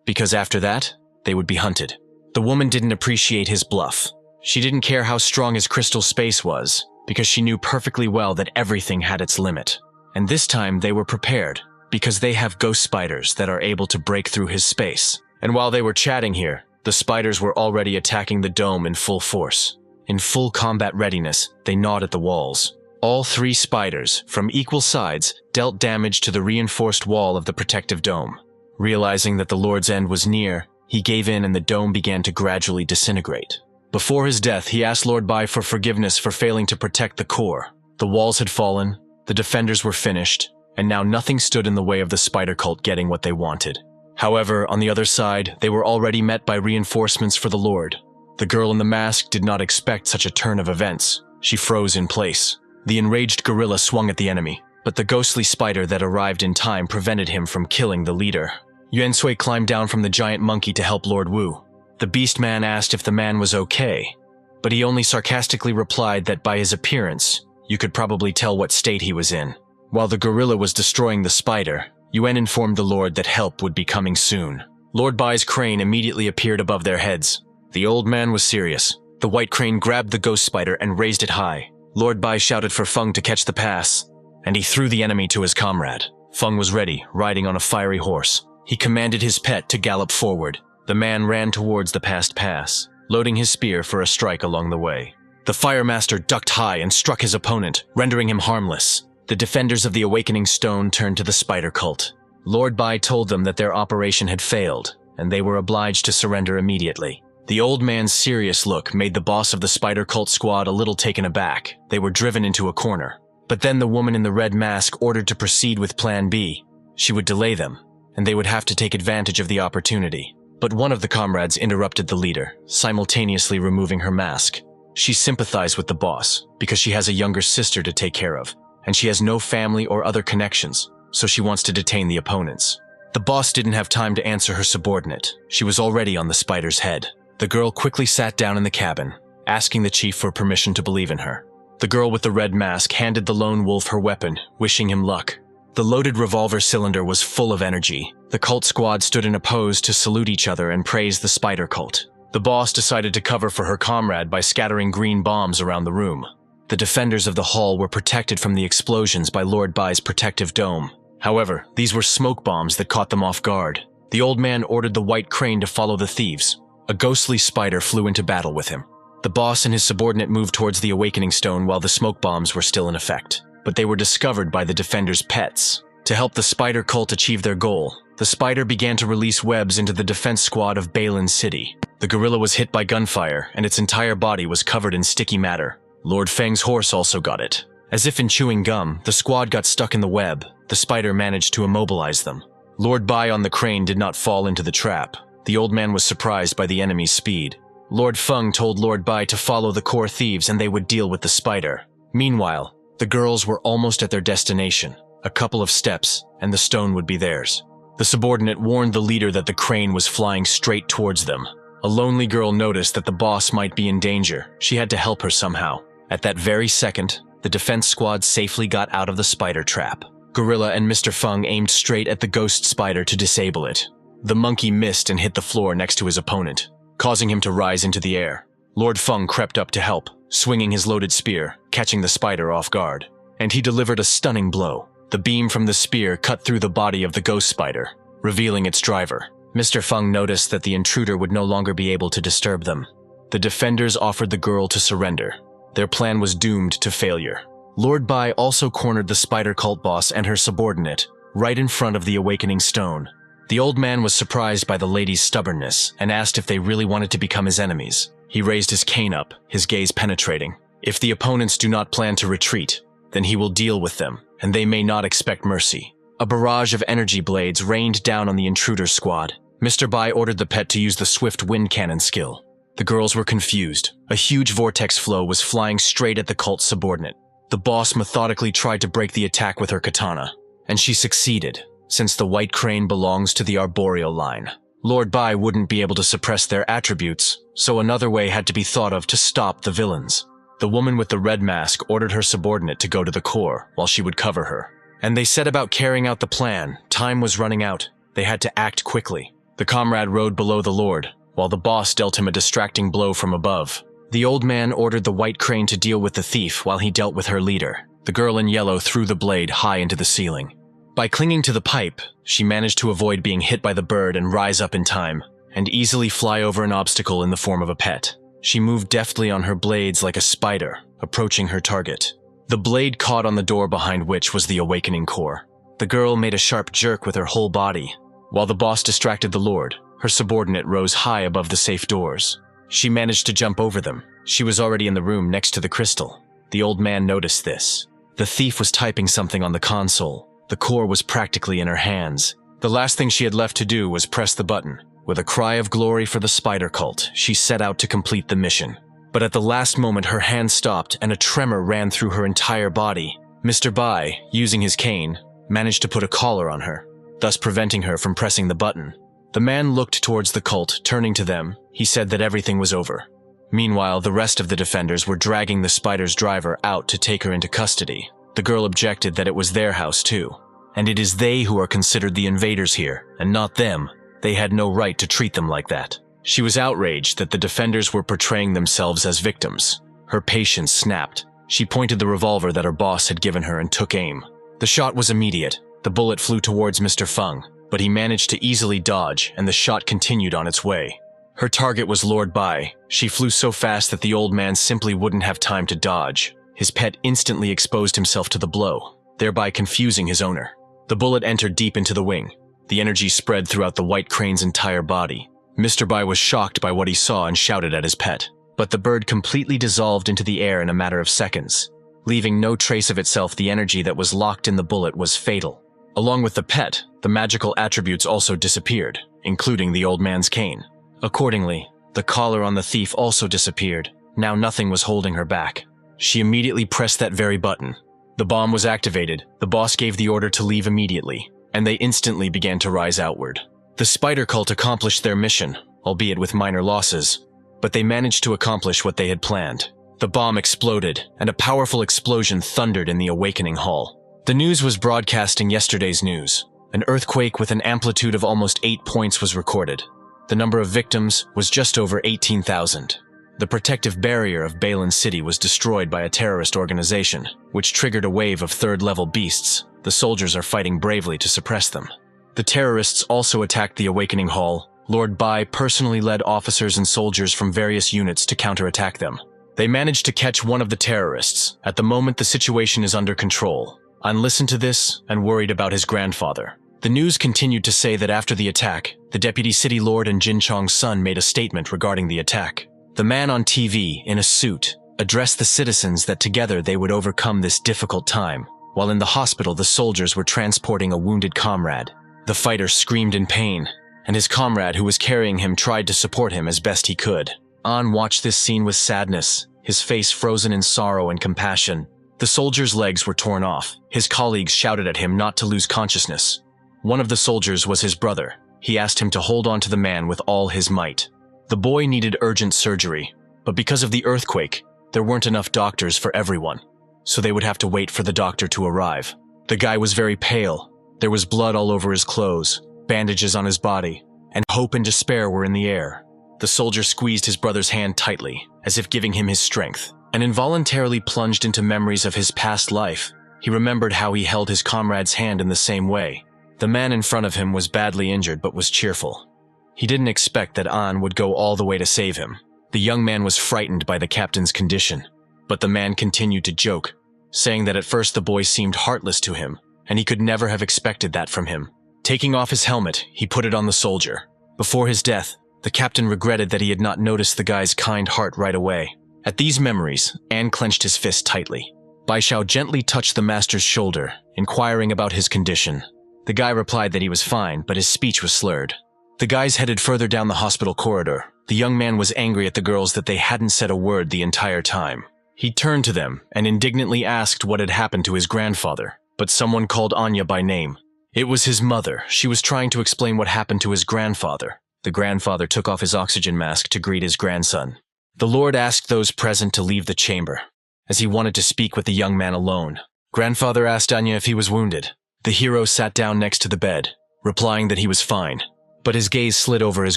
because after that, they would be hunted. The woman didn't appreciate his bluff. She didn't care how strong his crystal space was, because she knew perfectly well that everything had its limit. And this time they were prepared, because they have ghost spiders that are able to break through his space. And while they were chatting here, the spiders were already attacking the dome in full force. In full combat readiness, they gnawed at the walls. All 3 spiders, from equal sides, dealt damage to the reinforced wall of the protective dome. Realizing that the Lord's end was near, he gave in and the dome began to gradually disintegrate. Before his death, he asked Lord Ba for forgiveness for failing to protect the core. The walls had fallen, the defenders were finished, and now nothing stood in the way of the spider cult getting what they wanted. However, on the other side, they were already met by reinforcements for the Lord. The girl in the mask did not expect such a turn of events. She froze in place. The enraged gorilla swung at the enemy, but the ghostly spider that arrived in time prevented him from killing the leader. Yuan Sui climbed down from the giant monkey to help Lord Wu. The beast man asked if the man was okay, but he only sarcastically replied that by his appearance, you could probably tell what state he was in. While the gorilla was destroying the spider, Yuan informed the Lord that help would be coming soon. Lord Bai's crane immediately appeared above their heads. The old man was serious. The white crane grabbed the ghost spider and raised it high. Lord Bai shouted for Feng to catch the pass, and he threw the enemy to his comrade. Feng was ready, riding on a fiery horse. He commanded his pet to gallop forward. The man ran towards the past pass, loading his spear for a strike along the way. The firemaster ducked high and struck his opponent, rendering him harmless. The defenders of the Awakening Stone turned to the spider cult. Lord Bai told them that their operation had failed, and they were obliged to surrender immediately. The old man's serious look made the boss of the spider cult squad a little taken aback. They were driven into a corner. But then the woman in the red mask ordered to proceed with Plan B. She would delay them, and they would have to take advantage of the opportunity. But one of the comrades interrupted the leader, simultaneously removing her mask. She sympathized with the boss, because she has a younger sister to take care of, and she has no family or other connections, so she wants to detain the opponents. The boss didn't have time to answer her subordinate. She was already on the spider's head. The girl quickly sat down in the cabin, asking the chief for permission to believe in her. The girl with the red mask handed the lone wolf her weapon, wishing him luck. The loaded revolver cylinder was full of energy. The cult squad stood in a pose to salute each other and praise the spider cult. The boss decided to cover for her comrade by scattering green bombs around the room. The defenders of the hall were protected from the explosions by Lord Bai's protective dome. However, these were smoke bombs that caught them off guard. The old man ordered the white crane to follow the thieves. A ghostly spider flew into battle with him. The boss and his subordinate moved towards the Awakening Stone while the smoke bombs were still in effect. But they were discovered by the defenders' pets. To help the spider cult achieve their goal, the spider began to release webs into the defense squad of Ba Xan City. The gorilla was hit by gunfire, and its entire body was covered in sticky matter. Lord Feng's horse also got it. As if in chewing gum, the squad got stuck in the web. The spider managed to immobilize them. Lord Bai on the crane did not fall into the trap. The old man was surprised by the enemy's speed. Lord Feng told Lord Bai to follow the core thieves and they would deal with the spider. Meanwhile, the girls were almost at their destination. A couple of steps, and the stone would be theirs. The subordinate warned the leader that the crane was flying straight towards them. A lonely girl noticed that the boss might be in danger. She had to help her somehow. At that very second, the defense squad safely got out of the spider trap. Gorilla and Mr. Feng aimed straight at the ghost spider to disable it. The monkey missed and hit the floor next to his opponent, causing him to rise into the air. Lord Feng crept up to help, swinging his loaded spear, catching the spider off guard. And he delivered a stunning blow. The beam from the spear cut through the body of the ghost spider, revealing its driver. Mr. Feng noticed that the intruder would no longer be able to disturb them. The defenders offered the girl to surrender. Their plan was doomed to failure. Lord Bai also cornered the spider cult boss and her subordinate, right in front of the Awakening Stone. The old man was surprised by the lady's stubbornness and asked if they really wanted to become his enemies. He raised his cane up, his gaze penetrating. If the opponents do not plan to retreat, then he will deal with them, and they may not expect mercy. A barrage of energy blades rained down on the intruder squad. Mr. Bai ordered the pet to use the swift wind cannon skill. The girls were confused. A huge vortex flow was flying straight at the cult's subordinate. The boss methodically tried to break the attack with her katana, and she succeeded, since the white crane belongs to the arboreal line. Lord Bai wouldn't be able to suppress their attributes, so another way had to be thought of to stop the villains. The woman with the red mask ordered her subordinate to go to the core while she would cover her. And they set about carrying out the plan. Time was running out. They had to act quickly. The comrade rode below the lord, while the boss dealt him a distracting blow from above. The old man ordered the white crane to deal with the thief while he dealt with her leader. The girl in yellow threw the blade high into the ceiling. By clinging to the pipe, she managed to avoid being hit by the bird and rise up in time, and easily fly over an obstacle in the form of a pet. She moved deftly on her blades like a spider, approaching her target. The blade caught on the door behind which was the awakening core. The girl made a sharp jerk with her whole body. While the boss distracted the Lord, her subordinate rose high above the safe doors. She managed to jump over them. She was already in the room next to the crystal. The old man noticed this. The thief was typing something on the console. The core was practically in her hands. The last thing she had left to do was press the button. With a cry of glory for the spider cult, she set out to complete the mission. But at the last moment, her hand stopped and a tremor ran through her entire body. Mr. Bai, using his cane, managed to put a collar on her, thus preventing her from pressing the button. The man looked towards the cult, turning to them. He said that everything was over. Meanwhile, the rest of the defenders were dragging the spider's driver out to take her into custody. The girl objected that it was their house too. And it is they who are considered the invaders here, and not them. They had no right to treat them like that. She was outraged that the defenders were portraying themselves as victims. Her patience snapped. She pointed the revolver that her boss had given her and took aim. The shot was immediate. The bullet flew towards Mr. Feng, but he managed to easily dodge, and the shot continued on its way. Her target was Lord Bai. She flew so fast that the old man simply wouldn't have time to dodge. His pet instantly exposed himself to the blow, thereby confusing his owner. The bullet entered deep into the wing. The energy spread throughout the white crane's entire body. Mr. Bai was shocked by what he saw and shouted at his pet. But the bird completely dissolved into the air in a matter of seconds. Leaving no trace of itself, the energy that was locked in the bullet was fatal. Along with the pet, the magical attributes also disappeared, including the old man's cane. Accordingly, the collar on the thief also disappeared. Now nothing was holding her back. She immediately pressed that very button. The bomb was activated. The boss gave the order to leave immediately, and they instantly began to rise outward. The spider cult accomplished their mission, albeit with minor losses, but they managed to accomplish what they had planned. The bomb exploded, and a powerful explosion thundered in the awakening hall. The news was broadcasting yesterday's news. An earthquake with an amplitude of almost 8 points was recorded. The number of victims was just over 18,000. The protective barrier of Ba Xan City was destroyed by a terrorist organization, which triggered a wave of third-level beasts. The soldiers are fighting bravely to suppress them. The terrorists also attacked the Awakening Hall. Lord Bai personally led officers and soldiers from various units to counterattack them. They managed to catch one of the terrorists. At the moment, the situation is under control. An listened to this and worried about his grandfather. The news continued to say that after the attack, the deputy city lord and Jin Chong's son made a statement regarding the attack. The man on TV, in a suit, addressed the citizens that together they would overcome this difficult time. While in the hospital, the soldiers were transporting a wounded comrade. The fighter screamed in pain, and his comrade who was carrying him tried to support him as best he could. An watched this scene with sadness, his face frozen in sorrow and compassion. The soldier's legs were torn off. His colleagues shouted at him not to lose consciousness. One of the soldiers was his brother. He asked him to hold on to the man with all his might. The boy needed urgent surgery, but because of the earthquake, there weren't enough doctors for everyone, so they would have to wait for the doctor to arrive. The guy was very pale. There was blood all over his clothes, bandages on his body, and hope and despair were in the air. The soldier squeezed his brother's hand tightly, as if giving him his strength, and involuntarily plunged into memories of his past life. He remembered how he held his comrade's hand in the same way. The man in front of him was badly injured but was cheerful. He didn't expect that An would go all the way to save him. The young man was frightened by the captain's condition, but the man continued to joke, saying that at first the boy seemed heartless to him, and he could never have expected that from him. Taking off his helmet, he put it on the soldier. Before his death, the captain regretted that he had not noticed the guy's kind heart right away. At these memories, An clenched his fist tightly. Bai Xiao gently touched the master's shoulder, inquiring about his condition. The guy replied that he was fine, but his speech was slurred. The guys headed further down the hospital corridor. The young man was angry at the girls that they hadn't said a word the entire time. He turned to them and indignantly asked what had happened to his grandfather, but someone called Anya by name. It was his mother. She was trying to explain what happened to his grandfather. The grandfather took off his oxygen mask to greet his grandson. The Lord asked those present to leave the chamber, as he wanted to speak with the young man alone. Grandfather asked Anya if he was wounded. The hero sat down next to the bed, replying that he was fine. But his gaze slid over his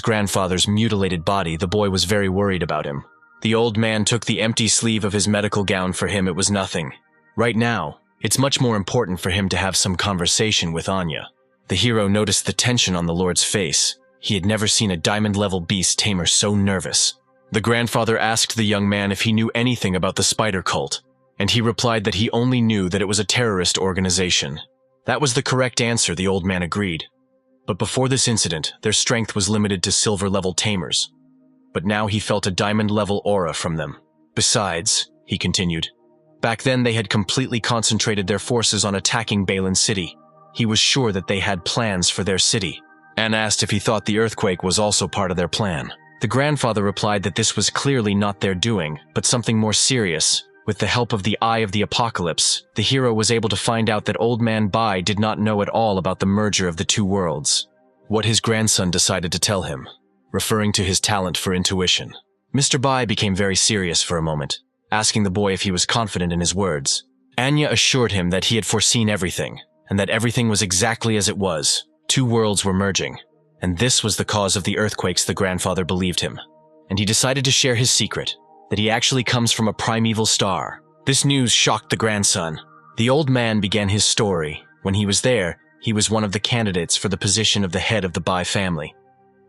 grandfather's mutilated body. The boy was very worried about him. The old man took the empty sleeve of his medical gown. For him, it was nothing. Right now, it's much more important for him to have some conversation with Anya. The hero noticed the tension on the Lord's face. He had never seen a diamond-level beast tamer so nervous. The grandfather asked the young man if he knew anything about the spider cult. And he replied that he only knew that it was a terrorist organization. That was the correct answer, the old man agreed. But before this incident, their strength was limited to silver-level tamers. But now he felt a diamond-level aura from them. Besides, he continued, back then they had completely concentrated their forces on attacking Ba Xan City. He was sure that they had plans for their city, and asked if he thought the earthquake was also part of their plan. The grandfather replied that this was clearly not their doing, but something more serious. With the help of the Eye of the Apocalypse, the hero was able to find out that Old Man Bai did not know at all about the merger of the two worlds. What his grandson decided to tell him, referring to his talent for intuition. Mr. Bai became very serious for a moment, asking the boy if he was confident in his words. Anya assured him that he had foreseen everything, and that everything was exactly as it was. Two worlds were merging, and this was the cause of the earthquakes, the grandfather believed him. And he decided to share his secret, that he actually comes from a primeval star. This news shocked the grandson. The old man began his story. When he was there, he was one of the candidates for the position of the head of the Bai family.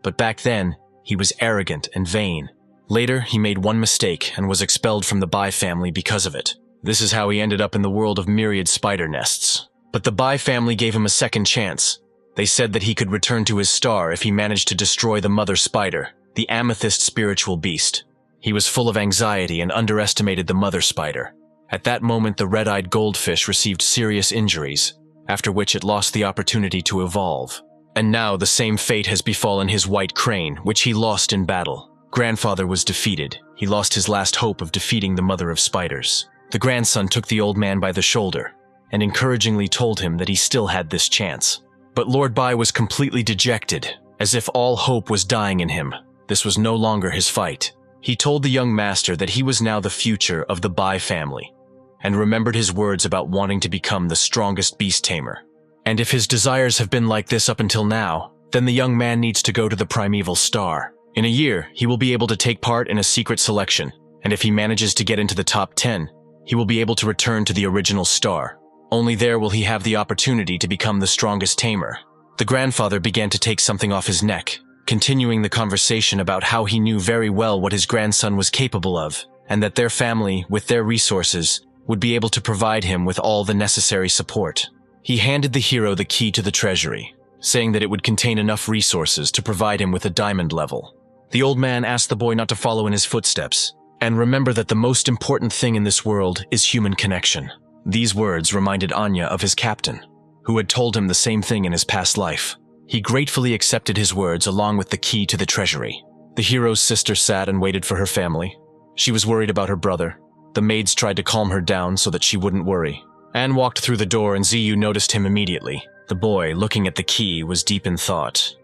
But back then, he was arrogant and vain. Later, he made one mistake and was expelled from the Bai family because of it. This is how he ended up in the world of Myriad spider nests. But the Bai family gave him a second chance. They said that he could return to his star if he managed to destroy the mother spider, the amethyst spiritual beast. He was full of anxiety and underestimated the mother spider. At that moment, the red-eyed goldfish received serious injuries, after which it lost the opportunity to evolve. And now the same fate has befallen his white crane, which he lost in battle. Grandfather was defeated. He lost his last hope of defeating the mother of spiders. The grandson took the old man by the shoulder and encouragingly told him that he still had this chance. But Lord Bai was completely dejected, as if all hope was dying in him. This was no longer his fight. He told the young master that he was now the future of the Bai family, and remembered his words about wanting to become the strongest beast tamer. And if his desires have been like this up until now, then the young man needs to go to the primeval star. In a year, he will be able to take part in a secret selection, and if he manages to get into the top 10, he will be able to return to the original star. Only there will he have the opportunity to become the strongest tamer. The grandfather began to take something off his neck, continuing the conversation about how he knew very well what his grandson was capable of, and that their family, with their resources, would be able to provide him with all the necessary support. He handed the hero the key to the treasury, saying that it would contain enough resources to provide him with a diamond level. The old man asked the boy not to follow in his footsteps, and remember that the most important thing in this world is human connection. These words reminded Anya of his captain, who had told him the same thing in his past life. He gratefully accepted his words along with the key to the treasury. The hero's sister sat and waited for her family. She was worried about her brother. The maids tried to calm her down so that she wouldn't worry. Anne walked through the door and Ziyu noticed him immediately. The boy, looking at the key, was deep in thought.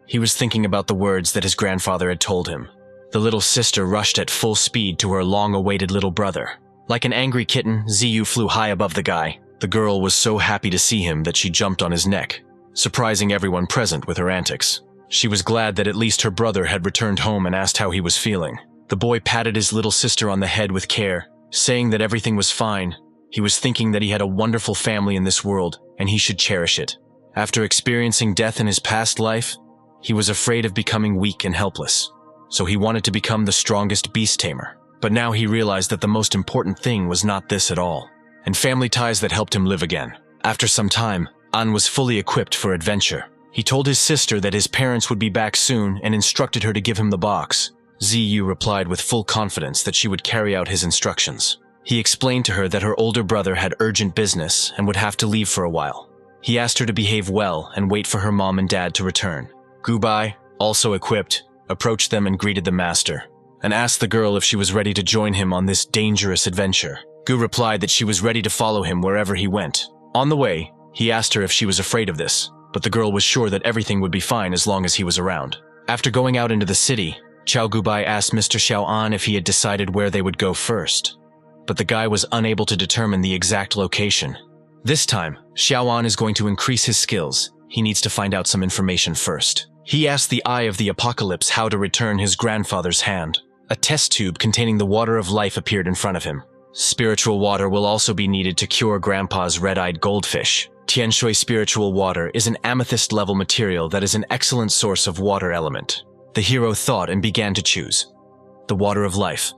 He was thinking about the words that his grandfather had told him. The little sister rushed at full speed to her long-awaited little brother. Like an angry kitten, Ziyu flew high above the guy. The girl was so happy to see him that she jumped on his neck, surprising everyone present with her antics. She was glad that at least her brother had returned home and asked how he was feeling. The boy patted his little sister on the head with care, saying that everything was fine. He was thinking that he had a wonderful family in this world, and he should cherish it. After experiencing death in his past life, he was afraid of becoming weak and helpless, so he wanted to become the strongest beast tamer. But now he realized that the most important thing was not this at all, and family ties that helped him live again. After some time, An was fully equipped for adventure. He told his sister that his parents would be back soon and instructed her to give him the box. Ziyu replied with full confidence that she would carry out his instructions. He explained to her that her older brother had urgent business and would have to leave for a while. He asked her to behave well and wait for her mom and dad to return. Gubai, also equipped, approached them and greeted the master, and asked the girl if she was ready to join him on this dangerous adventure. Gu replied that she was ready to follow him wherever he went. On the way, he asked her if she was afraid of this, but the girl was sure that everything would be fine as long as he was around. After going out into the city, Chao Gubai asked Mr. Xiao An if he had decided where they would go first, but the guy was unable to determine the exact location. This time, Xiao An is going to increase his skills. He needs to find out some information first. He asked the Eye of the Apocalypse how to return his grandfather's hand. A test tube containing the water of life appeared in front of him. Spiritual water will also be needed to cure Grandpa's red-eyed goldfish. Tianshui spiritual water is an amethyst-level material that is an excellent source of water element. The hero thought and began to choose. The water of life.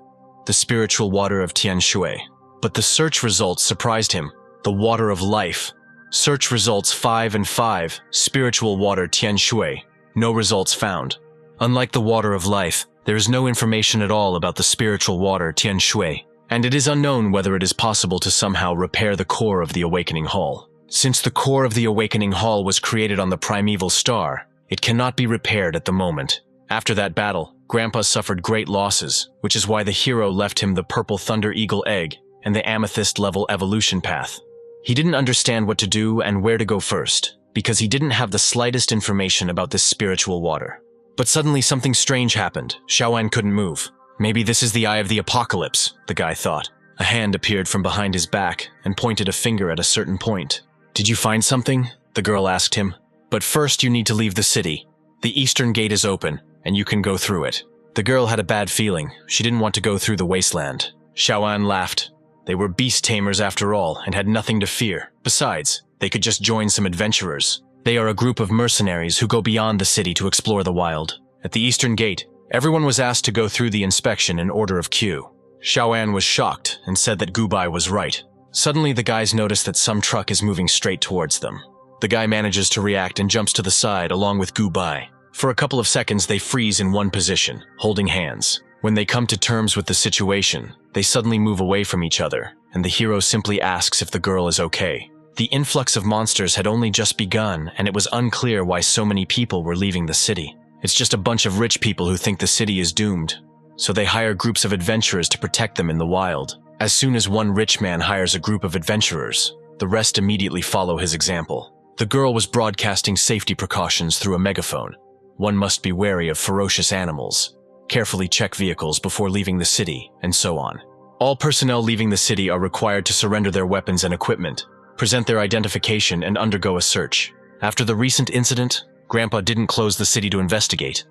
The spiritual water of Tianshui. But the search results surprised him. The water of life. Search results 5 and 5, spiritual water Tian Shui. No results found. Unlike the water of life, there is no information at all about the spiritual water Tian Shui, and it is unknown whether it is possible to somehow repair the core of the Awakening Hall. Since the core of the Awakening Hall was created on the primeval star, it cannot be repaired at the moment. After that battle, Grandpa suffered great losses, which is why the hero left him the purple Thunder Eagle egg and the amethyst-level evolution path. He didn't understand what to do and where to go first, because he didn't have the slightest information about this spiritual water. But suddenly something strange happened. Xiaoan couldn't move. Maybe this is the eye of the apocalypse, the guy thought. A hand appeared from behind his back and pointed a finger at a certain point. Did you find something? The girl asked him. But first you need to leave the city. The eastern gate is open, and you can go through it. The girl had a bad feeling. She didn't want to go through the wasteland. Xiaoan laughed. They were beast tamers after all, and had nothing to fear. Besides, they could just join some adventurers. They are a group of mercenaries who go beyond the city to explore the wild. At the eastern gate, everyone was asked to go through the inspection in order of queue. Xiaoan was shocked and said that Gubai was right. Suddenly the guys notice that some truck is moving straight towards them. The guy manages to react and jumps to the side along with Gubai. For a couple of seconds they freeze in one position, holding hands. When they come to terms with the situation, they suddenly move away from each other, and the hero simply asks if the girl is okay. The influx of monsters had only just begun, and it was unclear why so many people were leaving the city. It's just a bunch of rich people who think the city is doomed, so they hire groups of adventurers to protect them in the wild. As soon as one rich man hires a group of adventurers, the rest immediately follow his example. The girl was broadcasting safety precautions through a megaphone. One must be wary of ferocious animals, carefully check vehicles before leaving the city, and so on. All personnel leaving the city are required to surrender their weapons and equipment, present their identification, and undergo a search. After the recent incident, Grandpa didn't close the city to investigate.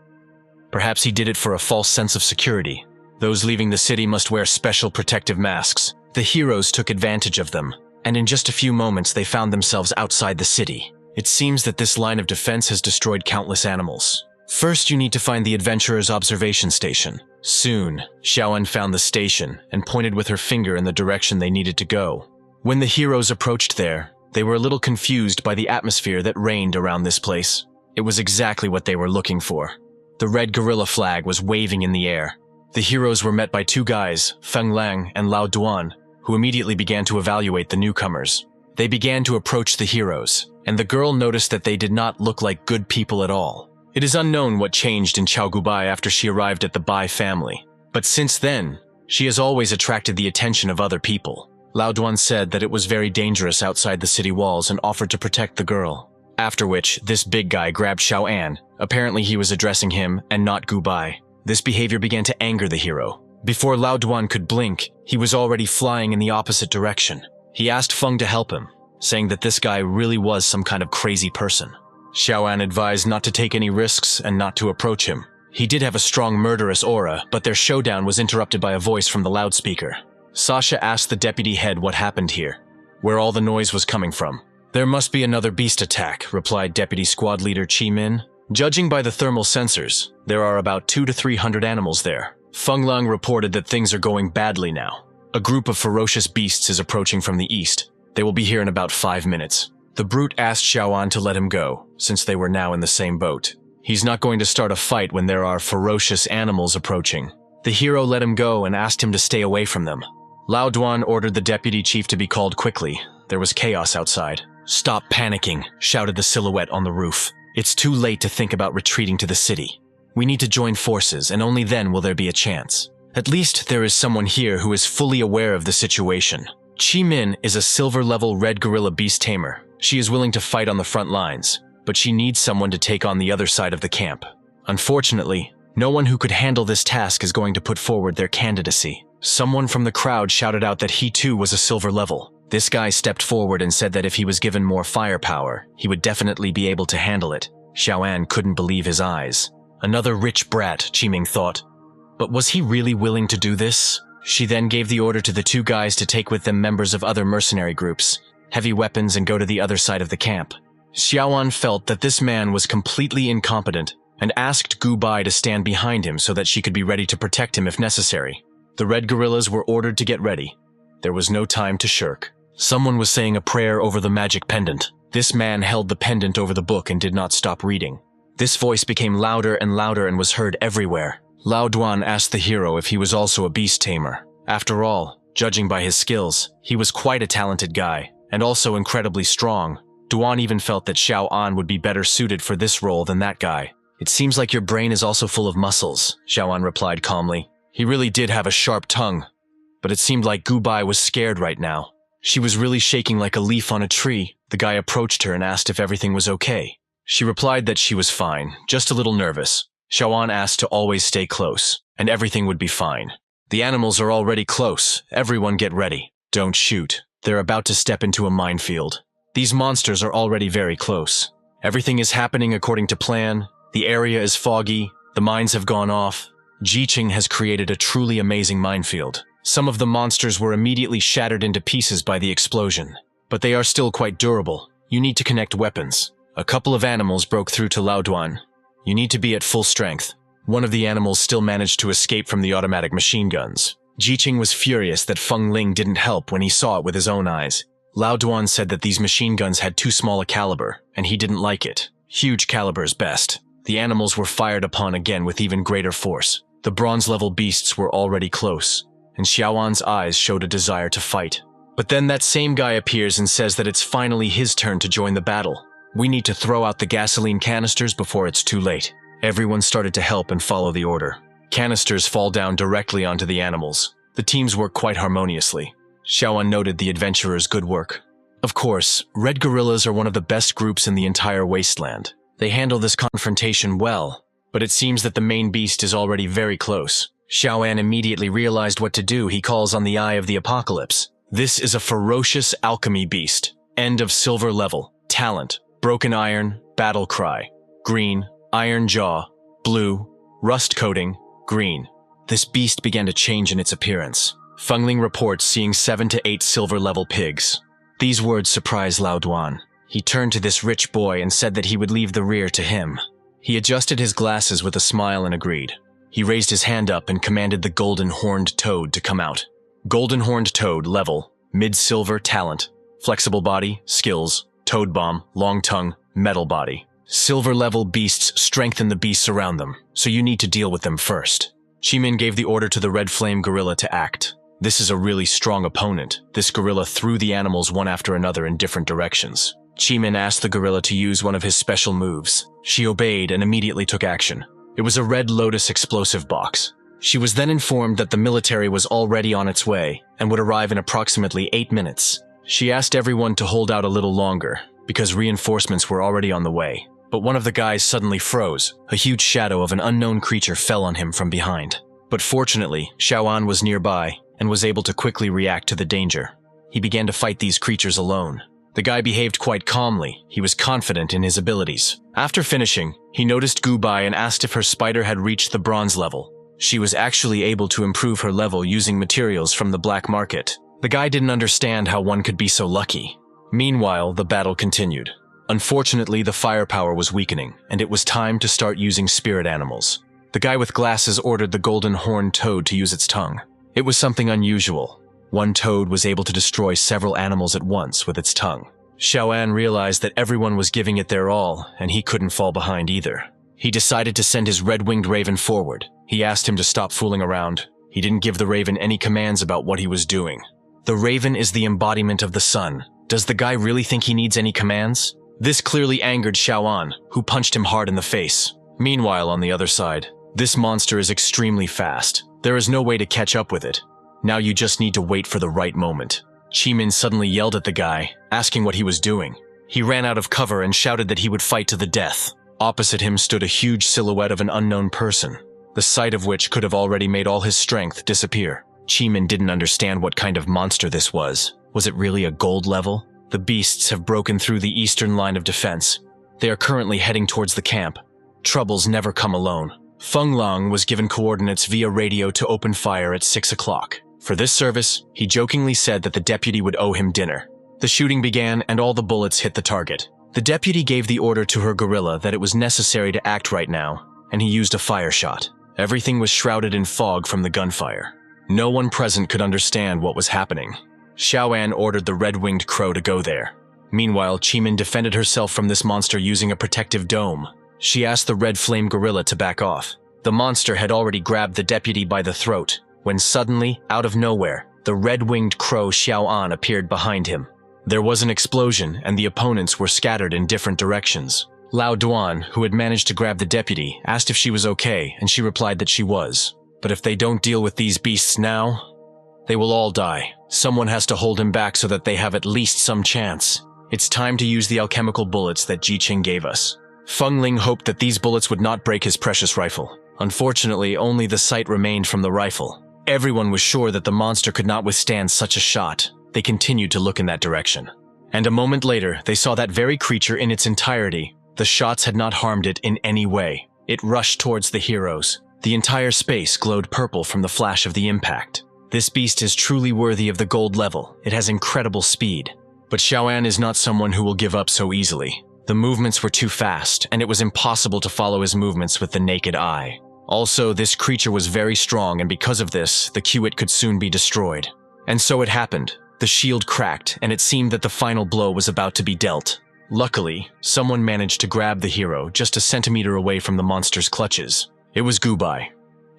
Perhaps he did it for a false sense of security. Those leaving the city must wear special protective masks. The heroes took advantage of them, and in just a few moments they found themselves outside the city. It seems that this line of defense has destroyed countless animals. First, you need to find the adventurer's observation station. Soon, Xiaoan found the station and pointed with her finger in the direction they needed to go. When the heroes approached there, they were a little confused by the atmosphere that reigned around this place. It was exactly what they were looking for. The red gorilla flag was waving in the air. The heroes were met by two guys, Feng Lang and Lao Duan, who immediately began to evaluate the newcomers. They began to approach the heroes, and the girl noticed that they did not look like good people at all. It is unknown what changed in Qiao Gubai after she arrived at the Bai family, but since then, she has always attracted the attention of other people. Lao Duan said that it was very dangerous outside the city walls and offered to protect the girl. After which, this big guy grabbed Xiaoan. Apparently he was addressing him and not Gubai. This behavior began to anger the hero. Before Lao Duan could blink, he was already flying in the opposite direction. He asked Feng to help him, saying that this guy really was some kind of crazy person. Xiaoan advised not to take any risks and not to approach him. He did have a strong murderous aura, but their showdown was interrupted by a voice from the loudspeaker. Sasha asked the deputy head what happened here, where all the noise was coming from. There must be another beast attack, replied Deputy Squad Leader Chi Min. Judging by the thermal sensors, there are about 200 to 300 animals there. Feng Lang reported that things are going badly now. A group of ferocious beasts is approaching from the east. They will be here in about 5 minutes. The brute asked Xiaoan to let him go, since they were now in the same boat. He's not going to start a fight when there are ferocious animals approaching. The hero let him go and asked him to stay away from them. Lao Duan ordered the deputy chief to be called quickly. There was chaos outside. "Stop panicking," shouted the silhouette on the roof. "It's too late to think about retreating to the city. We need to join forces, and only then will there be a chance. At least there is someone here who is fully aware of the situation." Chi Min is a silver-level red gorilla beast tamer. She is willing to fight on the front lines, but she needs someone to take on the other side of the camp. Unfortunately, no one who could handle this task is going to put forward their candidacy. Someone from the crowd shouted out that he too was a silver level. This guy stepped forward and said that if he was given more firepower, he would definitely be able to handle it. Xiaoan couldn't believe his eyes. Another rich brat, Qiming thought. But was he really willing to do this? She then gave the order to the two guys to take with them members of other mercenary groups, heavy weapons, and go to the other side of the camp. Xiaoan felt that this man was completely incompetent and asked Gu Bai to stand behind him so that she could be ready to protect him if necessary. The red gorillas were ordered to get ready. There was no time to shirk. Someone was saying a prayer over the magic pendant. This man held the pendant over the book and did not stop reading. This voice became louder and louder and was heard everywhere. Lao Duan asked the hero if he was also a beast tamer. After all, judging by his skills, he was quite a talented guy, and also incredibly strong. Duan even felt that Xiao An would be better suited for this role than that guy. It seems like your brain is also full of muscles, Xiao An replied calmly. He really did have a sharp tongue, but it seemed like Gu Bai was scared right now. She was really shaking like a leaf on a tree. The guy approached her and asked if everything was okay. She replied that she was fine, just a little nervous. Xiao An asked to always stay close, and everything would be fine. The animals are already close. Everyone get ready. Don't shoot. They're about to step into a minefield. These monsters are already very close. Everything is happening according to plan. The area is foggy. The mines have gone off. Jiqing has created a truly amazing minefield. Some of the monsters were immediately shattered into pieces by the explosion, but they are still quite durable. You need to connect weapons. A couple of animals broke through to Lao Duan. You need to be at full strength. One of the animals still managed to escape from the automatic machine guns. Jiqing was furious that Feng Ling didn't help when he saw it with his own eyes. Lao Duan said that these machine guns had too small a caliber, and he didn't like it. Huge caliber is best. The animals were fired upon again with even greater force. The bronze-level beasts were already close, and Xiao An's eyes showed a desire to fight. But then that same guy appears and says that it's finally his turn to join the battle. We need to throw out the gasoline canisters before it's too late. Everyone started to help and follow the order. Canisters fall down directly onto the animals. The teams work quite harmoniously. Xiao An noted the adventurers' good work. Of course, red gorillas are one of the best groups in the entire wasteland. They handle this confrontation well, but it seems that the main beast is already very close. Xiao An immediately realized what to do. He calls on the Eye of the Apocalypse. This is a ferocious alchemy beast. End of silver level. Talent. Broken iron. Battle cry. Green. Iron jaw. Blue. Rust coating. Green. This beast began to change in its appearance. Feng Ling reports seeing 7 to 8 silver-level pigs. These words surprised Lao Duan. He turned to this rich boy and said that he would leave the rear to him. He adjusted his glasses with a smile and agreed. He raised his hand up and commanded the golden horned toad to come out. Golden horned toad, level, mid-silver, talent, flexible body, skills, toad bomb, long tongue, metal body. Silver level beasts strengthen the beasts around them, so you need to deal with them first. Qimin gave the order to the red flame gorilla to act. This is a really strong opponent. This gorilla threw the animals one after another in different directions. Qimin asked the gorilla to use one of his special moves. She obeyed and immediately took action. It was a red lotus explosive box. She was then informed that the military was already on its way and would arrive in approximately 8 minutes. She asked everyone to hold out a little longer, because reinforcements were already on the way. But one of the guys suddenly froze. A huge shadow of an unknown creature fell on him from behind. But fortunately, Xiao An was nearby and was able to quickly react to the danger. He began to fight these creatures alone. The guy behaved quite calmly. He was confident in his abilities. After finishing, he noticed Gu Bai and asked if her spider had reached the bronze level. She was actually able to improve her level using materials from the black market. The guy didn't understand how one could be so lucky. Meanwhile, the battle continued. Unfortunately, the firepower was weakening, and it was time to start using spirit animals. The guy with glasses ordered the golden horned toad to use its tongue. It was something unusual. One toad was able to destroy several animals at once with its tongue. Xiao An realized that everyone was giving it their all, and he couldn't fall behind either. He decided to send his red-winged raven forward. He asked him to stop fooling around. He didn't give the raven any commands about what he was doing. The raven is the embodiment of the sun. Does the guy really think he needs any commands? This clearly angered Xiao An, who punched him hard in the face. Meanwhile, on the other side, this monster is extremely fast. There is no way to catch up with it. Now you just need to wait for the right moment. Qimin suddenly yelled at the guy, asking what he was doing. He ran out of cover and shouted that he would fight to the death. Opposite him stood a huge silhouette of an unknown person, the sight of which could have already made all his strength disappear. Qimin didn't understand what kind of monster this was. Was it really a gold level? The beasts have broken through the eastern line of defense. They are currently heading towards the camp. Troubles never come alone. Feng Lang was given coordinates via radio to open fire at 6 o'clock. For this service, he jokingly said that the deputy would owe him dinner. The shooting began and all the bullets hit the target. The deputy gave the order to her gorilla that it was necessary to act right now, and he used a fire shot. Everything was shrouded in fog from the gunfire. No one present could understand what was happening. Xiao An ordered the red-winged crow to go there. Meanwhile, Chimin defended herself from this monster using a protective dome. She asked the red flame gorilla to back off. The monster had already grabbed the deputy by the throat, when suddenly, out of nowhere, the red-winged crow Xiao An appeared behind him. There was an explosion, and the opponents were scattered in different directions. Lao Duan, who had managed to grab the deputy, asked if she was okay, and she replied that she was. But if they don't deal with these beasts now, they will all die. Someone has to hold him back so that they have at least some chance. It's time to use the alchemical bullets that Ji Qing gave us. Feng Ling hoped that these bullets would not break his precious rifle. Unfortunately, only the sight remained from the rifle. Everyone was sure that the monster could not withstand such a shot. They continued to look in that direction. And a moment later, they saw that very creature in its entirety. The shots had not harmed it in any way. It rushed towards the heroes. The entire space glowed purple from the flash of the impact. This beast is truly worthy of the gold level. It has incredible speed. But Xiao An is not someone who will give up so easily. The movements were too fast, and it was impossible to follow his movements with the naked eye. Also, this creature was very strong, and because of this, the Qit could soon be destroyed. And so it happened. The shield cracked, and it seemed that the final blow was about to be dealt. Luckily, someone managed to grab the hero just a centimeter away from the monster's clutches. It was Gubai.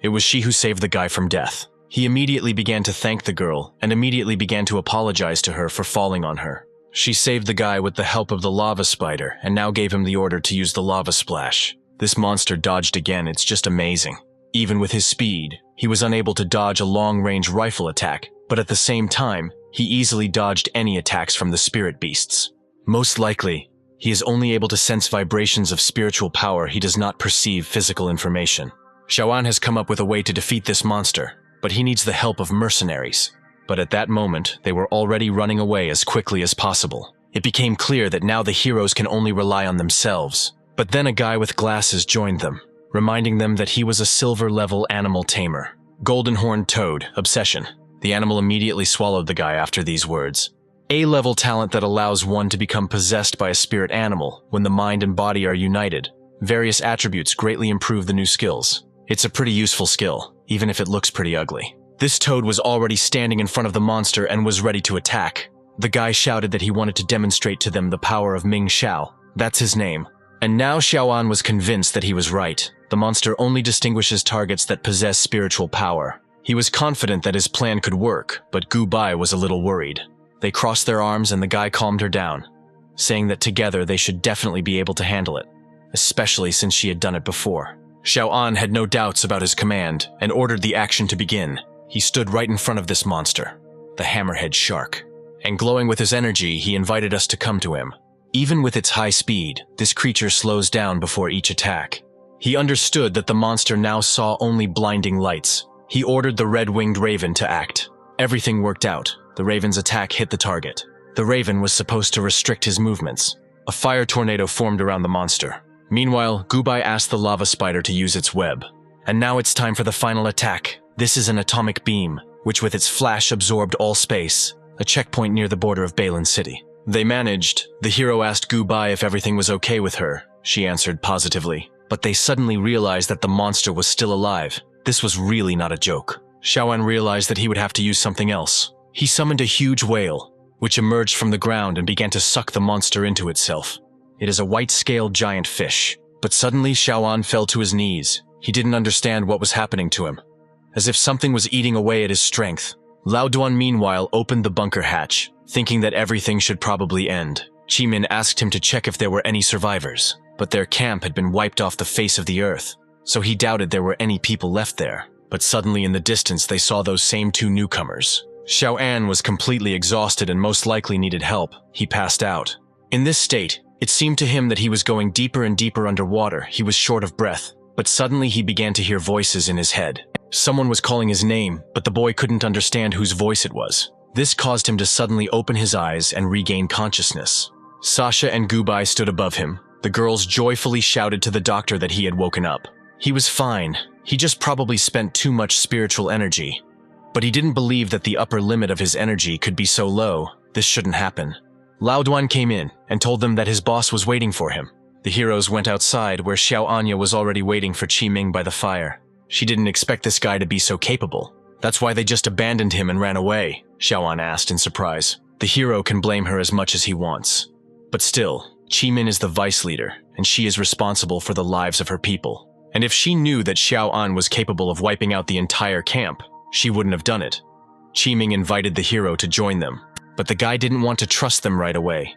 It was she who saved the guy from death. He immediately began to thank the girl, and immediately began to apologize to her for falling on her. She saved the guy with the help of the lava spider, and now gave him the order to use the lava splash. This monster dodged again, it's just amazing. Even with his speed, he was unable to dodge a long-range rifle attack, but at the same time, he easily dodged any attacks from the spirit beasts. Most likely, he is only able to sense vibrations of spiritual power. He does not perceive physical information. Xiao An has come up with a way to defeat this monster, but he needs the help of mercenaries. But at that moment, they were already running away as quickly as possible. It became clear that now the heroes can only rely on themselves. But then a guy with glasses joined them, reminding them that he was a silver-level animal tamer. Golden Horned Toad, Obsession. The animal immediately swallowed the guy after these words. A-level talent that allows one to become possessed by a spirit animal when the mind and body are united. Various attributes greatly improve the new skills. It's a pretty useful skill, even if it looks pretty ugly. This toad was already standing in front of the monster and was ready to attack. The guy shouted that he wanted to demonstrate to them the power of Ming Xiao. That's his name. And now Xiao An was convinced that he was right. The monster only distinguishes targets that possess spiritual power. He was confident that his plan could work, but Gu Bai was a little worried. They crossed their arms and the guy calmed her down, saying that together they should definitely be able to handle it, especially since she had done it before. Xiao An had no doubts about his command and ordered the action to begin. He stood right in front of this monster, the hammerhead shark, and glowing with his energy, he invited us to come to him. Even with its high speed, this creature slows down before each attack. He understood that the monster now saw only blinding lights. He ordered the red-winged raven to act. Everything worked out. The raven's attack hit the target. The raven was supposed to restrict his movements. A fire tornado formed around the monster. Meanwhile, Gubai asked the lava spider to use its web. And now it's time for the final attack. This is an atomic beam, which with its flash absorbed all space, a checkpoint near the border of Balin City. They managed. The hero asked Gubai if everything was okay with her. She answered positively. But they suddenly realized that the monster was still alive. This was really not a joke. Xiao An realized that he would have to use something else. He summoned a huge whale, which emerged from the ground and began to suck the monster into itself. It is a white-scaled giant fish. But suddenly Xiao An fell to his knees. He didn't understand what was happening to him. As if something was eating away at his strength. Lao Duan meanwhile opened the bunker hatch, thinking that everything should probably end. Chimin asked him to check if there were any survivors, but their camp had been wiped off the face of the earth, so he doubted there were any people left there. But suddenly in the distance they saw those same two newcomers. Xiao An was completely exhausted and most likely needed help. He passed out. In this state, it seemed to him that he was going deeper and deeper underwater. He was short of breath, but suddenly he began to hear voices in his head. Someone was calling his name, but the boy couldn't understand whose voice it was. This caused him to suddenly open his eyes and regain consciousness. Sasha and Gubai stood above him. The girls joyfully shouted to the doctor that he had woken up. He was fine. He just probably spent too much spiritual energy. But he didn't believe that the upper limit of his energy could be so low. This shouldn't happen. Lao Duan came in and told them that his boss was waiting for him. The heroes went outside where Xiao Anya was already waiting for Qi Ming by the fire. She didn't expect this guy to be so capable. That's why they just abandoned him and ran away, Xiao An asked in surprise. The hero can blame her as much as he wants. But still, Min is the vice leader, and she is responsible for the lives of her people. And if she knew that Xiao An was capable of wiping out the entire camp, she wouldn't have done it. Ming invited the hero to join them, but the guy didn't want to trust them right away,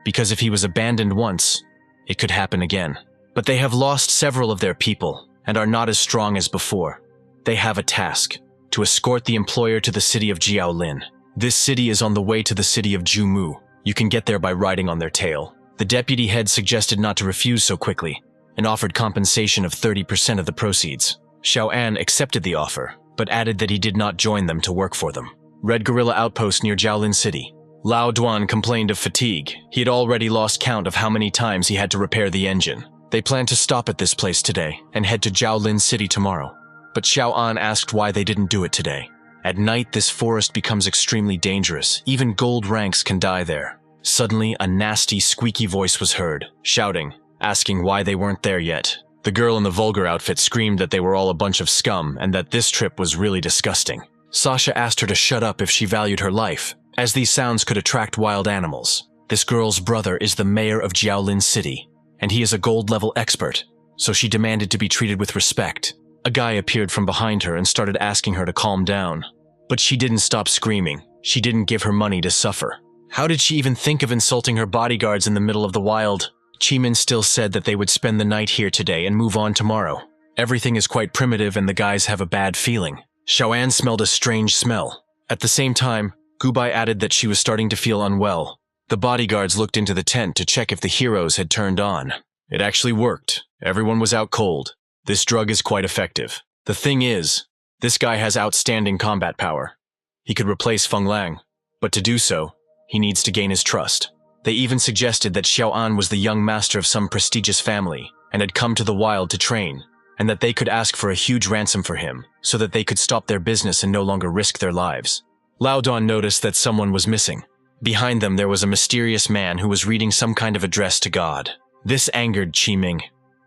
because if he was abandoned once, it could happen again. But they have lost several of their people, and are not as strong as before. They have a task, to escort the employer to the city of Jiaolin. This city is on the way to the city of Jumu. You can get there by riding on their tail. The deputy head suggested not to refuse so quickly, and offered compensation of 30% of the proceeds. Xiao An accepted the offer, but added that he did not join them to work for them. Red Guerrilla Outpost near Jiaolin City. Lao Duan complained of fatigue. He had already lost count of how many times he had to repair the engine. They planned to stop at this place today and head to Jiaolin City tomorrow. But Xiao An asked why they didn't do it today. At night, this forest becomes extremely dangerous. Even gold ranks can die there. Suddenly, a nasty, squeaky voice was heard, shouting, asking why they weren't there yet. The girl in the vulgar outfit screamed that they were all a bunch of scum and that this trip was really disgusting. Sasha asked her to shut up if she valued her life, as these sounds could attract wild animals. This girl's brother is the mayor of Jiaolin City, and he is a gold-level expert, so she demanded to be treated with respect. A guy appeared from behind her and started asking her to calm down. But she didn't stop screaming. She didn't give her money to suffer. How did she even think of insulting her bodyguards in the middle of the wild? Min still said that they would spend the night here today and move on tomorrow. Everything is quite primitive and the guys have a bad feeling. Xiao An smelled a strange smell. At the same time, Gubai added that she was starting to feel unwell. The bodyguards looked into the tent to check if the heroes had turned on. It actually worked. Everyone was out cold. This drug is quite effective. The thing is, this guy has outstanding combat power. He could replace Feng Lang, but to do so, he needs to gain his trust. They even suggested that Xiao An was the young master of some prestigious family and had come to the wild to train, and that they could ask for a huge ransom for him so that they could stop their business and no longer risk their lives. Lao Dan noticed that someone was missing. Behind them there was a mysterious man who was reading some kind of address to God. This angered Ming.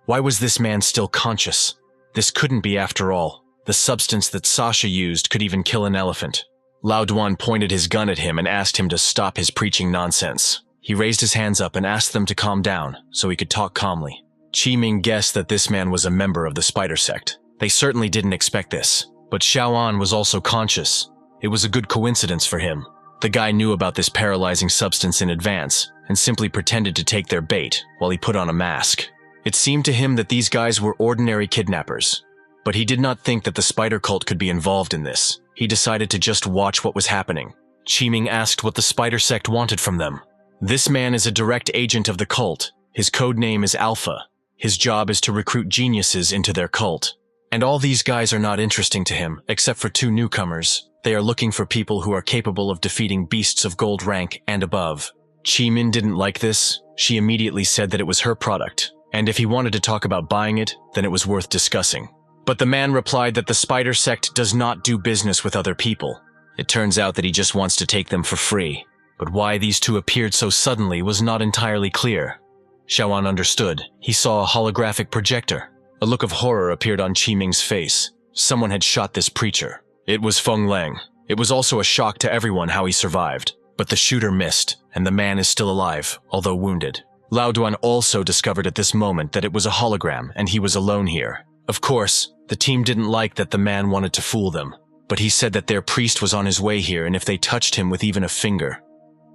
Why was this man still conscious? This couldn't be after all. The substance that Sasha used could even kill an elephant. Lao Duan pointed his gun at him and asked him to stop his preaching nonsense. He raised his hands up and asked them to calm down so he could talk calmly. Ming guessed that this man was a member of the spider sect. They certainly didn't expect this, but Xiao An was also conscious. It was a good coincidence for him. The guy knew about this paralyzing substance in advance and simply pretended to take their bait while he put on a mask. It seemed to him that these guys were ordinary kidnappers, but he did not think that the spider cult could be involved in this. He decided to just watch what was happening. Ming asked what the spider sect wanted from them. This man is a direct agent of the cult. His code name is Alpha. His job is to recruit geniuses into their cult. And all these guys are not interesting to him, except for 2 newcomers. They are looking for people who are capable of defeating beasts of gold rank and above. Min didn't like this. She immediately said that it was her product, and if he wanted to talk about buying it, then it was worth discussing. But the man replied that the spider sect does not do business with other people. It turns out that he just wants to take them for free. But why these 2 appeared so suddenly was not entirely clear. Xiao An understood. He saw a holographic projector. A look of horror appeared on Ming's face. Someone had shot this preacher. It was Feng Lang. It was also a shock to everyone how he survived. But the shooter missed, and the man is still alive, although wounded. Lao Duan also discovered at this moment that it was a hologram and he was alone here. Of course, the team didn't like that the man wanted to fool them, but he said that their priest was on his way here and if they touched him with even a finger,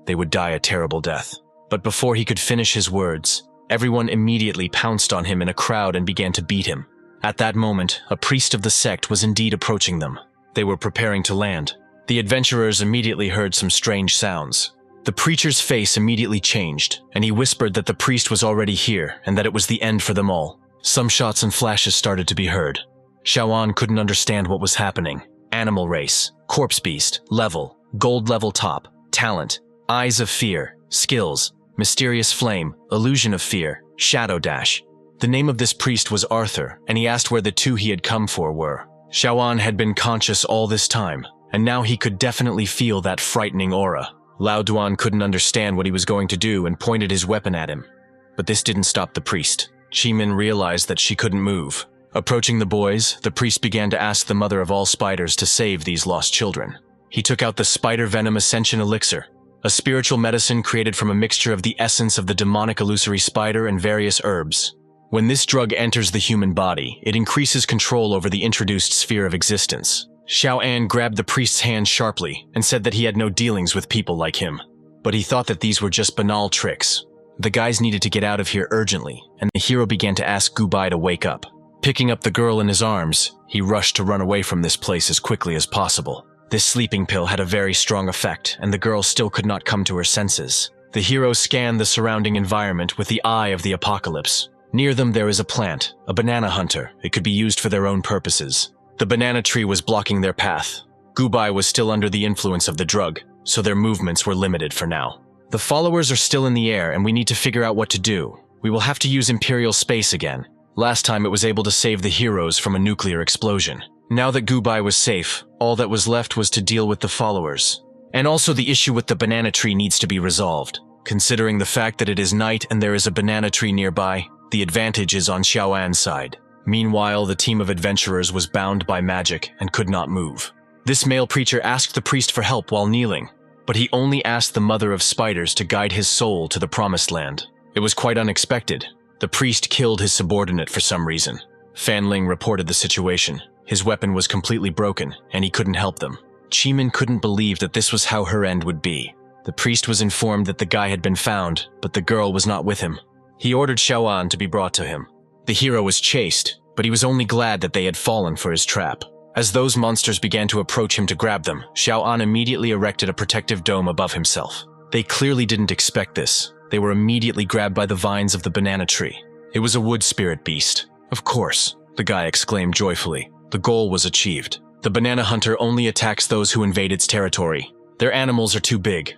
they would die a terrible death. But before he could finish his words, everyone immediately pounced on him in a crowd and began to beat him. At that moment, a priest of the sect was indeed approaching them. They were preparing to land. The adventurers immediately heard some strange sounds. The preacher's face immediately changed, and he whispered that the priest was already here and that it was the end for them all. Some shots and flashes started to be heard. Xiao An couldn't understand what was happening. Animal race, corpse beast, level, gold level top, talent, eyes of fear, skills, mysterious flame, illusion of fear, shadow dash. The name of this priest was Arthur, and he asked where the 2 he had come for were. Xiao An had been conscious all this time, and now he could definitely feel that frightening aura. Lao Duan couldn't understand what he was going to do and pointed his weapon at him. But this didn't stop the priest. Min realized that she couldn't move. Approaching the boys, the priest began to ask the mother of all spiders to save these lost children. He took out the spider venom ascension elixir, a spiritual medicine created from a mixture of the essence of the demonic illusory spider and various herbs. When this drug enters the human body, it increases control over the introduced sphere of existence. Xiao grabbed the priest's hand sharply and said that he had no dealings with people like him. But he thought that these were just banal tricks. The guys needed to get out of here urgently, and the hero began to ask Gubai to wake up. Picking up the girl in his arms, he rushed to run away from this place as quickly as possible. This sleeping pill had a very strong effect, and the girl still could not come to her senses. The hero scanned the surrounding environment with the eye of the apocalypse. Near them there is a plant, a banana hunter. It could be used for their own purposes. The banana tree was blocking their path. Gubai was still under the influence of the drug, so their movements were limited for now. The followers are still in the air and we need to figure out what to do. We will have to use Imperial space again. Last time it was able to save the heroes from a nuclear explosion. Now that Gubai was safe, all that was left was to deal with the followers. And also the issue with the banana tree needs to be resolved. Considering the fact that it is night and there is a banana tree nearby, the advantage is on Xiaoan's side. Meanwhile, the team of adventurers was bound by magic and could not move. This male preacher asked the priest for help while kneeling, but he only asked the mother of spiders to guide his soul to the promised land. It was quite unexpected. The priest killed his subordinate for some reason. Fan Ling reported the situation. His weapon was completely broken, and he couldn't help them. Chimin couldn't believe that this was how her end would be. The priest was informed that the guy had been found, but the girl was not with him. He ordered Xiaoan to be brought to him. The hero was chased, but he was only glad that they had fallen for his trap. As those monsters began to approach him to grab them, Xiaoan immediately erected a protective dome above himself. They clearly didn't expect this. They were immediately grabbed by the vines of the banana tree. It was a wood spirit beast. Of course, the guy exclaimed joyfully. The goal was achieved. The banana hunter only attacks those who invade its territory. Their animals are too big.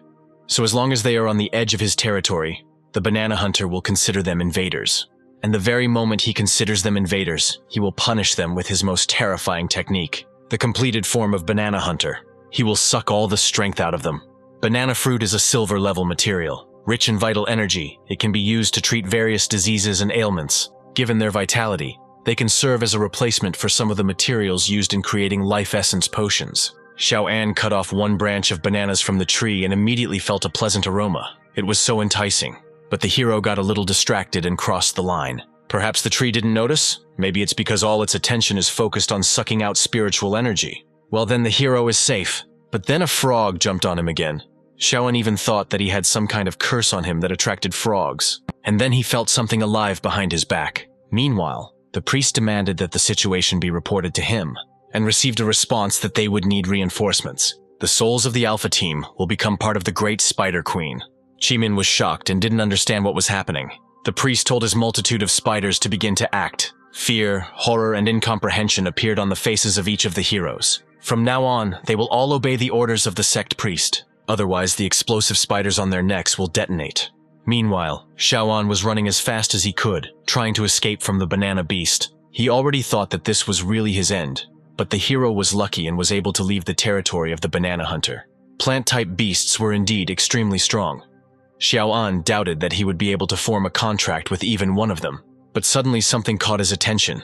So as long as they are on the edge of his territory, the banana hunter will consider them invaders. And the very moment he considers them invaders, he will punish them with his most terrifying technique, the completed form of banana hunter. He will suck all the strength out of them. Banana fruit is a silver-level material. Rich in vital energy, it can be used to treat various diseases and ailments. Given their vitality, they can serve as a replacement for some of the materials used in creating life essence potions. Xiaoan cut off one branch of bananas from the tree and immediately felt a pleasant aroma. It was so enticing. But the hero got a little distracted and crossed the line. Perhaps the tree didn't notice? Maybe it's because all its attention is focused on sucking out spiritual energy. Well, then the hero is safe. But then a frog jumped on him again. Xiaoan even thought that he had some kind of curse on him that attracted frogs. And then he felt something alive behind his back. Meanwhile, the priest demanded that the situation be reported to him, and received a response that they would need reinforcements. The souls of the Alpha team will become part of the Great Spider Queen. Chimin was shocked and didn't understand what was happening. The priest told his multitude of spiders to begin to act. Fear, horror, and incomprehension appeared on the faces of each of the heroes. From now on, they will all obey the orders of the sect priest. Otherwise, the explosive spiders on their necks will detonate. Meanwhile, Xiaoan was running as fast as he could, trying to escape from the banana beast. He already thought that this was really his end, but the hero was lucky and was able to leave the territory of the banana hunter. Plant-type beasts were indeed extremely strong. Xiaoan doubted that he would be able to form a contract with even one of them, but suddenly something caught his attention.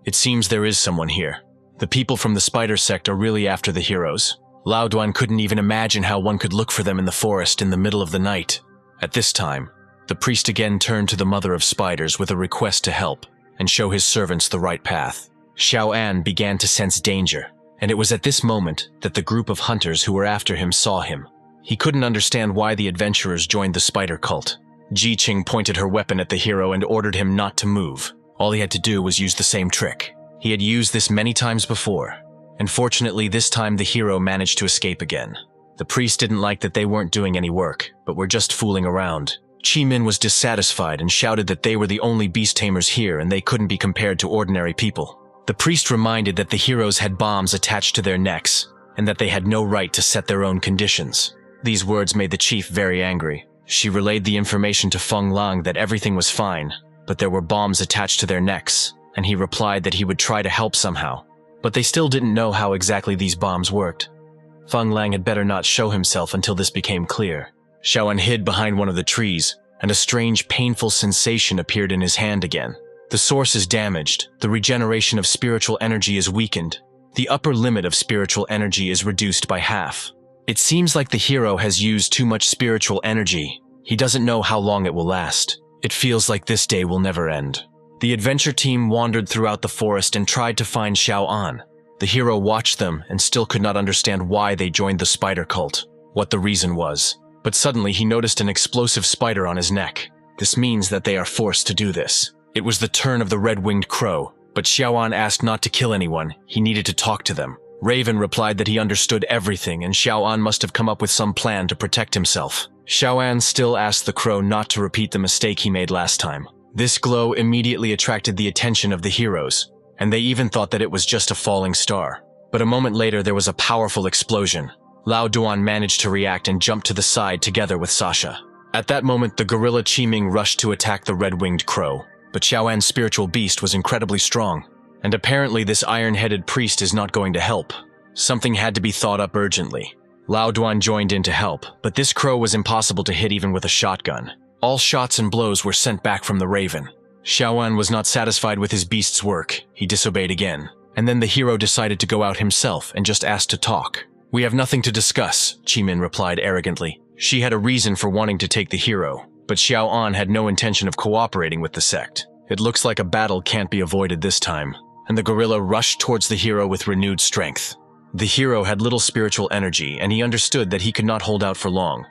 It seems there is someone here. The people from the spider sect are really after the heroes. Lao Duan couldn't even imagine how one could look for them in the forest in the middle of the night. At this time, the priest again turned to the mother of spiders with a request to help and show his servants the right path. Xiaoan began to sense danger, and it was at this moment that the group of hunters who were after him saw him. He couldn't understand why the adventurers joined the spider cult. Ji Qing pointed her weapon at the hero and ordered him not to move. All he had to do was use the same trick. He had used this many times before, and fortunately this time the hero managed to escape again. The priest didn't like that they weren't doing any work, but were just fooling around. Chimin was dissatisfied and shouted that they were the only beast tamers here and they couldn't be compared to ordinary people. The priest reminded that the heroes had bombs attached to their necks, and that they had no right to set their own conditions. These words made the chief very angry. She relayed the information to Feng Lang that everything was fine, but there were bombs attached to their necks, and he replied that he would try to help somehow. But they still didn't know how exactly these bombs worked. Feng Lang had better not show himself until this became clear. Xiaoan hid behind one of the trees, and a strange, painful sensation appeared in his hand again. The source is damaged, the regeneration of spiritual energy is weakened, the upper limit of spiritual energy is reduced by half. It seems like the hero has used too much spiritual energy. He doesn't know how long it will last. It feels like this day will never end. The adventure team wandered throughout the forest and tried to find Xiao An. The hero watched them and still could not understand why they joined the spider cult, what the reason was. But suddenly he noticed an explosive spider on his neck. This means that they are forced to do this. It was the turn of the red-winged crow, but Xiao An asked not to kill anyone. He needed to talk to them. Raven replied that he understood everything and Xiao An must have come up with some plan to protect himself. Xiao An still asked the crow not to repeat the mistake he made last time. This glow immediately attracted the attention of the heroes, and they even thought that it was just a falling star. But a moment later there was a powerful explosion. Lao Duan managed to react and jumped to the side together with Sasha. At that moment the gorilla Qiming rushed to attack the red-winged crow. But Xiao An's spiritual beast was incredibly strong, and apparently this iron-headed priest is not going to help. Something had to be thought up urgently. Lao Duan joined in to help, but this crow was impossible to hit even with a shotgun. All shots and blows were sent back from the raven. Xiao An was not satisfied with his beast's work. He disobeyed again. And then the hero decided to go out himself and just asked to talk. "We have nothing to discuss," Qimin replied arrogantly. She had a reason for wanting to take the hero, but Xiao An had no intention of cooperating with the sect. It looks like a battle can't be avoided this time, and the gorilla rushed towards the hero with renewed strength. The hero had little spiritual energy, and he understood that he could not hold out for long.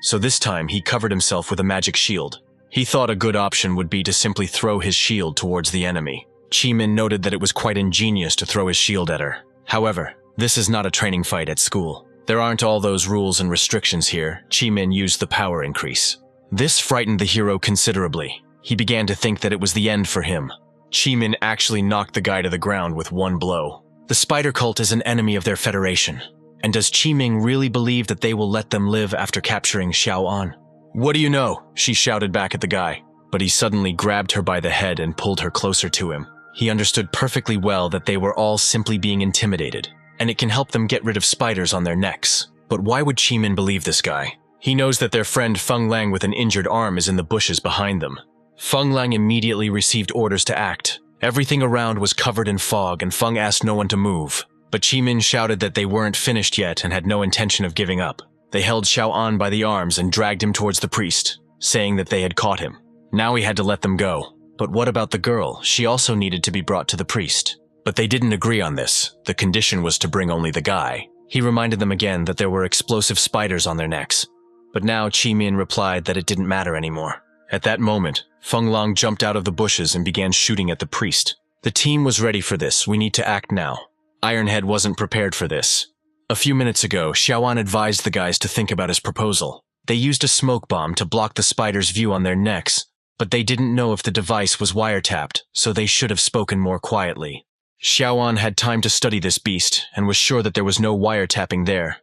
So this time he covered himself with a magic shield. He thought a good option would be to simply throw his shield towards the enemy. Qimin noted that it was quite ingenious to throw his shield at her. However, this is not a training fight at school. There aren't all those rules and restrictions here. Qimin used the power increase. This frightened the hero considerably. He began to think that it was the end for him. Qimin actually knocked the guy to the ground with one blow. The spider cult is an enemy of their federation. And does Qiming really believe that they will let them live after capturing Xiao An? "What do you know?" she shouted back at the guy. But he suddenly grabbed her by the head and pulled her closer to him. He understood perfectly well that they were all simply being intimidated, and it can help them get rid of spiders on their necks. But why would Qimin believe this guy? He knows that their friend Feng Lang with an injured arm is in the bushes behind them. Feng Lang immediately received orders to act. Everything around was covered in fog and Feng asked no one to move. But Qimin shouted that they weren't finished yet and had no intention of giving up. They held Xiao An by the arms and dragged him towards the priest, saying that they had caught him. Now he had to let them go. But what about the girl? She also needed to be brought to the priest. But they didn't agree on this. The condition was to bring only the guy. He reminded them again that there were explosive spiders on their necks. But now Qimin replied that it didn't matter anymore. At that moment, Feng Lang jumped out of the bushes and began shooting at the priest. The team was ready for this. We need to act now. Ironhead wasn't prepared for this. A few minutes ago, Xiao An advised the guys to think about his proposal. They used a smoke bomb to block the spider's view on their necks, but they didn't know if the device was wiretapped, so they should have spoken more quietly. Xiao An had time to study this beast and was sure that there was no wiretapping there.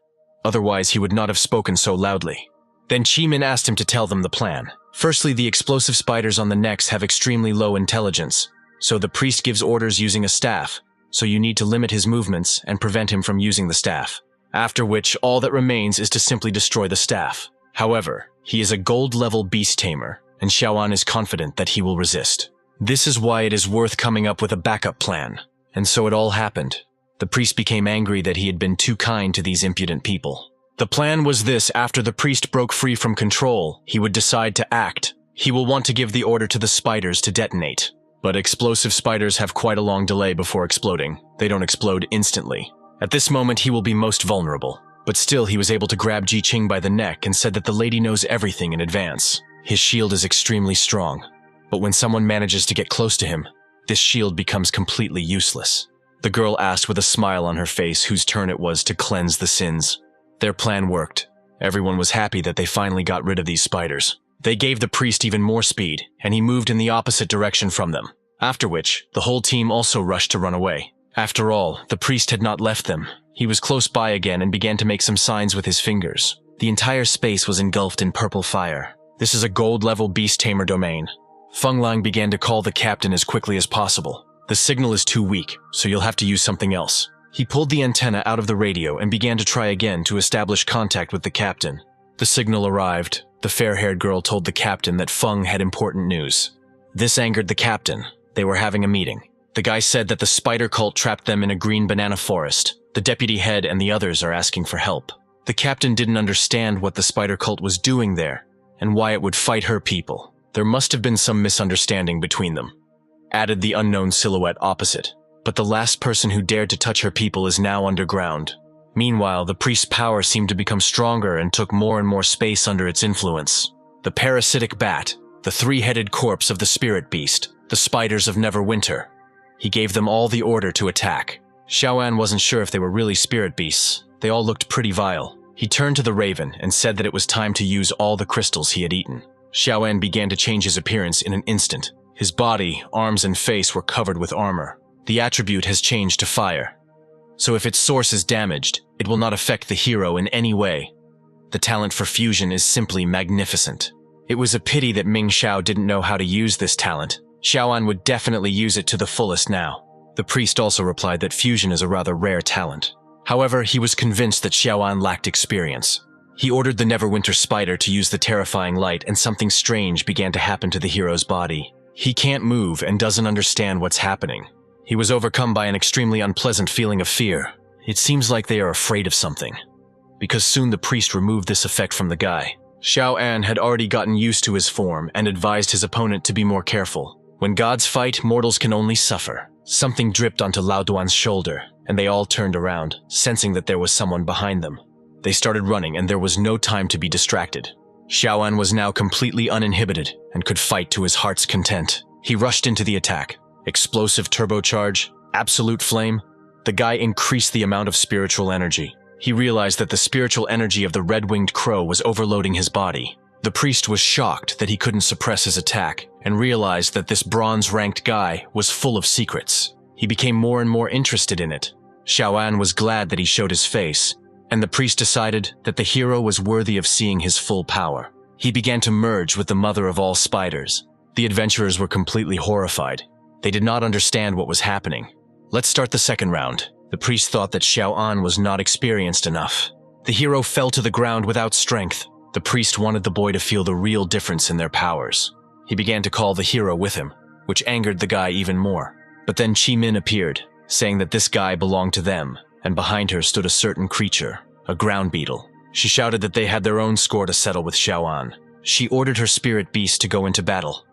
Otherwise, he would not have spoken so loudly. Then Qimin asked him to tell them the plan. Firstly, the explosive spiders on the necks have extremely low intelligence, so the priest gives orders using a staff, so you need to limit his movements and prevent him from using the staff. After which, all that remains is to simply destroy the staff. However, he is a gold-level beast tamer, and Xiao An is confident that he will resist. This is why it is worth coming up with a backup plan. And so it all happened. The priest became angry that he had been too kind to these impudent people. The plan was this: after the priest broke free from control, he would decide to act. He will want to give the order to the spiders to detonate. But explosive spiders have quite a long delay before exploding. They don't explode instantly. At this moment, he will be most vulnerable. But still, he was able to grab Ji Qing by the neck and said that the lady knows everything in advance. His shield is extremely strong. But when someone manages to get close to him, this shield becomes completely useless. The girl asked with a smile on her face whose turn it was to cleanse the sins. Their plan worked. Everyone was happy that they finally got rid of these spiders. They gave the priest even more speed, and he moved in the opposite direction from them. After which, the whole team also rushed to run away. After all, the priest had not left them. He was close by again and began to make some signs with his fingers. The entire space was engulfed in purple fire. This is a gold-level beast tamer domain. Feng Lang began to call the captain as quickly as possible. The signal is too weak, so you'll have to use something else. He pulled the antenna out of the radio and began to try again to establish contact with the captain. The signal arrived. The fair-haired girl told the captain that Feng had important news. This angered the captain. They were having a meeting. The guy said that the spider cult trapped them in a green banana forest. The deputy head and the others are asking for help. The captain didn't understand what the spider cult was doing there and why it would fight her people. There must have been some misunderstanding between them. Added the unknown silhouette opposite. But the last person who dared to touch her people is now underground. Meanwhile, the priest's power seemed to become stronger and took more and more space under its influence. The parasitic bat, the three-headed corpse of the spirit beast, the spiders of Neverwinter. He gave them all the order to attack. Xiaoan wasn't sure if they were really spirit beasts. They all looked pretty vile. He turned to the raven and said that it was time to use all the crystals he had eaten. Xiaoan began to change his appearance in an instant. His body, arms, and face were covered with armor. The attribute has changed to fire. So if its source is damaged, it will not affect the hero in any way. The talent for fusion is simply magnificent. It was a pity that Ming Xiao didn't know how to use this talent. Xiaoan would definitely use it to the fullest now. The priest also replied that fusion is a rather rare talent. However, he was convinced that Xiaoan lacked experience. He ordered the Neverwinter spider to use the terrifying light, and something strange began to happen to the hero's body. He can't move and doesn't understand what's happening. He was overcome by an extremely unpleasant feeling of fear. It seems like they are afraid of something. Because soon the priest removed this effect from the guy. Xiaoan had already gotten used to his form and advised his opponent to be more careful. When gods fight, mortals can only suffer. Something dripped onto Lao Duan's shoulder, and they all turned around, sensing that there was someone behind them. They started running, and there was no time to be distracted. Xiaoan was now completely uninhibited and could fight to his heart's content. He rushed into the attack. Explosive turbocharge, absolute flame. The guy increased the amount of spiritual energy. He realized that the spiritual energy of the red-winged crow was overloading his body. The priest was shocked that he couldn't suppress his attack and realized that this bronze-ranked guy was full of secrets. He became more and more interested in it. Xiaoan was glad that he showed his face, and the priest decided that the hero was worthy of seeing his full power. He began to merge with the mother of all spiders. The adventurers were completely horrified. They did not understand what was happening. Let's start the second round. The priest thought that Xiaoan was not experienced enough. The hero fell to the ground without strength. The priest wanted the boy to feel the real difference in their powers. He began to call the hero with him, which angered the guy even more. But then Chi Min appeared, saying that this guy belonged to them, and behind her stood a certain creature, a ground beetle. She shouted that they had their own score to settle with Xiaoan. She ordered her spirit beast to go into battle.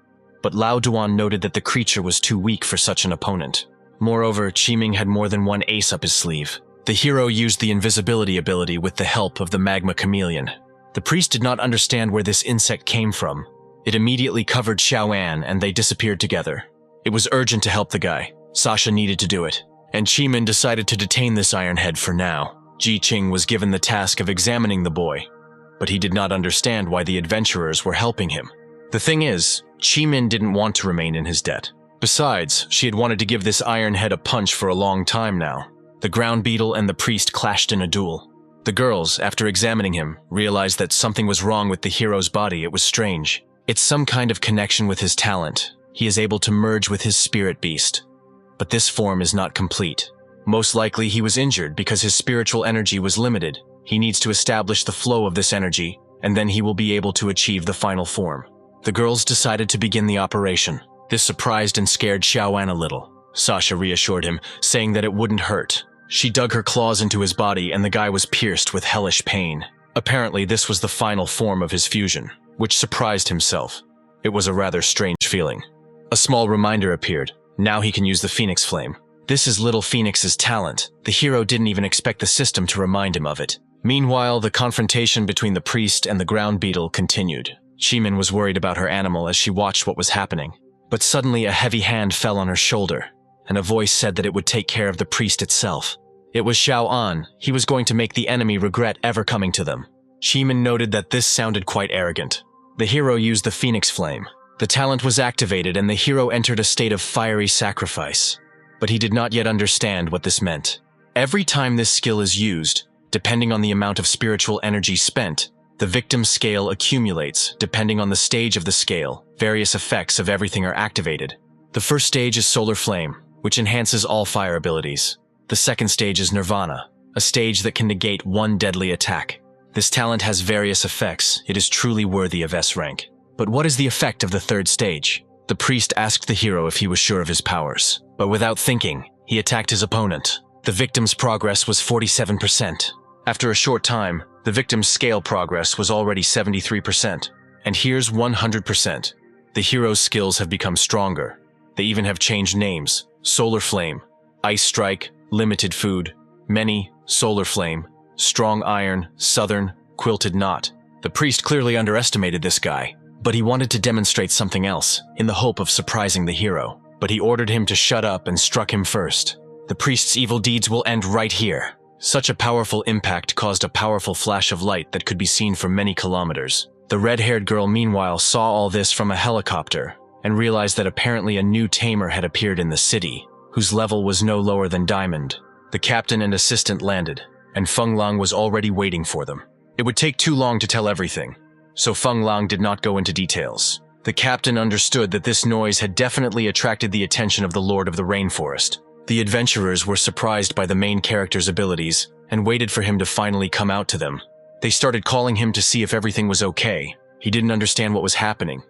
But Lao Duan noted that the creature was too weak for such an opponent. Moreover, Qiming had more than one ace up his sleeve. The hero used the invisibility ability with the help of the magma chameleon. The priest did not understand where this insect came from. It immediately covered Xiaoan and they disappeared together. It was urgent to help the guy. Sasha needed to do it. And Qimin decided to detain this Ironhead for now. Ji Qing was given the task of examining the boy, but he did not understand why the adventurers were helping him. The thing is, Qimin didn't want to remain in his debt. Besides, she had wanted to give this Ironhead a punch for a long time now. The ground beetle and the priest clashed in a duel. The girls, after examining him, realized that something was wrong with the hero's body. It was strange. It's some kind of connection with his talent. He is able to merge with his spirit beast. But this form is not complete. Most likely he was injured because his spiritual energy was limited. He needs to establish the flow of this energy, and then he will be able to achieve the final form. The girls decided to begin the operation. This surprised and scared Xiaoan a little. Sasha reassured him, saying that it wouldn't hurt. She dug her claws into his body and the guy was pierced with hellish pain. Apparently this was the final form of his fusion, which surprised himself. It was a rather strange feeling. A small reminder appeared. Now he can use the Phoenix Flame. This is Little Phoenix's talent. The hero didn't even expect the system to remind him of it. Meanwhile, the confrontation between the priest and the ground beetle continued. Qimin was worried about her animal as she watched what was happening. But suddenly a heavy hand fell on her shoulder, and a voice said that it would take care of the priest itself. It was Xiao An. He was going to make the enemy regret ever coming to them. Qimin noted that this sounded quite arrogant. The hero used the Phoenix Flame. The talent was activated and the hero entered a state of fiery sacrifice. But he did not yet understand what this meant. Every time this skill is used, depending on the amount of spiritual energy spent, the victim's scale accumulates. Depending on the stage of the scale, various effects of everything are activated. The first stage is Solar Flame, which enhances all fire abilities. The second stage is Nirvana, a stage that can negate one deadly attack. This talent has various effects. It is truly worthy of S rank. But what is the effect of the third stage? The priest asked the hero if he was sure of his powers, but without thinking, he attacked his opponent. The victim's progress was 47%. After a short time, the victim's scale progress was already 73%. And here's 100%. The hero's skills have become stronger. They even have changed names: Solar Flame, Ice Strike, Limited Food, Many, Solar Flame, Strong Iron, Southern, Quilted Knot. The priest clearly underestimated this guy, but he wanted to demonstrate something else, in the hope of surprising the hero. But he ordered him to shut up and struck him first. The priest's evil deeds will end right here. Such a powerful impact caused a powerful flash of light that could be seen for many kilometers. The red-haired girl meanwhile saw all this from a helicopter and realized that apparently a new tamer had appeared in the city, whose level was no lower than Diamond. The captain and assistant landed, and Feng Lang was already waiting for them. It would take too long to tell everything, so Feng Lang did not go into details. The captain understood that this noise had definitely attracted the attention of the Lord of the Rainforest. The adventurers were surprised by the main character's abilities and waited for him to finally come out to them. They started calling him to see if everything was okay. He didn't understand what was happening.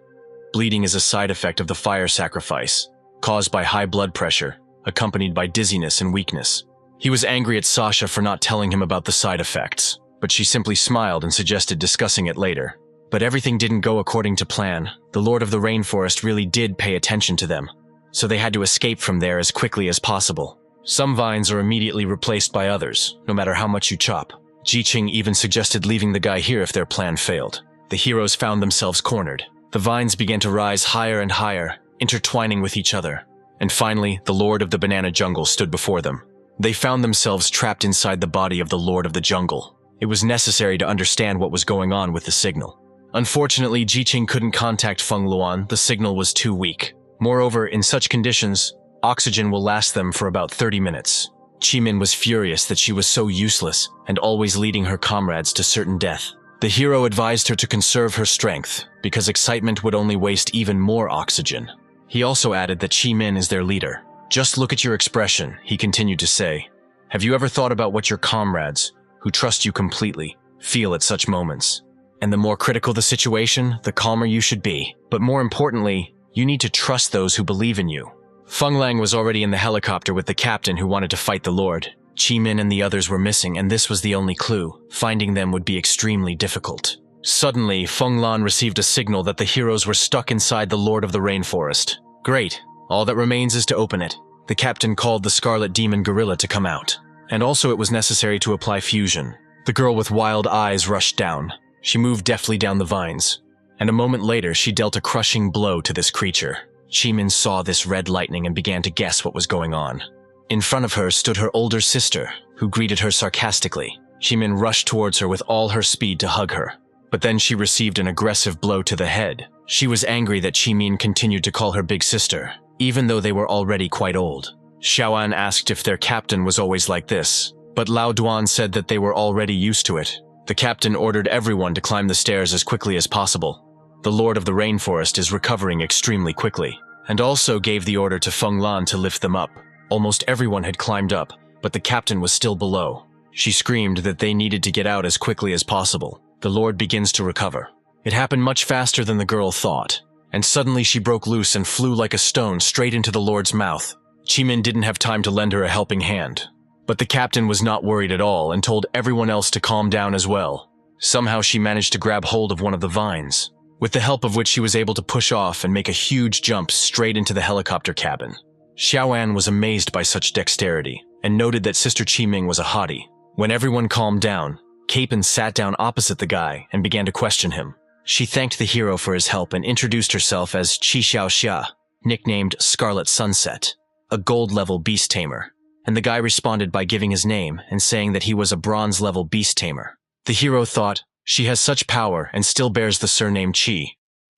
Bleeding is a side effect of the fire sacrifice, caused by high blood pressure, accompanied by dizziness and weakness. He was angry at Sasha for not telling him about the side effects, but she simply smiled and suggested discussing it later. But everything didn't go according to plan. The Lord of the Rainforest really did pay attention to them, so they had to escape from there as quickly as possible. Some vines are immediately replaced by others, no matter how much you chop. Ji-Ching even suggested leaving the guy here if their plan failed. The heroes found themselves cornered. The vines began to rise higher and higher, intertwining with each other. And finally, the Lord of the Banana Jungle stood before them. They found themselves trapped inside the body of the Lord of the Jungle. It was necessary to understand what was going on with the signal. Unfortunately, Ji-Ching couldn't contact Feng Luan. The signal was too weak. Moreover, in such conditions, oxygen will last them for about 30 minutes. Chi-Min was furious that she was so useless and always leading her comrades to certain death. The hero advised her to conserve her strength, because excitement would only waste even more oxygen. He also added that Chi-Min is their leader. "Just look at your expression," he continued to say. "Have you ever thought about what your comrades, who trust you completely, feel at such moments? And the more critical the situation, the calmer you should be. But more importantly, you need to trust those who believe in you." Feng Lang was already in the helicopter with the captain who wanted to fight the Lord. Chi-Min and the others were missing, and this was the only clue. Finding them would be extremely difficult. Suddenly, Feng Lan received a signal that the heroes were stuck inside the Lord of the Rainforest. Great. All that remains is to open it. The captain called the Scarlet Demon Gorilla to come out. And also it was necessary to apply fusion. The girl with wild eyes rushed down. She moved deftly down the vines. And a moment later, she dealt a crushing blow to this creature. Chi-Min saw this red lightning and began to guess what was going on. In front of her stood her older sister, who greeted her sarcastically. Chi-Min rushed towards her with all her speed to hug her. But then she received an aggressive blow to the head. She was angry that Chi-Min continued to call her big sister, even though they were already quite old. Xiaoan asked if their captain was always like this, but Lao Duan said that they were already used to it. The captain ordered everyone to climb the stairs as quickly as possible. The Lord of the Rainforest is recovering extremely quickly, and also gave the order to Feng Lan to lift them up. Almost everyone had climbed up, but the captain was still below. She screamed that they needed to get out as quickly as possible. The Lord begins to recover. It happened much faster than the girl thought, and suddenly she broke loose and flew like a stone straight into the Lord's mouth. Chi-Min didn't have time to lend her a helping hand, but the captain was not worried at all and told everyone else to calm down as well. Somehow she managed to grab hold of one of the vines, with the help of which she was able to push off and make a huge jump straight into the helicopter cabin. Xiaoan was amazed by such dexterity and noted that Sister Chi-Ming was a hottie. When everyone calmed down, Capon sat down opposite the guy and began to question him. She thanked the hero for his help and introduced herself as Qi Xiaoxia, nicknamed Scarlet Sunset, a gold-level beast tamer. And the guy responded by giving his name and saying that he was a bronze-level beast tamer. The hero thought, she has such power and still bears the surname Qi.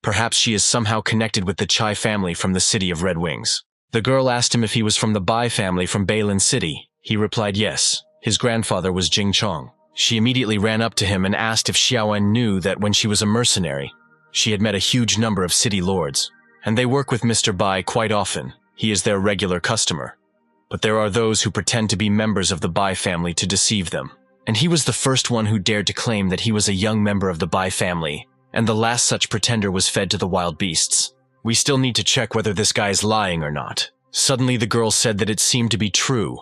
Perhaps she is somehow connected with the Chai family from the city of Red Wings. The girl asked him if he was from the Bai family from Bailin City. He replied yes. His grandfather was Jing Chong. She immediately ran up to him and asked if Xiaoan knew that when she was a mercenary, she had met a huge number of city lords, and they work with Mr. Bai quite often. He is their regular customer. But there are those who pretend to be members of the Bai family to deceive them. And he was the first one who dared to claim that he was a young member of the Bai family, and the last such pretender was fed to the wild beasts. We still need to check whether this guy's lying or not. Suddenly the girl said that it seemed to be true,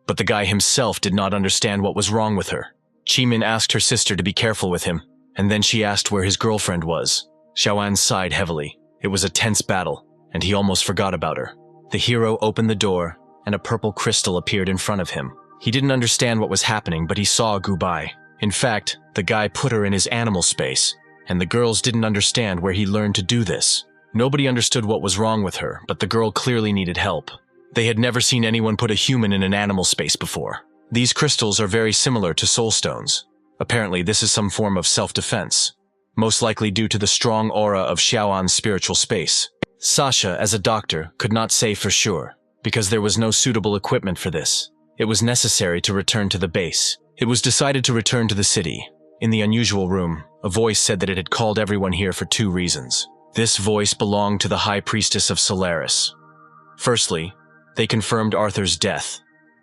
but the guy himself did not understand what was wrong with her. Jimin asked her sister to be careful with him, and then she asked where his girlfriend was. Xiaoan sighed heavily. It was a tense battle, and he almost forgot about her. The hero opened the door, and a purple crystal appeared in front of him. He didn't understand what was happening, but he saw Gubai. In fact, the guy put her in his animal space, and the girls didn't understand where he learned to do this. Nobody understood what was wrong with her, but the girl clearly needed help. They had never seen anyone put a human in an animal space before. These crystals are very similar to soul stones. Apparently, this is some form of self-defense, most likely due to the strong aura of Xiaoan's spiritual space. Sasha, as a doctor, could not say for sure, because there was no suitable equipment for this. It was necessary to return to the base. It was decided to return to the city. In the unusual room, a voice said that it had called everyone here for 2 reasons. This voice belonged to the High Priestess of Solaris. Firstly, they confirmed Arthur's death,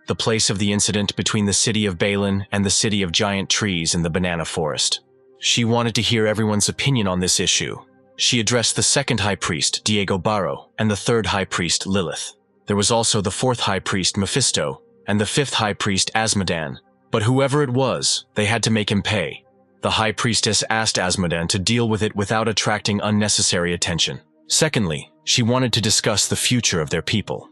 the place of the incident between the city of Ba Xan and the city of giant trees in the banana forest. She wanted to hear everyone's opinion on this issue. She addressed the second High Priest, Diego Barro, and the third High Priest, Lilith. There was also the 4th High Priest, Mephisto, and the 5th High Priest, Asmodan. But whoever it was, they had to make him pay. The High Priestess asked Asmodan to deal with it without attracting unnecessary attention. Secondly, she wanted to discuss the future of their people.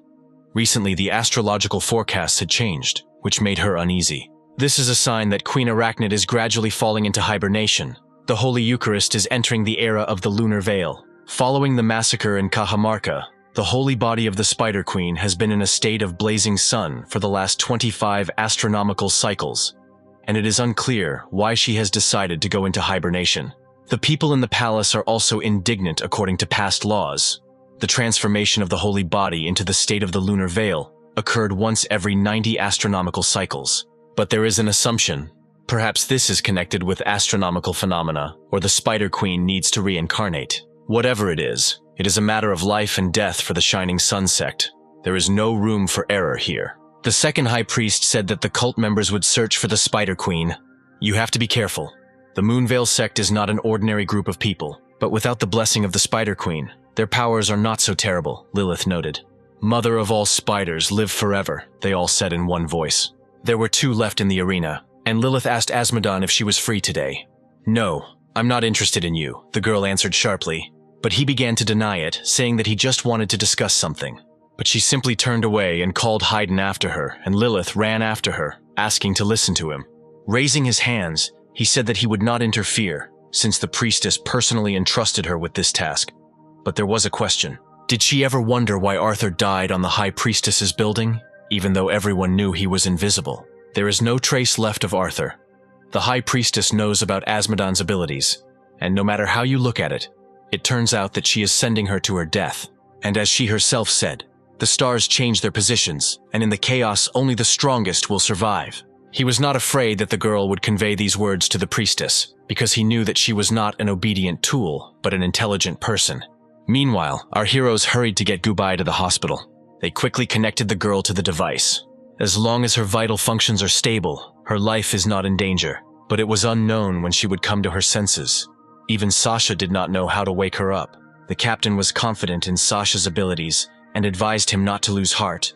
Recently, the astrological forecasts had changed, which made her uneasy. This is a sign that Queen Arachnid is gradually falling into hibernation. The Holy Eucharist is entering the era of the lunar veil. Following the massacre in Cajamarca, the holy body of the Spider Queen has been in a state of blazing sun for the last 25 astronomical cycles, and it is unclear why she has decided to go into hibernation. The people in the palace are also indignant according to past laws. The transformation of the holy body into the state of the lunar veil occurred once every 90 astronomical cycles. But there is an assumption. Perhaps this is connected with astronomical phenomena, or the Spider Queen needs to reincarnate. Whatever it is a matter of life and death for the Shining Sun sect. There is no room for error here. The second High Priest said that the cult members would search for the Spider Queen. You have to be careful. The Moonveil sect is not an ordinary group of people, but without the blessing of the Spider Queen, their powers are not so terrible, Lilith noted. Mother of all spiders, live forever, they all said in one voice. There were 2 left in the arena, and Lilith asked Asmodan if she was free today. No, I'm not interested in you, the girl answered sharply, but he began to deny it, saying that he just wanted to discuss something. But she simply turned away and called Haydn after her, and Lilith ran after her, asking to listen to him. Raising his hands, he said that he would not interfere, since the priestess personally entrusted her with this task. But there was a question. Did she ever wonder why Arthur died on the High Priestess's building, even though everyone knew he was invisible? There is no trace left of Arthur. The High Priestess knows about Asmodan's abilities, and no matter how you look at it, it turns out that she is sending her to her death. And as she herself said, the stars change their positions, and in the chaos only the strongest will survive. He was not afraid that the girl would convey these words to the priestess, because he knew that she was not an obedient tool, but an intelligent person. Meanwhile, our heroes hurried to get Gubai to the hospital. They quickly connected the girl to the device. As long as her vital functions are stable, her life is not in danger. But it was unknown when she would come to her senses. Even Sasha did not know how to wake her up. The captain was confident in Sasha's abilities and advised him not to lose heart.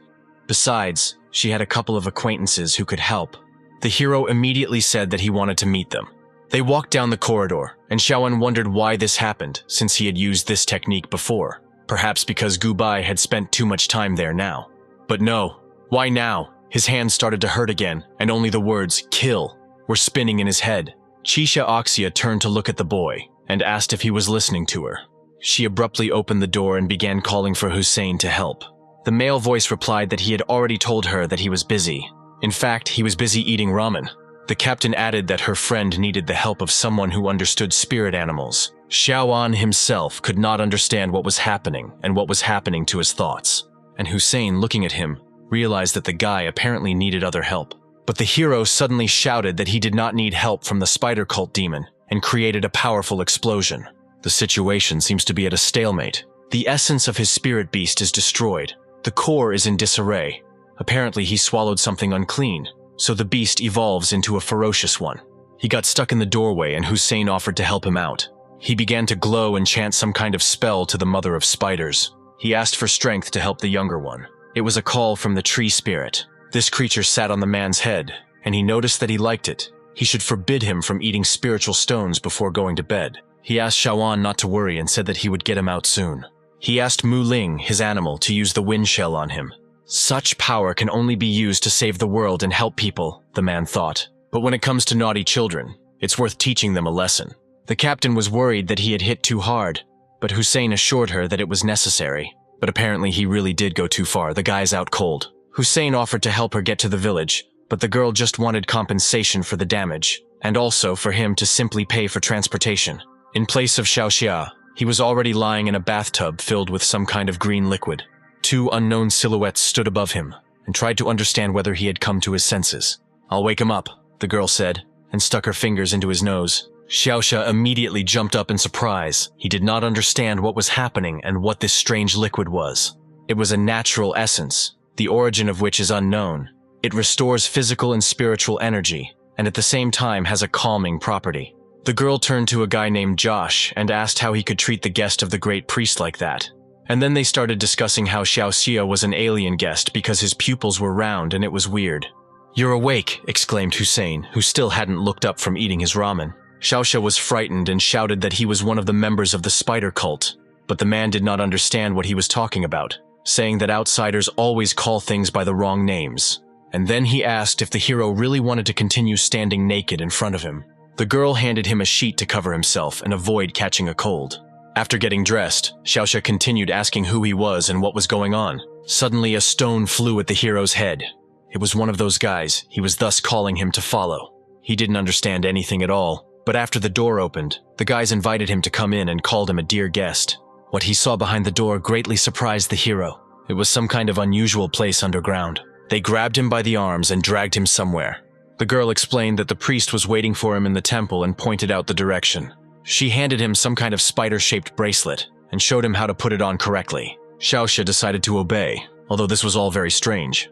Besides, she had a couple of acquaintances who could help. The hero immediately said that he wanted to meet them. They walked down the corridor, and Xiaoan wondered why this happened, since he had used this technique before. Perhaps because Gubai had spent too much time there now. But no, why now? His hands started to hurt again, and only the words, "kill," were spinning in his head. Chisha Oxia turned to look at the boy, and asked if he was listening to her. She abruptly opened the door and began calling for Hussein to help. The male voice replied that he had already told her that he was busy. In fact, he was busy eating ramen. The captain added that her friend needed the help of someone who understood spirit animals. Xiaoan himself could not understand what was happening and what was happening to his thoughts. And Hussein, looking at him, realized that the guy apparently needed other help. But the hero suddenly shouted that he did not need help from the spider cult demon and created a powerful explosion. The situation seems to be at a stalemate. The essence of his spirit beast is destroyed. The core is in disarray. Apparently he swallowed something unclean, so the beast evolves into a ferocious one. He got stuck in the doorway and Hussein offered to help him out. He began to glow and chant some kind of spell to the mother of spiders. He asked for strength to help the younger one. It was a call from the tree spirit. This creature sat on the man's head, and he noticed that he liked it. He should forbid him from eating spiritual stones before going to bed. He asked Shawan not to worry and said that he would get him out soon. He asked Mu Ling, his animal, to use the wind shell on him. Such power can only be used to save the world and help people, the man thought. But when it comes to naughty children, it's worth teaching them a lesson. The captain was worried that he had hit too hard, but Hussein assured her that it was necessary. But apparently he really did go too far. The guy's out cold. Hussein offered to help her get to the village, but the girl just wanted compensation for the damage, and also for him to simply pay for transportation. In place of Xiaoxia, he was already lying in a bathtub filled with some kind of green liquid. Two unknown silhouettes stood above him, and tried to understand whether he had come to his senses. "I'll wake him up," the girl said, and stuck her fingers into his nose. Xiaoxia immediately jumped up in surprise. He did not understand what was happening and what this strange liquid was. It was a natural essence, the origin of which is unknown. It restores physical and spiritual energy, and at the same time has a calming property. The girl turned to a guy named Josh and asked how he could treat the guest of the great priest like that. And then they started discussing how Xiaoxia was an alien guest because his pupils were round and it was weird. "You're awake," exclaimed Hussein, who still hadn't looked up from eating his ramen. Xiaoxia was frightened and shouted that he was one of the members of the spider cult, but the man did not understand what he was talking about, saying that outsiders always call things by the wrong names. And then he asked if the hero really wanted to continue standing naked in front of him. The girl handed him a sheet to cover himself and avoid catching a cold. After getting dressed, Xiaoxia continued asking who he was and what was going on. Suddenly a stone flew at the hero's head. It was one of those guys. He was thus calling him to follow. He didn't understand anything at all, but after the door opened, the guys invited him to come in and called him a dear guest. What he saw behind the door greatly surprised the hero. It was some kind of unusual place underground. They grabbed him by the arms and dragged him somewhere. The girl explained that the priest was waiting for him in the temple and pointed out the direction. She handed him some kind of spider-shaped bracelet and showed him how to put it on correctly. Xiaoxia decided to obey, although this was all very strange.